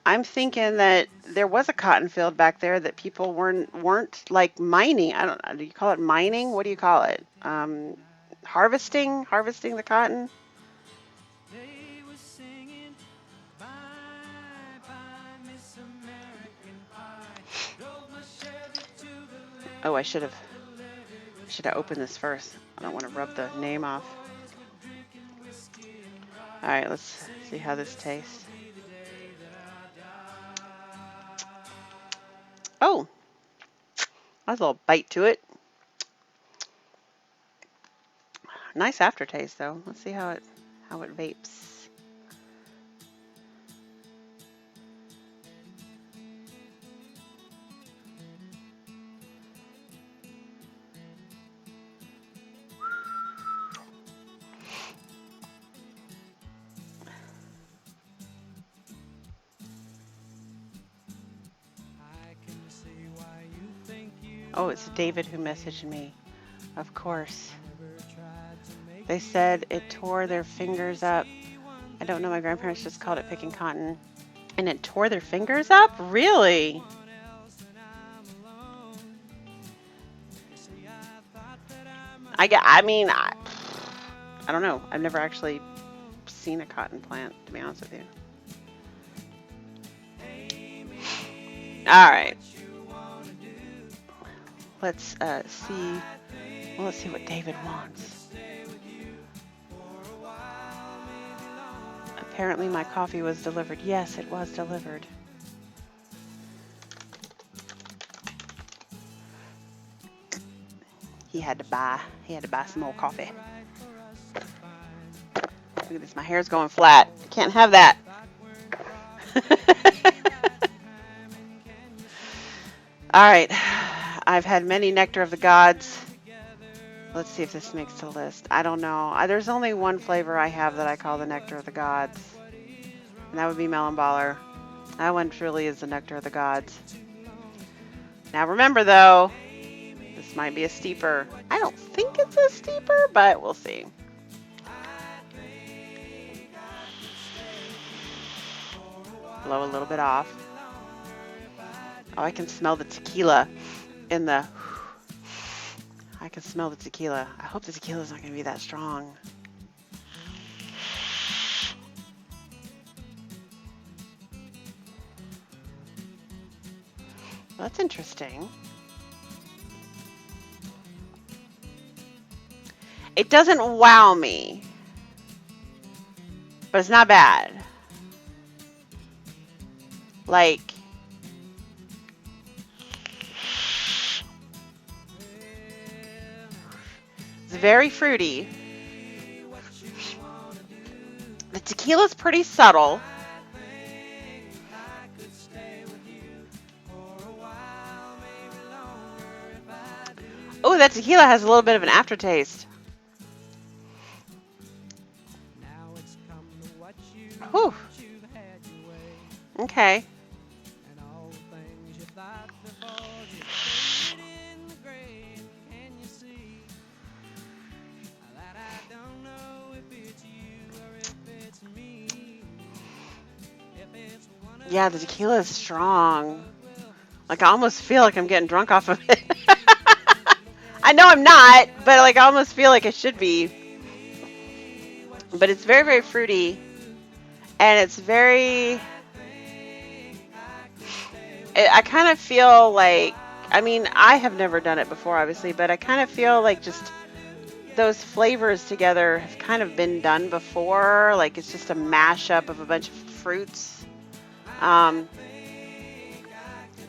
I'm thinking that there was a cotton field back there that people weren't like mining. I don't know. Do you call it mining? What do you call it? Harvesting the cotton. Oh, I should have opened this first. I don't want to rub the name off. All right, let's see how this tastes. Oh, that's a little bite to it. Nice aftertaste though. Let's see how it vapes. Oh, it's David who messaged me. Of course. They said it tore their fingers up. I don't know, my grandparents just called it picking cotton. And it tore their fingers up? Really? I don't know. I've never actually seen a cotton plant, to be honest with you. All right. Let's see. Well, let's see what David wants. Apparently my coffee was delivered. Yes, it was delivered. He had to buy some more coffee. Look at this, my hair's going flat. I can't have that. All right, I've had many Nectar of the Gods. Let's see if this makes the list. I don't know. There's only one flavor I have that I call the Nectar of the Gods, and that would be Melon Baller. That one truly is the Nectar of the Gods. Now remember though, this might be a steeper. I don't think it's a steeper, but we'll see. Blow a little bit off. Oh, I can smell the tequila in the... I can smell the tequila. I hope the tequila's not going to be that strong. Well, that's interesting. It doesn't wow me, but it's not bad. Like, it's very fruity. The tequila's pretty subtle. Oh, that tequila has a little bit of an aftertaste. Whew. Okay. Yeah, the tequila is strong. Like, I almost feel like I'm getting drunk off of it. I know I'm not, but like, I almost feel like I should be. But it's very, very fruity. And it's very... I kind of feel like... I mean, I have never done it before, obviously, but I kind of feel like just those flavors together have kind of been done before. Like, it's just a mashup of a bunch of fruits.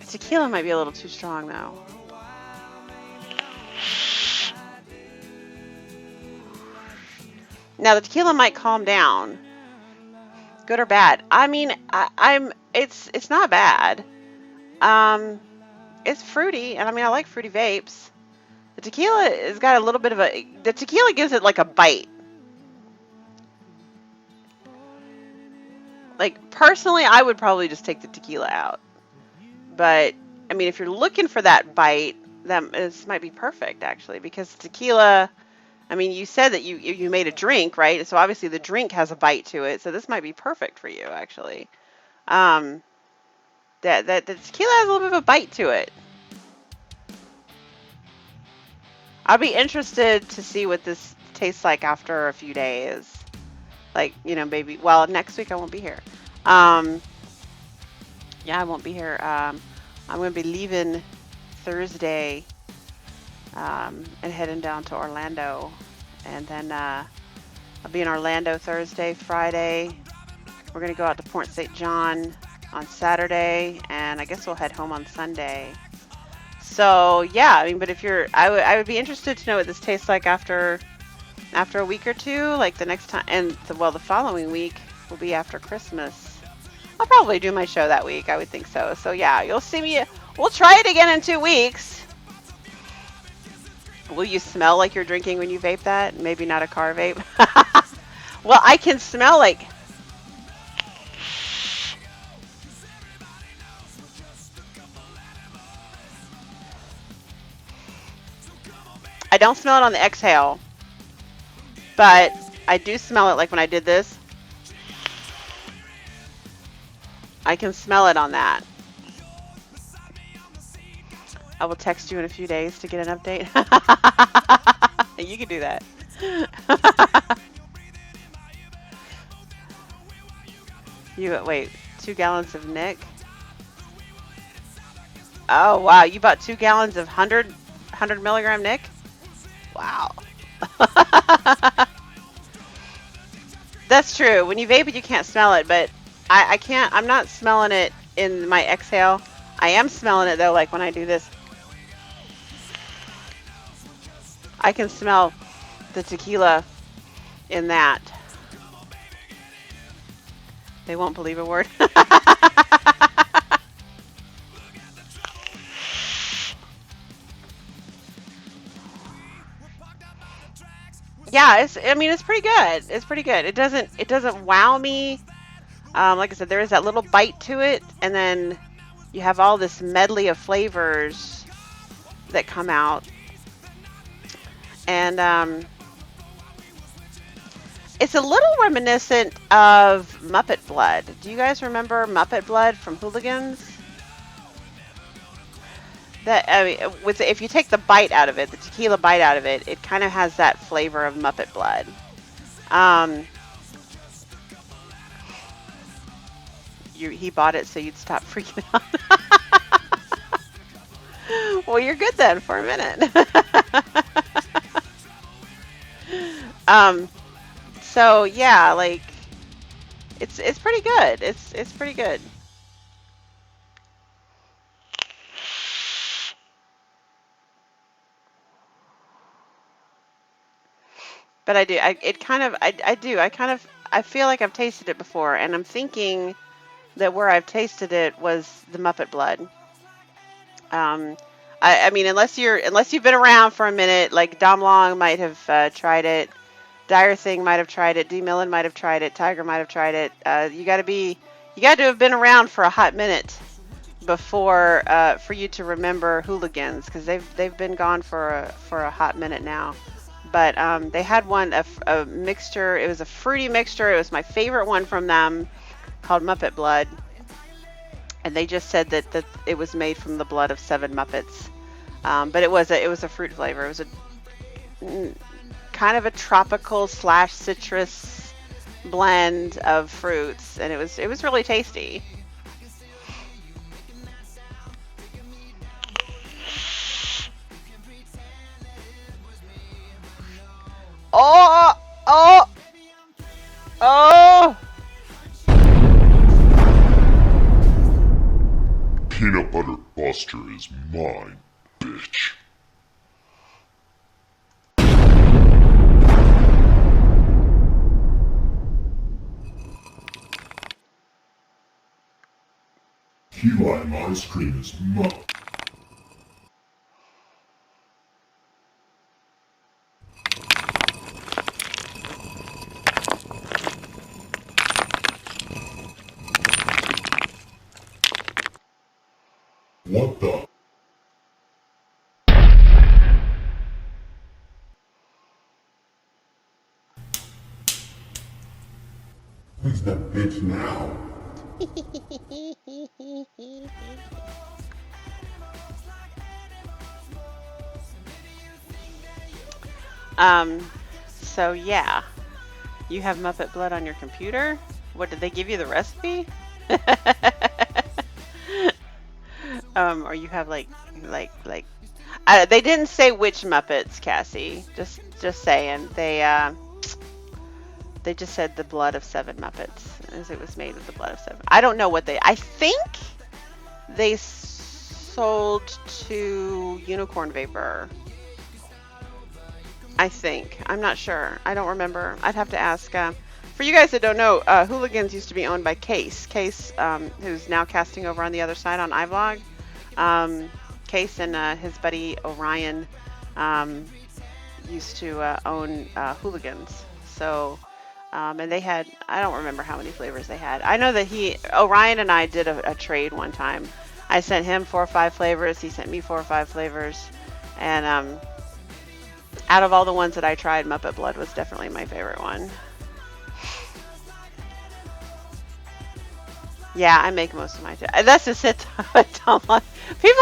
Tequila might be a little too strong, though. Now, the tequila might calm down. Good or bad? I mean, it's not bad. It's fruity, and I mean, I like fruity vapes. The tequila has got a little bit of the tequila gives it like a bite. Like, personally, I would probably just take the tequila out. But, I mean, if you're looking for that bite, this might be perfect, actually, because tequila, I mean, you said that you made a drink, right? So obviously the drink has a bite to it, so this might be perfect for you, actually. The tequila has a little bit of a bite to it. I'll be interested to see what this tastes like after a few days. Like, you know, maybe, well, next week I won't be here. Yeah, I won't be here. I'm going to be leaving Thursday and heading down to Orlando. And then I'll be in Orlando Thursday, Friday. We're going to go out to Port St. John on Saturday, and I guess we'll head home on Sunday. So, yeah, I mean, but if you're, I would be interested to know what this tastes like after a week or two, like the next time, and the following week will be after Christmas. I'll probably do my show that week, I would think so. So yeah, you'll see me, we'll try it again in 2 weeks. Will you smell like you're drinking when you vape that? Maybe not a car vape. Well, I can smell like, I don't smell it on the exhale, but I do smell it like when I did this. I can smell it on that. I will text you in a few days to get an update. You can do that. You wait, 2 gallons of Nick? Oh wow, you bought 2 gallons of 100 milligram Nick? Wow. That's true. When you vape it, you can't smell it, but I can't. I'm not smelling it in my exhale. I am smelling it though, like when I do this. I can smell the tequila in that. They won't believe a word. Yeah, I mean, it's pretty good. It's pretty good. It doesn't wow me. Like I said, there is that little bite to it, and then you have all this medley of flavors that come out. And it's a little reminiscent of Muppet Blood. Do you guys remember Muppet Blood from Hooligans? That, I mean, if you take the bite out of it, the tequila bite out of it, it kind of has that flavor of Muppet Blood. He bought it so you'd stop freaking out. Well, you're good then for a minute. So yeah, like it's pretty good. It's pretty good. But I feel like I've tasted it before, and I'm thinking that where I've tasted it was the Muppet Blood. I mean, unless you've been around for a minute, like Dom Long might have tried it, Dire Thing might have tried it, D Millen might have tried it, Tiger might have tried it. You got to have been around for a hot minute before for you to remember Hooligans, because they've been gone for a hot minute now. But they had one, a mixture. It was a fruity mixture. It was my favorite one from them, called Muppet Blood. And they just said that it was made from the blood of 7 Muppets. But it was a fruit flavor. It was a kind of a tropical / citrus blend of fruits, and it was really tasty. Oh! Peanut Butter Buster is mine, bitch. Key lime ice cream is mine. What the? Who's that bitch now? So yeah, you have Muppet Blood on your computer? What, did they give you the recipe? Or you have like they didn't say which Muppets, Cassie. Just saying. They just said the blood of 7 Muppets, as it was made with the blood of 7. I don't know what I think they sold to Unicorn Vapor. I think. I'm not sure. I don't remember. I'd have to ask. For you guys that don't know, Hooligans used to be owned by Case. Case, who's now casting over on the other side on iVlog. Case and his buddy Orion used to own Hooligans. So, and they had, I don't remember how many flavors they had. I know that Orion and I did a trade one time. I sent him 4 or 5 flavors. He sent me 4 or 5 flavors. And out of all the ones that I tried, Muppet Blood was definitely my favorite one. Yeah, I make most of my. That's just it. People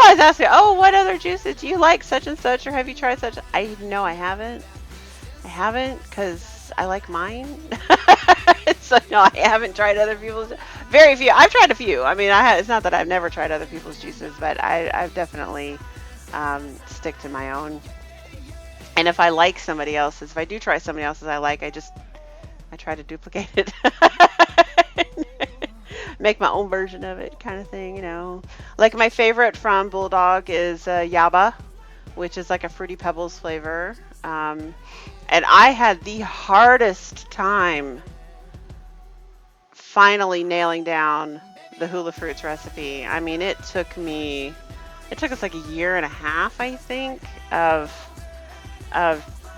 always ask me, "Oh, what other juices do you like? Such and such, or have you tried such?" No, I haven't. I haven't because I like mine. So no, I haven't tried other people's. Very few. I've tried a few. I mean, it's not that I've never tried other people's juices, but I've definitely stick to my own. And if I like somebody else's, if I do try somebody else's I like, I try to duplicate it. Make my own version of it, kind of thing, you know. Like my favorite from Bulldog is Yaba, which is like a Fruity Pebbles flavor. And I had the hardest time finally nailing down the Hula Fruits recipe. I mean, it took us like a year and a half, I think, of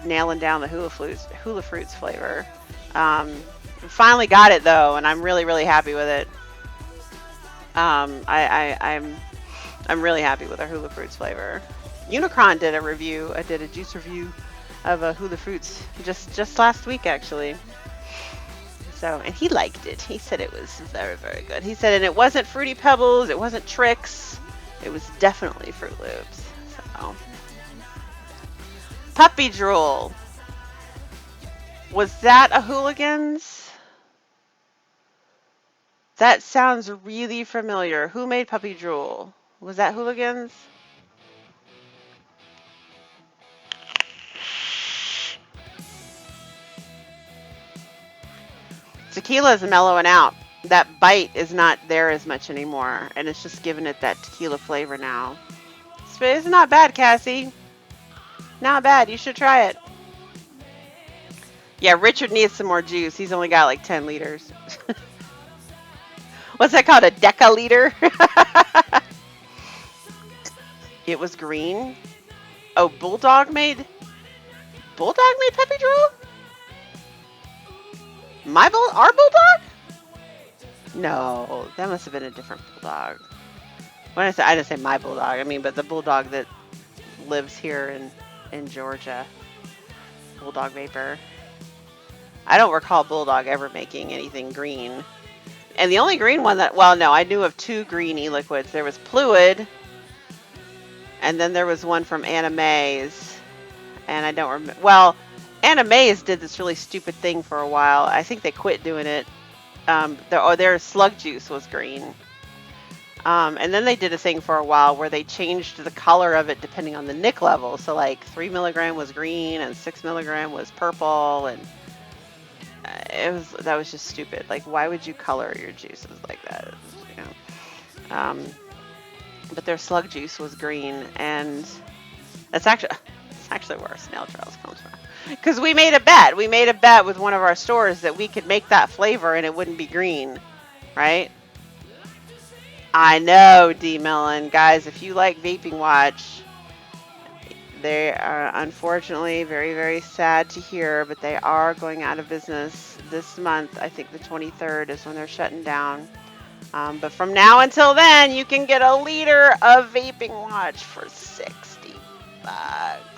nailing down the Hula Fruits flavor. Finally got it though, and I'm really, really happy with it. I'm really happy with our Hula Fruits flavor. Unicron did a juice review of Hula Fruits just last week actually. So, and he liked it. He said it was very, very good. He said, and it wasn't Fruity Pebbles, it wasn't Tricks, it was definitely Fruit Loops. So, Puppy Drool. Was that a Hooligans? That sounds really familiar. Who made Puppy Drool? Was that Hooligans? Tequila is mellowing out. That bite is not there as much anymore, and it's just giving it that tequila flavor now. It's not bad, Cassie. Not bad. You should try it. Yeah, Richard needs some more juice. He's only got like 10 liters. What's that called? A decaliter? It was green. Oh, Bulldog made Puppy Drool? Our Bulldog? No, that must have been a different Bulldog. I didn't say my Bulldog. I mean, but the Bulldog that lives here in Georgia. Bulldog Vapor. I don't recall Bulldog ever making anything green. And the only green one I knew of two green e-liquids. There was Pluid, and then there was one from Anna Mae's. And I don't remember. Well, Anna Mae's did this really stupid thing for a while. I think they quit doing it. Their slug juice was green. And then they did a thing for a while where they changed the color of it depending on the nic level. So like 3 milligram was green and 6 milligram was purple, and that was just stupid. Like, why would you color your juices like that? You know. But their slug juice was green, and it's actually where our snail trails comes from. Because we made a bet. We made a bet with one of our stores that we could make that flavor and it wouldn't be green, right? I know, D Mellon. Guys, if you like Vaping Watch, they are unfortunately very, very sad to hear, but they are going out of business this month. I think the 23rd is when they're shutting down. But from now until then, you can get a liter of Vaping Watch for 60 bucks.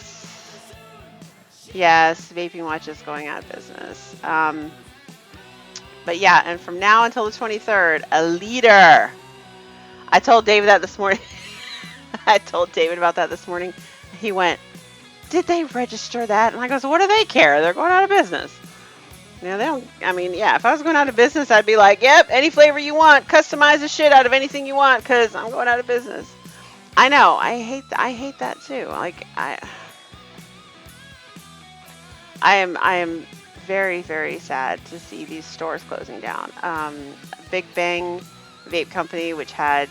Yes, Vaping Watch is going out of business. But yeah, and from now until the 23rd, a liter. I told David that this morning. I told David about that this morning. He went, did they register that? And I goes, what do they care? They're going out of business. You know, they don't, I mean, yeah, if I was going out of business, I'd be like, yep, any flavor you want, customize the shit out of anything you want, because I'm going out of business. I know, I hate that too. Like, I am very, very sad to see these stores closing down. Big Bang Vape Company, which had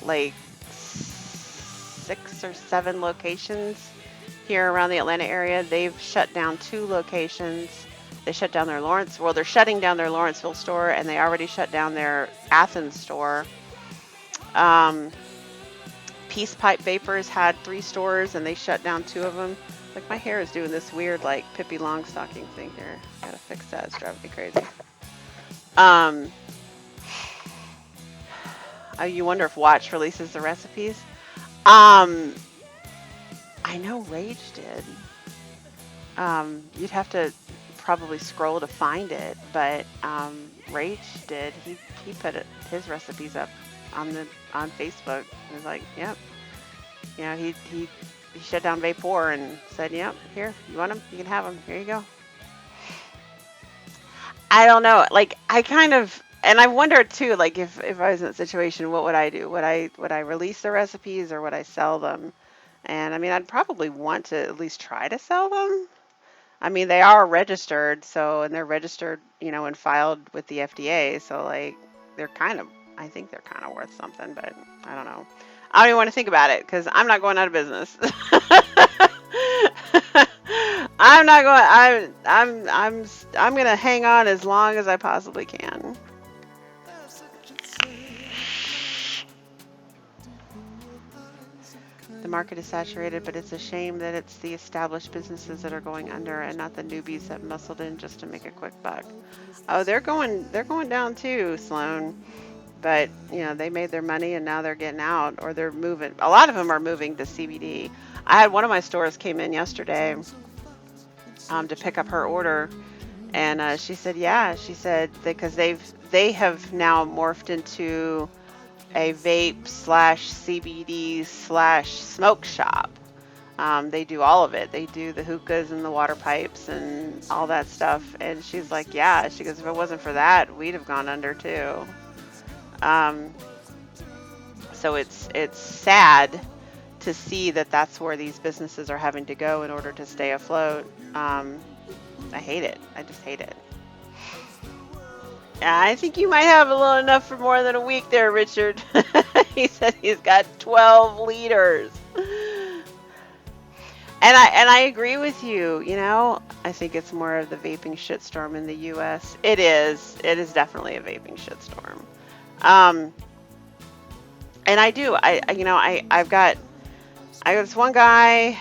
like 6 or 7 locations here around the Atlanta area, they've shut down 2 locations. They shut down their they're shutting down their Lawrenceville store, and they already shut down their Athens store. Peace Pipe Vapors had 3 stores, and they shut down 2 of them. Like, my hair is doing this weird, like, Pippi Longstocking thing here. Gotta fix that. It's driving me crazy. You wonder if Watch releases the recipes? I know Rage did. You'd have to probably scroll to find it, but Rage did. He put his recipes up on Facebook. He was like, yep. You know, he shut down Vapor and said, yep, here, you want them? You can have them. Here you go. I don't know. Like, I kind of, And I wondered too, like if I was in that situation, what would I do? Would I release the recipes or would I sell them? And I mean, I'd probably want to at least try to sell them. I mean, they are registered, so and they're registered, and filed with the FDA, so like they're kind of, I think they're kind of worth something, but I don't know. I don't even want to think about it because I'm not going out of business. I'm not going. I'm gonna hang on as long as I possibly can. The market is saturated, but it's a shame that it's the established businesses that are going under and not the newbies that muscled in just to make a quick buck. Oh, they're going down too, Sloan. But they made their money and now they're getting out or they're moving. A lot of them are moving to CBD. I had one of my stores came in yesterday to pick up her order, and she said, yeah, she said because they have now morphed into a vape slash CBD slash smoke shop. They do all of it. They do the hookahs and the water pipes and all that stuff. And she's like, yeah, she goes, if it wasn't for that, we'd have gone under too. Um, so it's sad to see that that's where these businesses are having to go in order to stay afloat. I hate it. I just hate it. Yeah, I think you might have a little enough for more than a week there, Richard. He said he's got 12 liters. And I agree with you, I think it's more of the vaping shitstorm in the US. It is definitely a vaping shitstorm. And I've got this one guy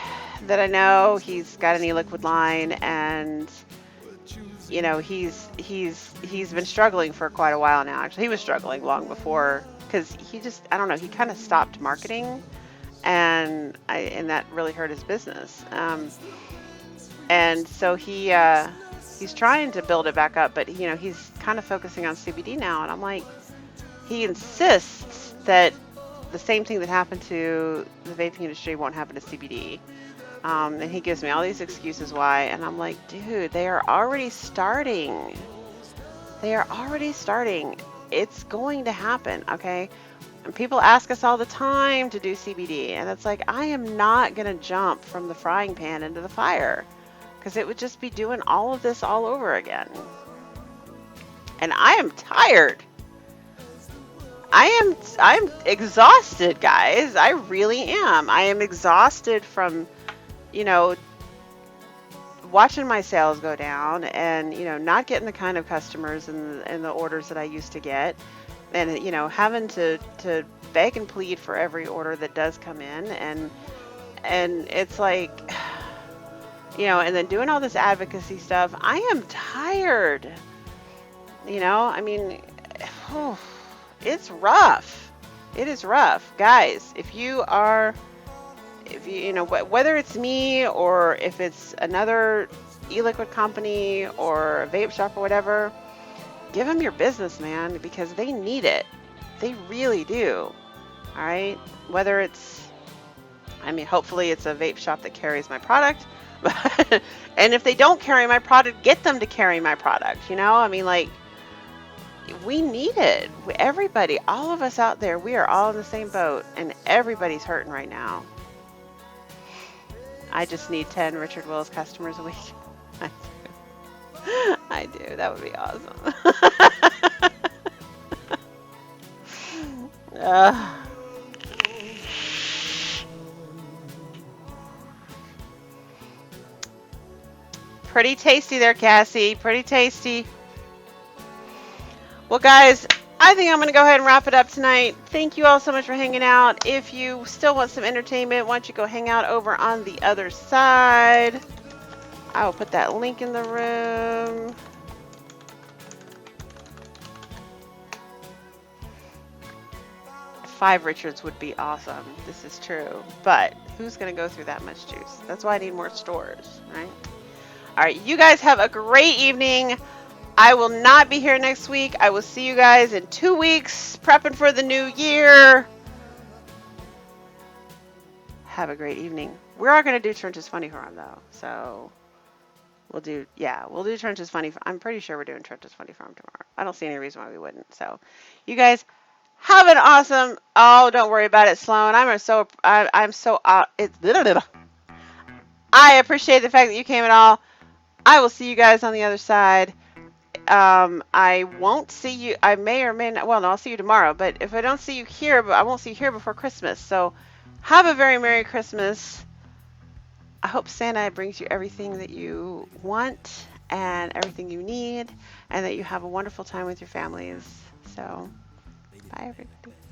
that I know, he's got an e-liquid line, and he's been struggling for quite a while now. Actually, he was struggling long before because I don't know, he kind of stopped marketing, and that really hurt his business. And so he's trying to build it back up, but he's kind of focusing on CBD now, and I'm like, he insists that the same thing that happened to the vaping industry won't happen to CBD. And he gives me all these excuses why, and I'm like, dude, they are already starting. They are already starting. It's going to happen, okay? And people ask us all the time to do CBD, and it's like, I am not going to jump from the frying pan into the fire because it would just be doing all of this all over again. And I am tired. I'm exhausted, guys. I really am. I am exhausted from watching my sales go down and, not getting the kind of customers and the orders that I used to get, and, having to beg and plead for every order that does come in. And it's like, and then doing all this advocacy stuff. I am tired. I mean, it's rough. It is rough. Guys, if you whether it's me or if it's another e-liquid company or a vape shop or whatever, give them your business, man, because they need it. They really do. All right. Whether hopefully it's a vape shop that carries my product, and if they don't carry my product, get them to carry my product. We need it. Everybody, all of us out there, we are all in the same boat, and everybody's hurting right now. I just need 10 Richard Willis customers a week. I do. That would be awesome. Pretty tasty there, Cassie. Pretty tasty. Well, guys, I think I'm going to go ahead and wrap it up tonight. Thank you all so much for hanging out. If you still want some entertainment, why don't you go hang out over on the other side. I will put that link in the room. Five Richards would be awesome. This is true. But who's going to go through that much juice? That's why I need more stores, right? All right, you guys have a great evening. I will not be here next week. I will see you guys in 2 weeks, prepping for the new year. Have a great evening. We are going to do Trench's Funny Harm, though. So we'll do Trench's Funny. I'm pretty sure we're doing Trench's Funny Farm tomorrow. I don't see any reason why we wouldn't. So, you guys have an awesome. Oh, don't worry about it, Sloan. I'm so. It's. I appreciate the fact that you came at all. I will see you guys on the other side. I won't see you. I may or may not. Well, no, I'll see you tomorrow. But if I don't see you here, but I won't see you here before Christmas. So, have a very Merry Christmas. I hope Santa brings you everything that you want and everything you need, and that you have a wonderful time with your families. So, bye, everybody.